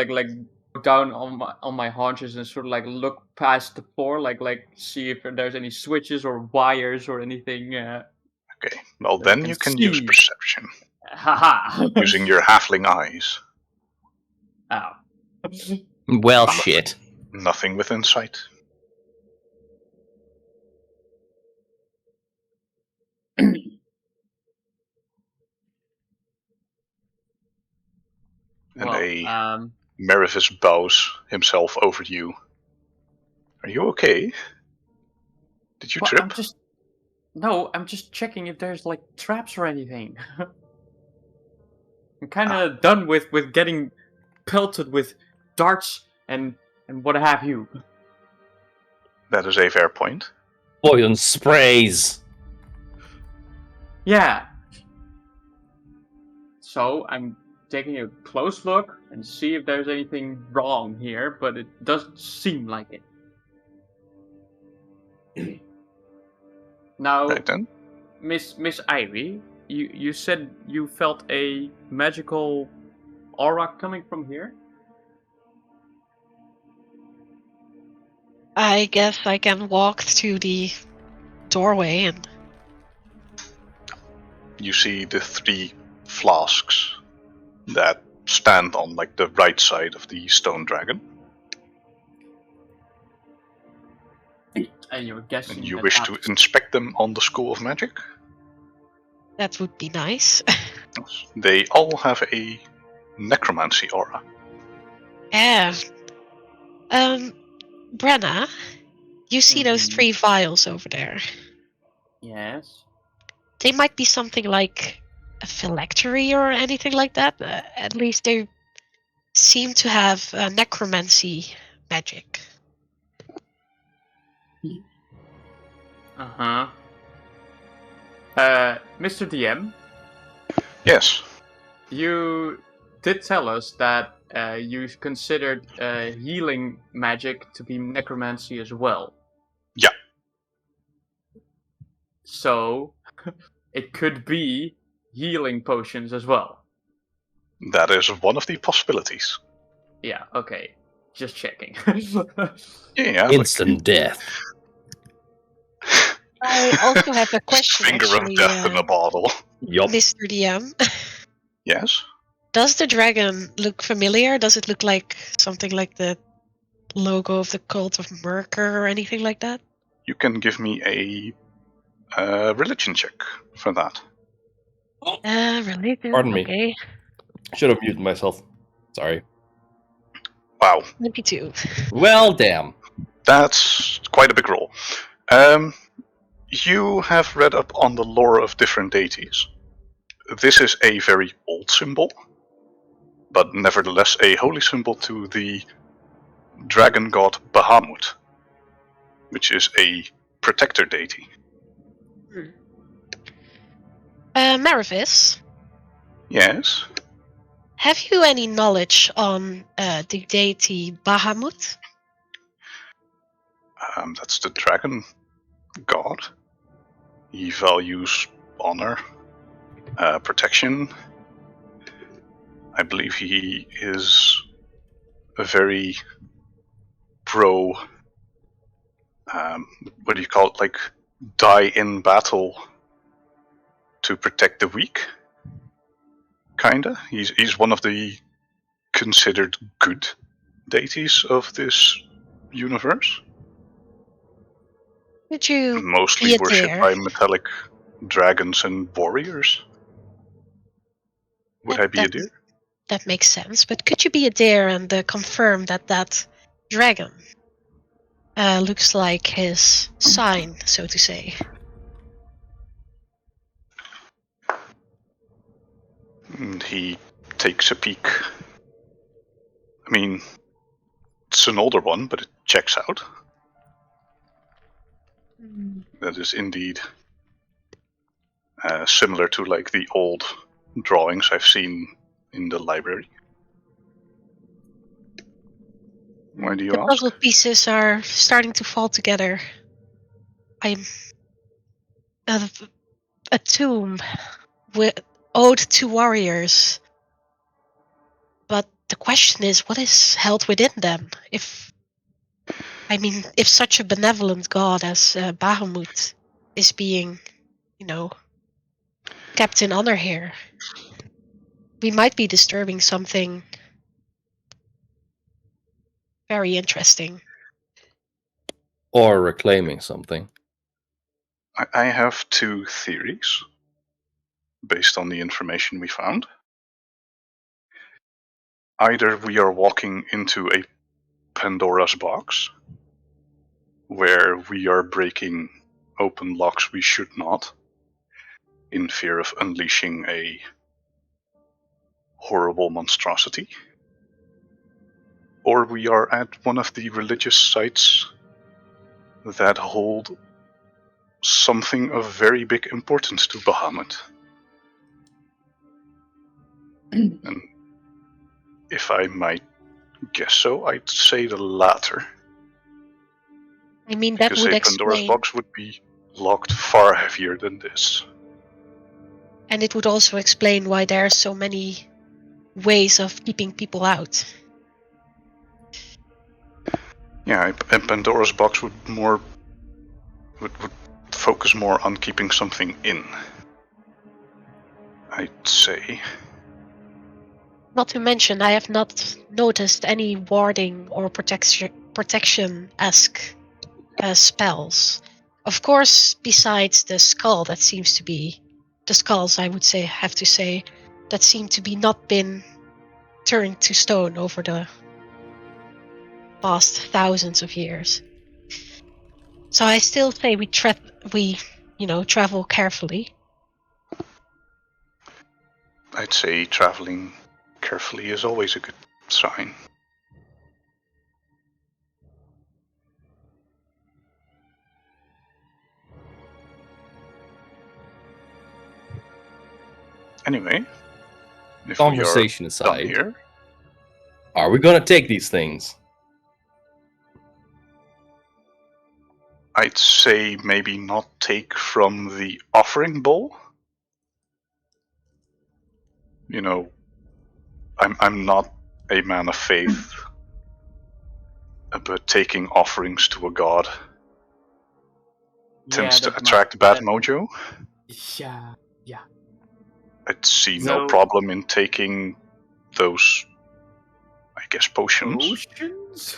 go down on my haunches and sort of like look past the floor, like see if there's any switches or wires or anything. Okay, well I then can you can see. use perception. Haha. Using your halfling eyes. Ow. Well, shit. Nothing within sight. And Mervis bows himself over you. Are you okay? Did you trip? I'm just checking if there's like traps or anything. I'm kind of done with getting pelted with darts and what have you. That is a fair point. Poison sprays. Yeah. So I'm taking a close look and see if there's anything wrong here, but it doesn't seem like it. Now, Right then. Miss Ivy, you said you felt a magical aura coming from here? I guess I can walk to the doorway and... You see the 3 flasks that stand on like the right side of the stone dragon. And you're guessing And you wish to inspect them on the School of Magic? That would be nice. They all have a necromancy aura. Yeah. Brenna, you see those 3 vials over there? Yes. They might be something like a phylactery or anything like that. At least they seem to have necromancy magic. Uh-huh. Mr. DM? Yes. You did tell us that you considered healing magic to be necromancy as well. Yeah. So, it could be healing potions as well. That is one of the possibilities. Yeah, okay. Just checking. Yeah. Instant death. I also have a question, Finger actually, of death in a bottle. Yup. Mr. DM. Yes. Does the dragon look familiar? Does it look like something like the logo of the Cult of Merker or anything like that? You can give me a religion check for that. Religion. Pardon me. Okay. Should have muted myself. Sorry. Wow. 22. Well, damn. That's quite a big roll. You have read up on the lore of different deities. This is a very old symbol, but nevertheless a holy symbol to the dragon god Bahamut, which is a protector deity. Mervis, Yes. have you any knowledge on the deity Bahamut? That's the dragon god. He values honor, protection. I believe he is a very pro, what do you call it, like die in battle to protect the weak. Kinda. He's one of the considered good deities of this universe. Could you Mostly be a worshipped dare? by metallic dragons and warriors. Would I be a deer? That makes sense. But could you be a dare and confirm that that dragon looks like his sign, so to say? And he takes a peek. I mean, it's an older one, but it checks out. That is indeed similar to like the old drawings I've seen in the library. Why do you The ask? puzzle pieces are starting to fall together. I'm a tomb with ode to warriors. But the question is, what is held within them? If such a benevolent god as Bahamut is being, kept in honor here, we might be disturbing something very interesting. Or reclaiming something. I have two theories based on the information we found. Either we are walking into a Pandora's box, where we are breaking open locks we should not, in fear of unleashing a horrible monstrosity. Or we are at one of the religious sites that hold something of very big importance to Bahamut. And if I might guess so, I'd say the latter. I mean, that Because would a Pandora's explain, box would be locked far heavier than this. and it would also explain why there are so many ways of keeping people out. Yeah, a Pandora's box would focus more on keeping something in, I'd say. Not to mention, I have not noticed any warding or protection-esque spells. Of course, besides the skull, that seems to be the skulls. I would have to say, that seem to be not been turned to stone over the past thousands of years. So I still say we travel carefully. I'd say traveling carefully is always a good sign. Anyway, if Conversation we are aside, done here, are we gonna take these things? I'd say maybe not take from the offering bowl. You know, I'm not a man of faith, but taking offerings to a god tends to attract bad mojo. Yeah. I'd see no So- problem in taking those, I guess, potions. Potions?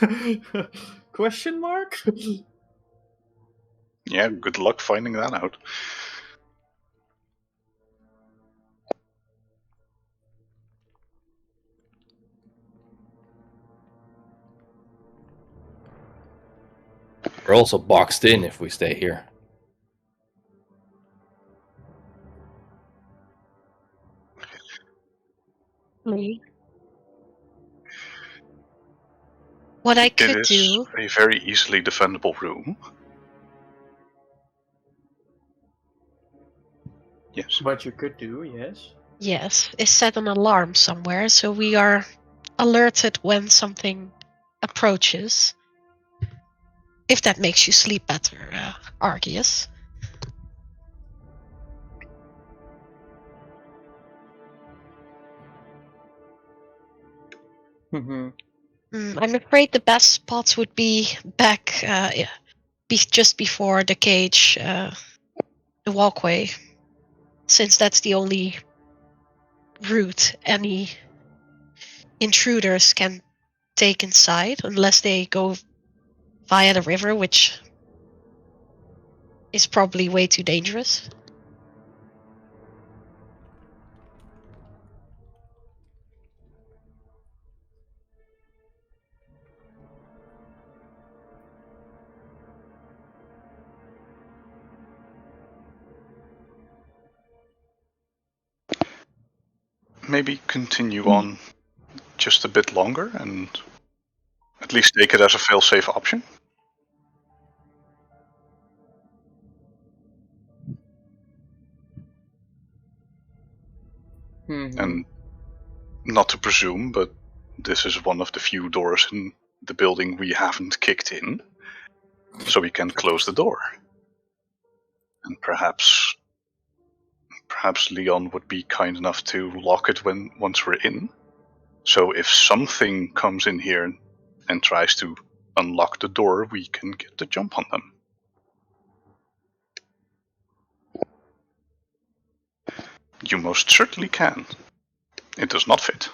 Question mark? Yeah, good luck finding that out. We're also boxed in if we stay here. What I It could is do, a very easily defendable room. Yes. But you could do, yes. yes, is set an alarm somewhere so we are alerted when something approaches. If that makes you sleep better, Arceus. Mm-hmm. I'm afraid the best spots would be back, just before the cage, the walkway, since that's the only route any intruders can take inside, unless they go via the river, which is probably way too dangerous. Maybe continue on just a bit longer and at least take it as a fail-safe option. And not to presume, but this is one of the few doors in the building we haven't kicked in, so we can close the door. And perhaps Leon would be kind enough to lock it once we're in. So if something comes in here and tries to unlock the door, we can get the jump on them. You most certainly can. It does not fit.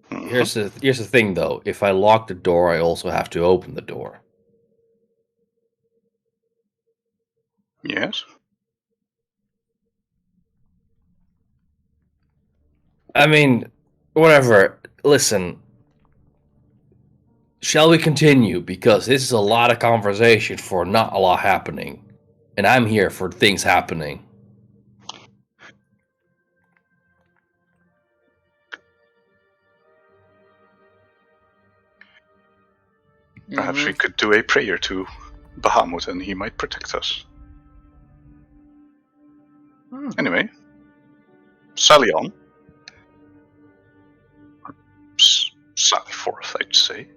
Here's the thing, though. If I lock the door, I also have to open the door. Yes? I mean, whatever. Listen. Shall we continue? Because this is a lot of conversation for not a lot happening. And I'm here for things happening. Perhaps we could do a prayer to Bahamut and he might protect us. Anyway, Sally on. Sally forth, I'd say.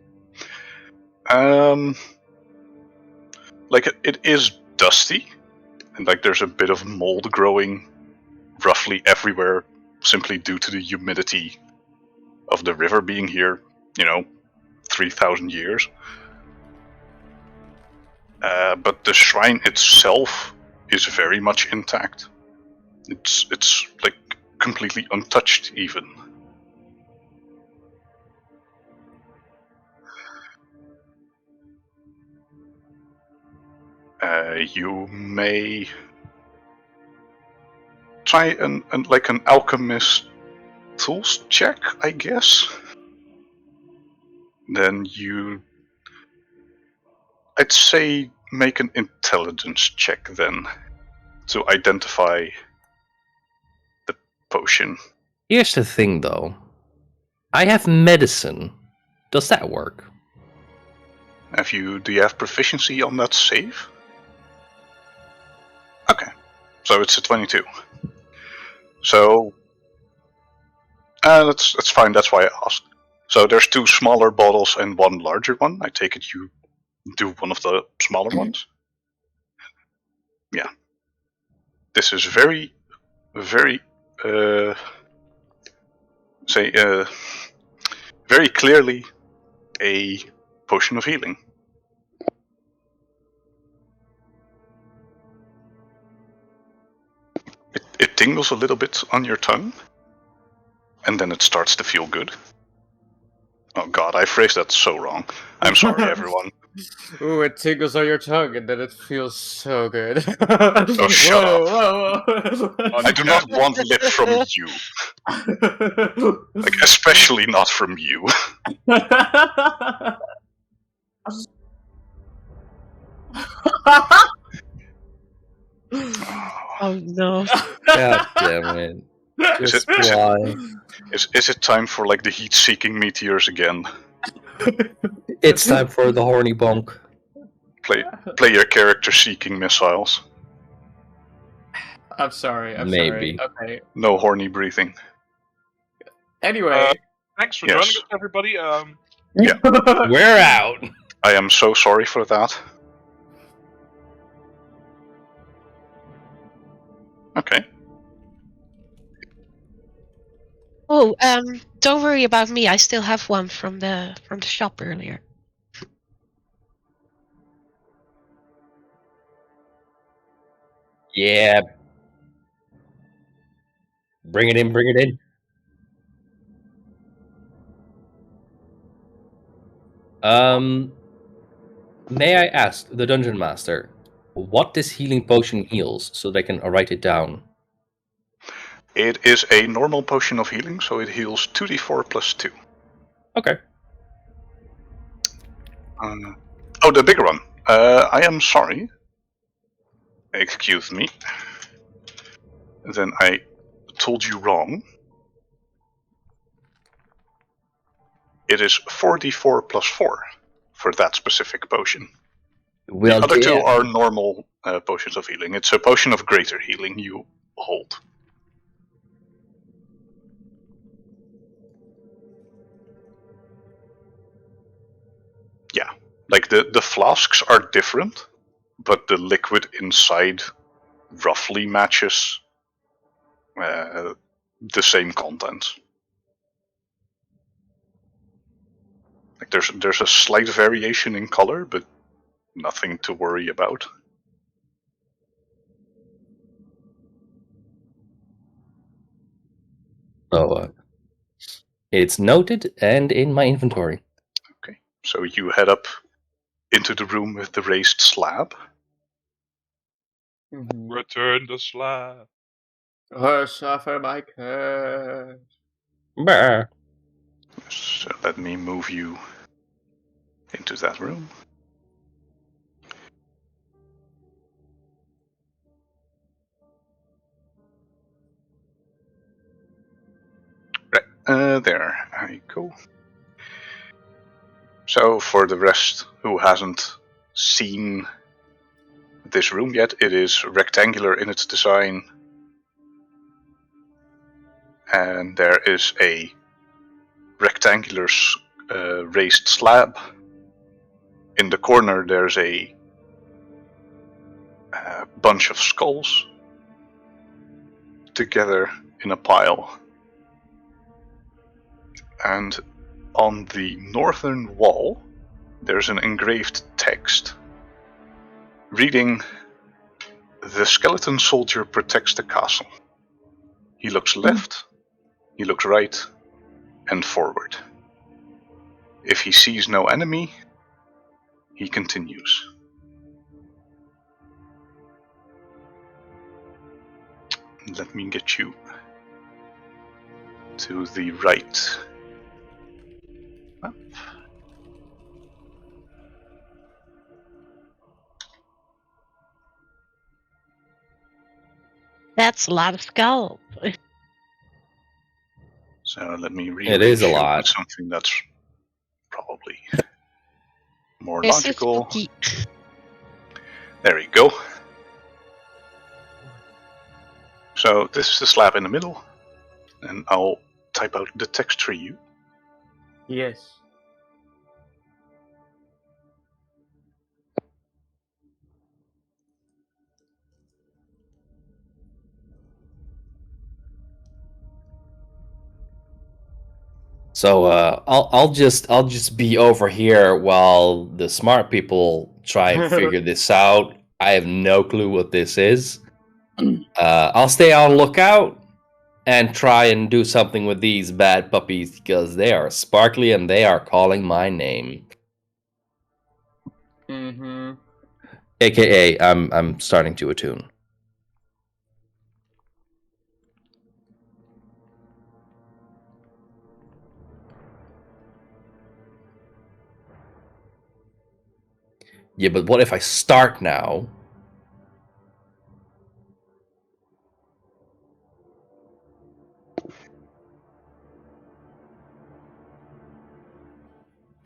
It is dusty, and there's a bit of mold growing roughly everywhere, simply due to the humidity of the river being here, 3,000 years. But the shrine itself is very much intact. It's completely untouched, even. You may try an alchemist tools check, I guess. Then I'd say make an intelligence check then to identify the potion. Here's the thing, though. I have medicine. Does that work? Do you have proficiency on that save? Okay, so it's a 22. So that's fine. That's why I asked. So there's 2 smaller bottles and 1 larger one. I take it you do one of the smaller ones. Yeah. This is very, very, very clearly a potion of healing. It tingles a little bit on your tongue, and then it starts to feel good. Oh god, I phrased that so wrong. I'm sorry, everyone. Ooh, it tingles on your tongue, and then it feels so good. Oh, shut up. Whoa. I do not want lip from you. Especially not from you. Oh no. God damn it. Is it time for the heat-seeking meteors again? It's time for the horny bonk. Play your character-seeking missiles. I'm sorry. Maybe. Okay. No horny breathing. Anyway. Thanks for joining us, everybody. Yeah. We're out. I am so sorry for that. Okay. Oh, don't worry about me. I still have one from the shop earlier. Yeah. Bring it in. May I ask the dungeon master what this healing potion heals, so they can write it down? It is a normal potion of healing, so it heals 2d4 plus 2. Okay. Oh, the bigger one. I am sorry. Excuse me. Then I told you wrong. It is 4d4 plus 4 for that specific potion. Well, the other two yeah. are normal potions of healing. It's a potion of greater healing you hold. Yeah, like the flasks are different, but the liquid inside roughly matches the same content. Like there's a slight variation in color, but nothing to worry about. So, it's noted and in my inventory. Okay, so you head up into the room with the raised slab. Return the slab. Suffer my curse. Bah. So let me move you into that room. Right, there I go. So for the rest who hasn't seen this room yet, it is rectangular in its design, and there is a rectangular raised slab. In the corner there's a bunch of skulls together in a pile, and on the northern wall there's an engraved text reading, "The skeleton soldier protects the castle. He looks left, he looks right, and forward. If he sees no enemy, he continues." Let me get you to the right map. That's a lot of skulls. So let me It is rearrange a you lot. with something that's probably more This is logical. spooky. There we go. So this is the slab in the middle, and I'll type out the text for you. Yes. So I'll just be over here while the smart people try and figure this out. I have no clue what this is. I'll stay on lookout and try and do something with these bad puppies because they are sparkly and they are calling my name. Mm-hmm. AKA, I'm starting to attune. Yeah, but what if I start now?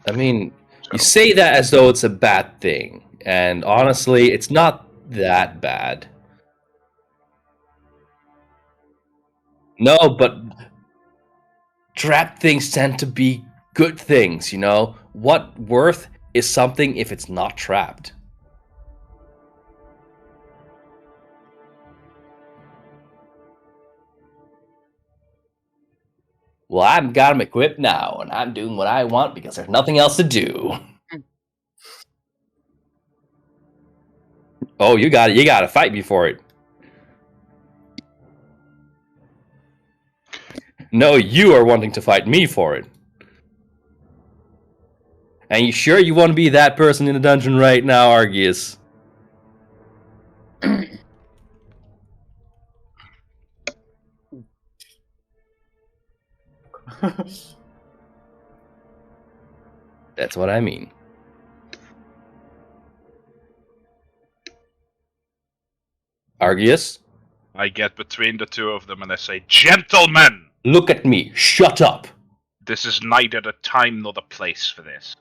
I mean, you say that as though it's a bad thing, and honestly, it's not that bad. No, but trapped things tend to be good things, you know? What worth is something if it's not trapped? Well, I've got them equipped now, and I'm doing what I want because there's nothing else to do. Oh, you got it. You got to fight me for it. No, you are wanting to fight me for it. And you sure you want to be that person in the dungeon right now, Argius? That's what I mean. Argius? I get between the two of them and I say, Gentlemen! Look at me. Shut up. This is neither the time nor the place for this.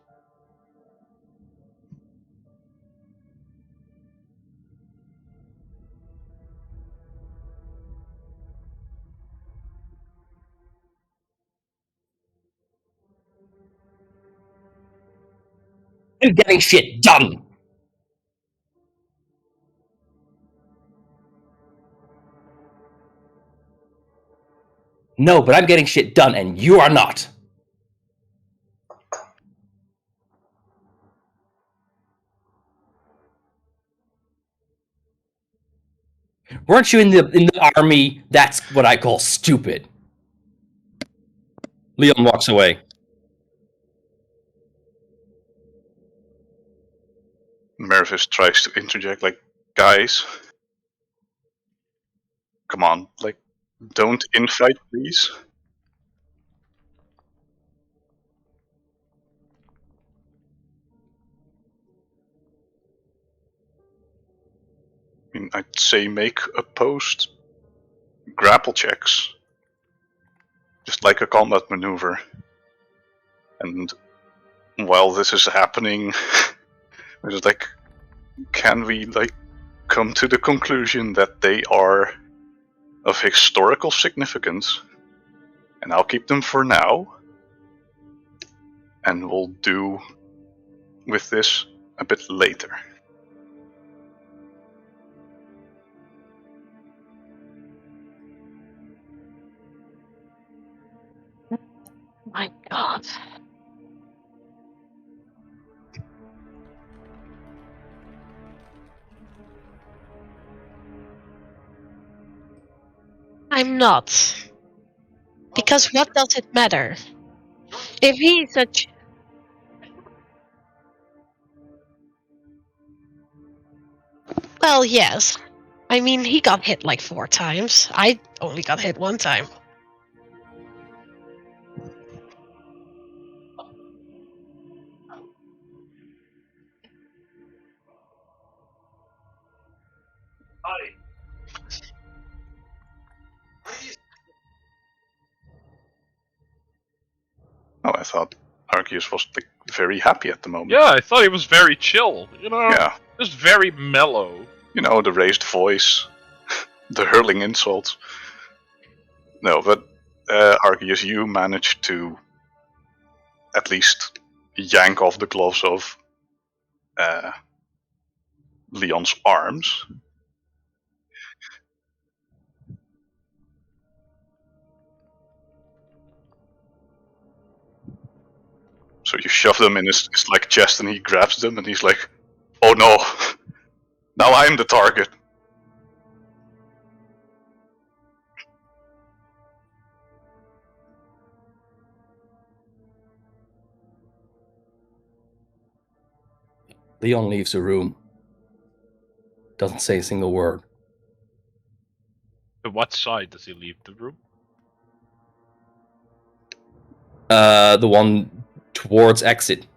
I'm getting shit done. No, but I'm getting shit done, and you are not. Weren't you in the army? That's what I call stupid. Leon walks away. Mervis tries to interject, like, guys, come on, like, don't infight, please. I mean, I'd say make opposed grapple checks, just like a combat maneuver. And while this is happening, it's like, can we like come to the conclusion that they are of historical significance? And I'll keep them for now, and we'll do with this a bit later. My God. I'm not. Because what does it matter? If he's a... Well, yes. I mean, he got hit like 4 times. I only got hit 1 time. Oh, I thought Arceus was like very happy at the moment. Yeah, I thought he was very chill, you know? Yeah. Just very mellow. You know, the raised voice, the hurling insults. No, but Arceus, you managed to at least yank off the gloves of Leon's arms. So you shove them in his like chest, and he grabs them, and he's like, "Oh no, now I'm the target." Leon leaves the room. Doesn't say a single word. To what side does he leave the room? The one towards exit.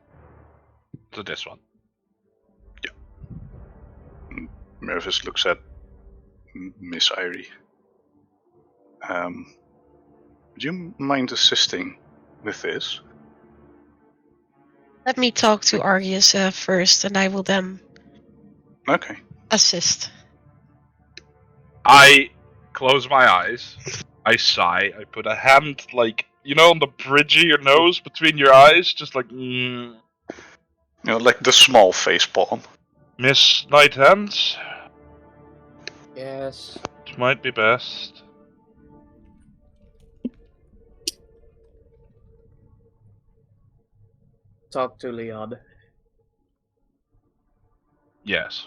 To this one. Mervis looks at Miss Irie. Would you mind assisting with this? Let me talk to Argius first, and I will then Okay. assist. I close my eyes. I sigh. I put a hand, like, you know, on the bridge of your nose between your eyes, just like, You know, like the small face palm. Miss Night Hands, Yes. it might be best. Talk to Leon. Yes.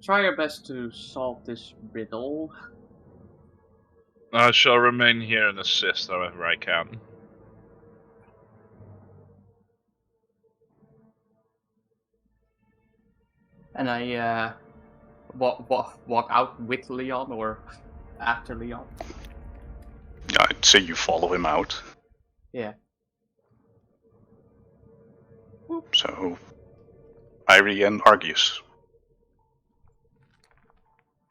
Try your best to solve this riddle. I shall remain here and assist however I can. And I walk out with Leon or after Leon. I'd say you follow him out. Yeah. So, Irie and Argius.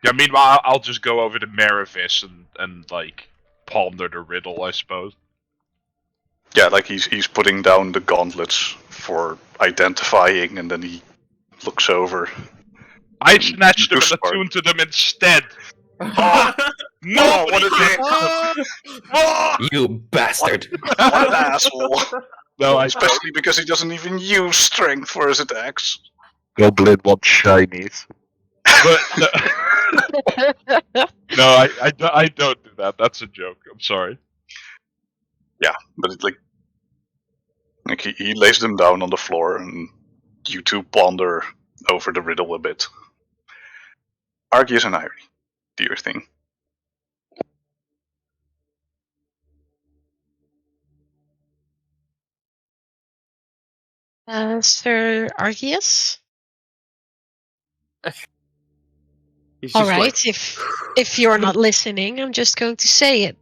Yeah, meanwhile, I'll just go over to Mervis and like, ponder the riddle, I suppose. Yeah, like he's putting down the gauntlets for identifying, and then he looks over. I snatched them You and smart. attuned to them instead! Oh, Nobody what a can- You bastard! What an asshole! No, I Especially because he doesn't even use strength for his attacks. Goblin wants shinies. But no, I don't do that. That's a joke. I'm sorry. Yeah, but it, like he lays them down on the floor, and you two ponder over the riddle a bit. Argius and Irie, do your thing. Sir Argius? He's All just right, like, if you're not listening, I'm just going to say it.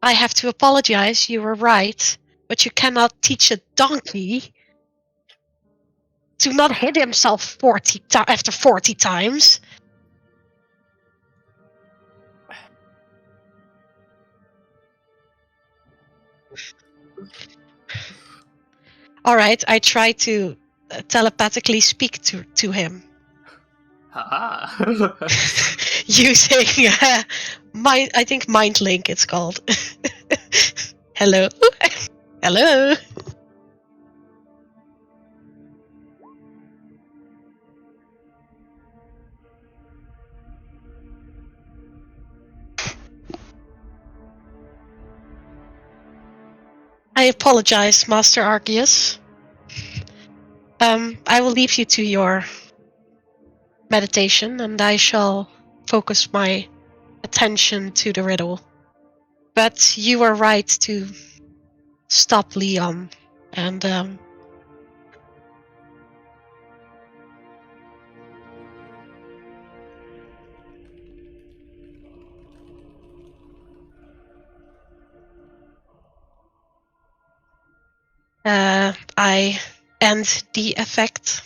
I have to apologize. You were right, but you cannot teach a donkey to not hit himself after 40 times. All right, I try to telepathically speak to him. haha. Using I think Mind Link it's called. Hello. Hello. I apologize, Master Argius. I will leave you to your meditation, and I shall focus my attention to the riddle. But you were right to stop Leon, and I end the effect.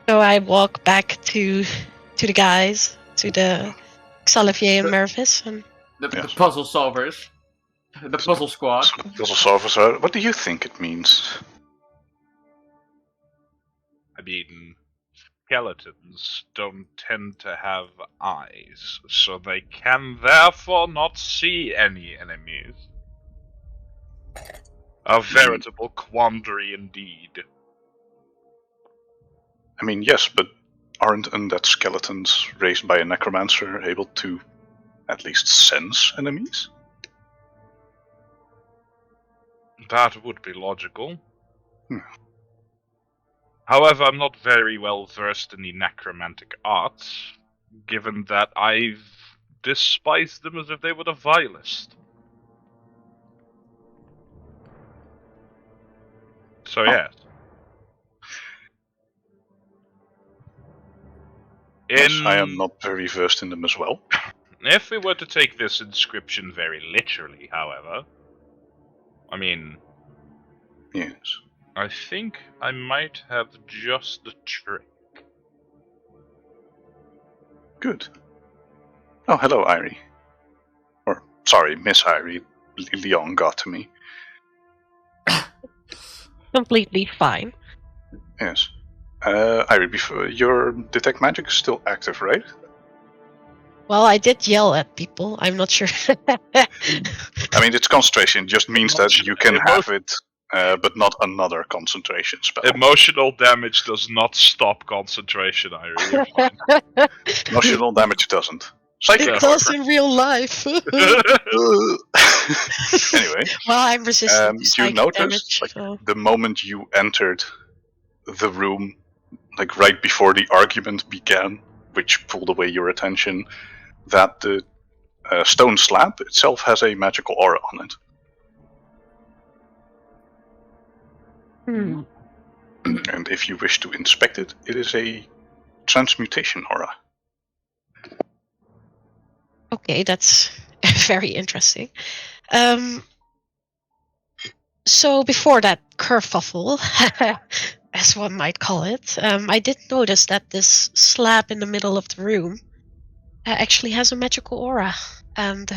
So I walk back to the guys, to the Xalavier and Mervis, and the Yes. puzzle solvers. The puzzle squad. Puzzle solvers, what do you think it means? I mean, skeletons don't tend to have eyes, so they can therefore not see any enemies. A veritable quandary indeed. I mean, yes, but aren't undead skeletons raised by a necromancer able to at least sense enemies? That would be logical. Hmm. However, I'm not very well versed in the necromantic arts, given that I've despised them as if they were the vilest. So yes. Yes, I am not very versed in them as well. If we were to take this inscription very literally, however, I mean, Yes. I think I might have just the trick. Good. Oh, hello, Irie. Or, sorry, Miss Irie. Leon got to me. completely fine. Yes. Irie, before, your detect magic is still active, right? Well, I did yell at people. I'm not sure. I mean, it's concentration. It just means that you can have it, but not another concentration spell. Emotional damage does not stop concentration, Irie. Emotional damage doesn't. Psychic, It does in real life. Anyway, Well, I'm resistant to you psychic notice, damage. like, So. the moment you entered the room, like right before the argument began, which pulled away your attention, that the stone slab itself has a magical aura on it. Hmm. And if you wish to inspect it, it is a transmutation aura. Okay, that's very interesting. So before that kerfuffle, as one might call it, I did notice that this slab in the middle of the room actually has a magical aura, and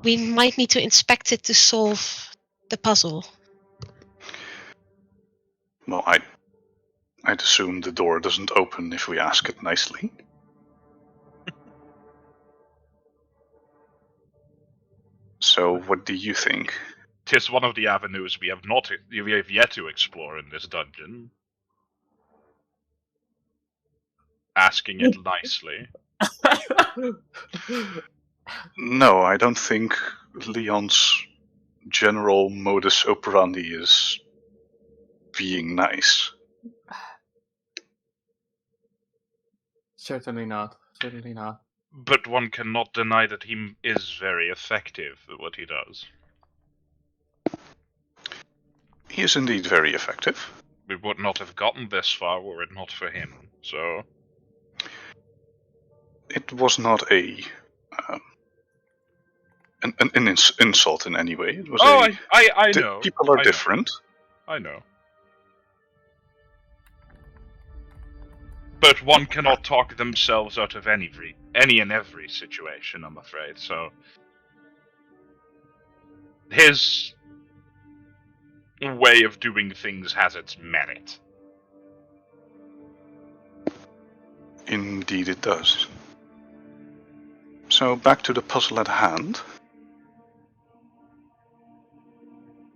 we might need to inspect it to solve the puzzle. Well, I'd assume the door doesn't open if we ask it nicely. So, what do you think? 'Tis one of the avenues we have yet to explore in this dungeon. Asking it nicely. No, I don't think Leon's general modus operandi is being nice. Certainly not. Certainly not. But one cannot deny that he is very effective at what he does. He is indeed very effective. We would not have gotten this far were it not for him, so... It was not an insult in any way. It was I know. People are I know. different. I know. But one cannot talk themselves out of any and every situation, I'm afraid, so... His way of doing things has its merit. Indeed it does. So, back to the puzzle at hand.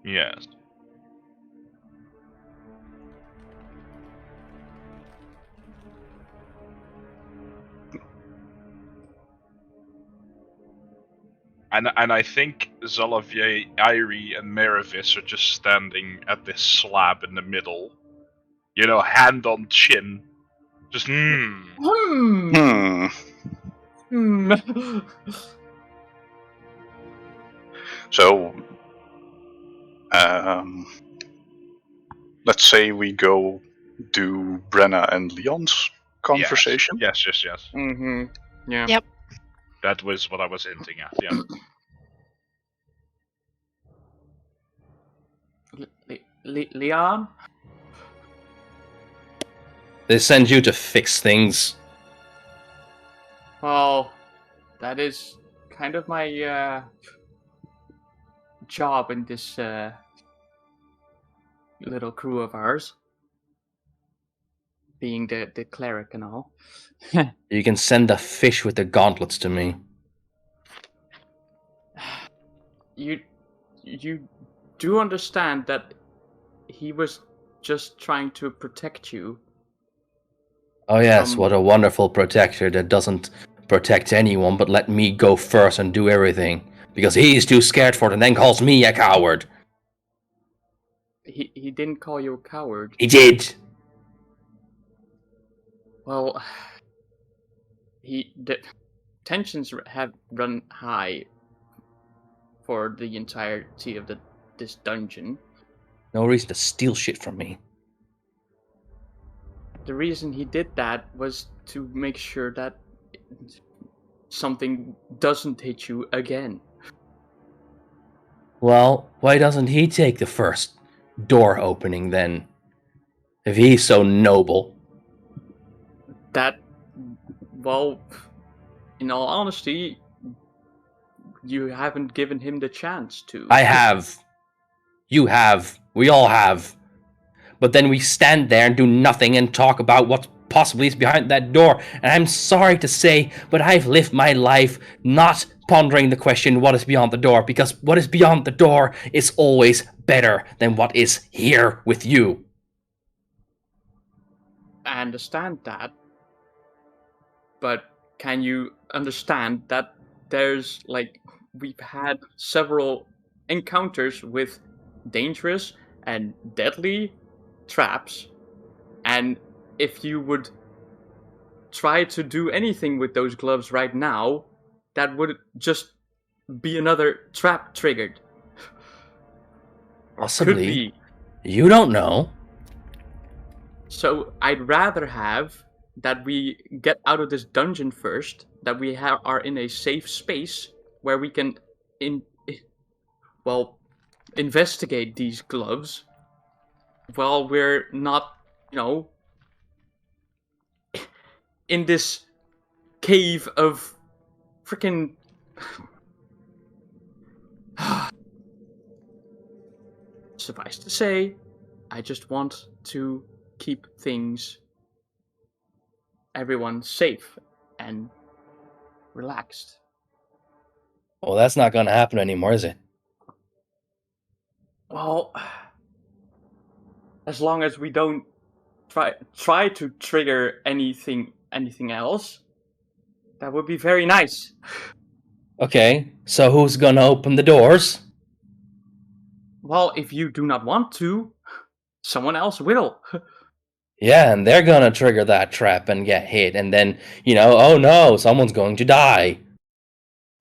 Yes. And I think Zalavier, Irie, and Mervis are just standing at this slab in the middle. You know, hand on chin. Just, So, let's say we go do Brenna and Leon's conversation. Yes. Mm-hmm. Yeah. Yep. That was what I was hinting at, yeah. Leon? They send you to fix things. Well, that is kind of my job in this little crew of ours. Being the cleric and all. You can send the fish with the gauntlets to me. You do understand that he was just trying to protect you. Oh yes, what a wonderful protector that doesn't protect anyone but let me go first and do everything. Because he's too scared for it and then calls me a coward. He didn't call you a coward. He did! Well, the tensions have run high for the entirety of this dungeon. No reason to steal shit from me. The reason he did that was to make sure that something doesn't hit you again. Well, why doesn't he take the first door opening then? If he's so noble. Well, in all honesty, you haven't given him the chance to. I have. You have. We all have. But then we stand there and do nothing and talk about what possibly is behind that door. And I'm sorry to say, but I've lived my life not pondering the question, what is beyond the door? Because what is beyond the door is always better than what is here with you. I understand that. But can you understand that there's, we've had several encounters with dangerous and deadly traps, and if you would try to do anything with those gloves right now, that would just be another trap triggered. Or Possibly. could be. You don't know. So I'd rather have that we get out of this dungeon first, that we are in a safe space where we can investigate these gloves while we're not, in this cave of freaking suffice to say, I just want to keep everyone safe and relaxed. Well, that's not going to happen anymore, is it? Well, as long as we don't try to trigger anything else, that would be very nice. Okay, so who's going to open the doors? Well, if you do not want to, someone else will. Yeah, and they're going to trigger that trap and get hit, and then, oh no, someone's going to die.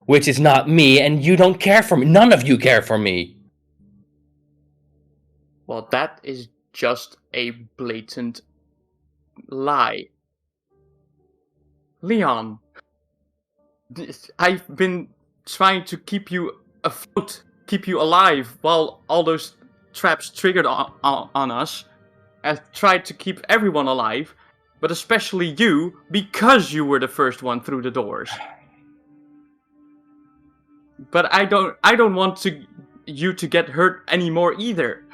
Which is not me, and you don't care for me. None of you care for me. Well, that is just a blatant lie. Leon, I've been trying to keep you afloat, keep you alive, while all those traps triggered on us. I've tried to keep everyone alive, but especially you, because you were the first one through the doors. But I don't want you to get hurt anymore either.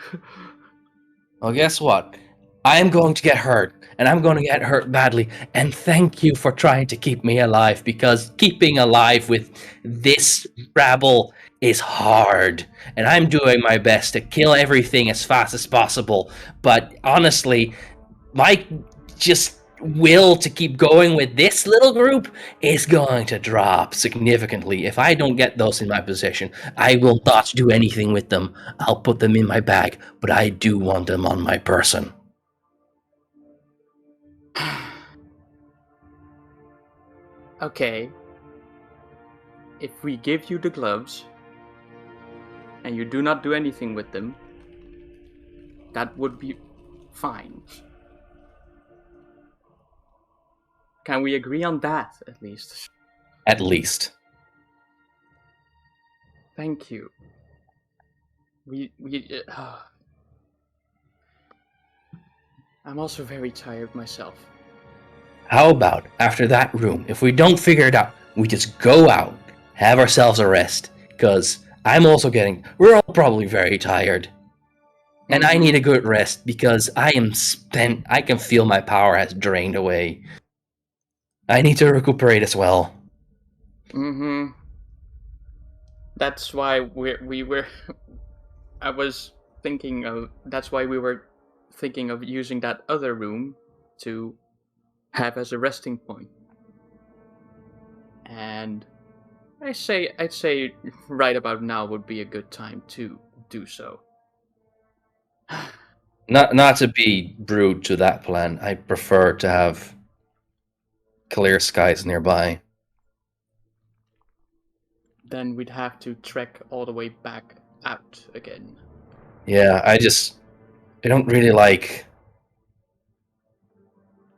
Well, guess what? I am going to get hurt, and I'm going to get hurt badly, and thank you for trying to keep me alive, because keeping alive with this rabble is hard, and I'm doing my best to kill everything as fast as possible, but honestly, my just will to keep going with this little group is going to drop significantly. If I don't get those in my possession, I will not do anything with them. I'll put them in my bag, but I do want them on my person. Okay. If we give you the gloves, and you do not do anything with them, that would be fine. Can we agree on that, at least? At least. Thank you. I'm also very tired myself. How about, after that room, if we don't figure it out, we just go out, have ourselves a rest, because we're all probably very tired. And I need a good rest, because I am spent, I can feel my power has drained away. I need to recuperate as well. That's why that's why we were thinking of using that other room to have as a resting point. And I'd say right about now would be a good time to do so. Not to be rude to that plan, I prefer to have clear skies nearby. Then we'd have to trek all the way back out again. Yeah, I don't really like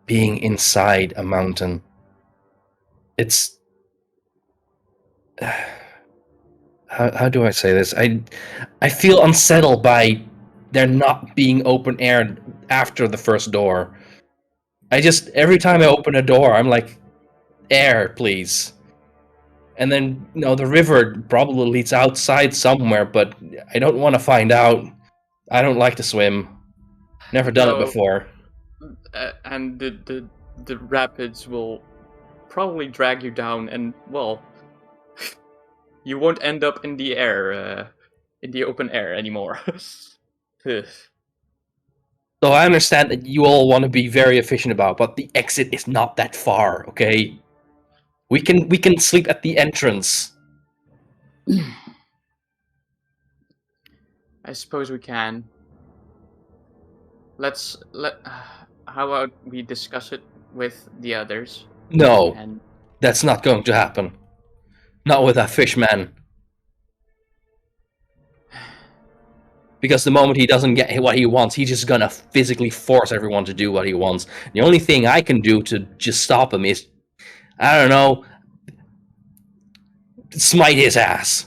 being inside a mountain. It's how do I say this? I feel unsettled by there not being open air after the first door. Every time I open a door, I'm like, air, please. And then, the river probably leads outside somewhere, but I don't want to find out. I don't like to swim. Never done it before. And the rapids will probably drag you down, and, well, you won't end up in the air, in the open air anymore. So I understand that you all want to be very efficient about, but the exit is not that far, okay? We can sleep at the entrance. I suppose we can. How about we discuss it with the others? No, And that's not going to happen. Not with that fish man. Because the moment he doesn't get what he wants, he's just gonna physically force everyone to do what he wants. The only thing I can do to just stop him is, I don't know, smite his ass.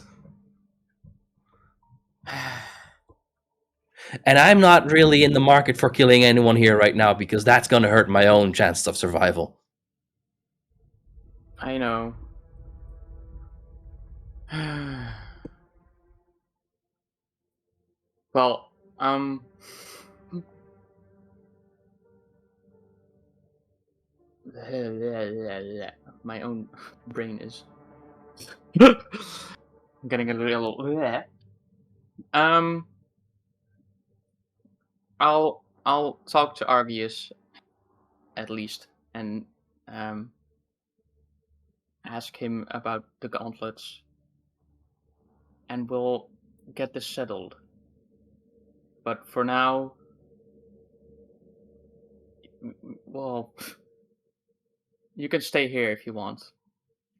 And I'm not really in the market for killing anyone here right now, because that's gonna hurt my own chances of survival. I know. Well, my own brain is getting a little. I'll talk to Arvius at least and ask him about the gauntlets, and we'll get this settled. But for now, well, you can stay here if you want.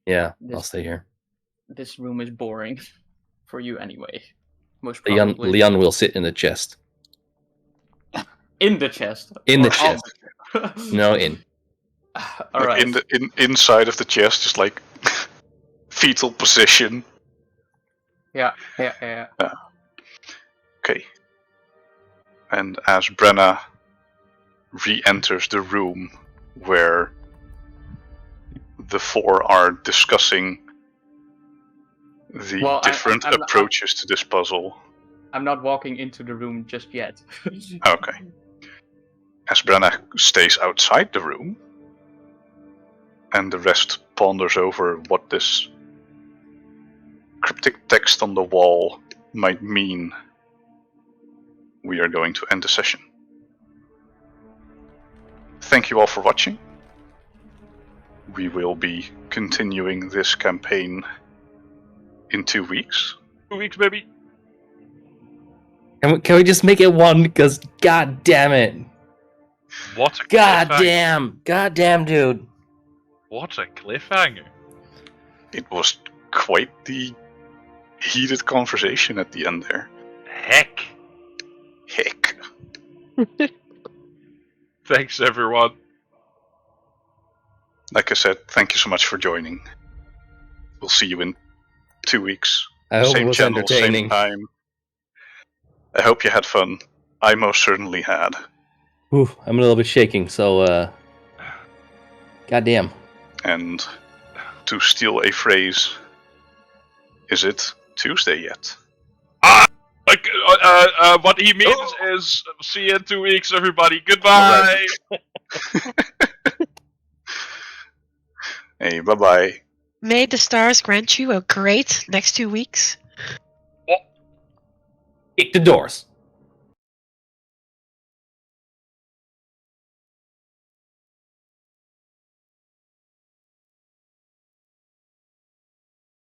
Yeah, I'll stay here. This room is boring for you anyway. Most probably. Leon will sit in the chest. In the chest. In the Or chest. No, in. All Like right. inside of the chest, just like fetal position. Yeah. Okay. And as Brenna re-enters the room where the four are discussing the different approaches to this puzzle. I'm not walking into the room just yet. Okay. As Brenna stays outside the room, and the rest ponders over what this cryptic text on the wall might mean, we are going to end the session. Thank you all for watching. We will be continuing this campaign in 2 weeks. 2 weeks, baby. Can we just make it one? Because god damn it. What a God cliffhanger. damn, dude. What a cliffhanger. It was quite the heated conversation at the end there. Heck. Thanks, everyone. Like I said, thank you so much for joining. We'll see you in 2 weeks. I hope Same it was channel, entertaining. same time. I hope you had fun. I most certainly had. Ooh, I'm a little bit shaking, so goddamn. And to steal a phrase, is it Tuesday yet? What he means is, see you in 2 weeks, everybody. Goodbye. Hey, bye-bye. May the stars grant you a great next 2 weeks. Kick the doors.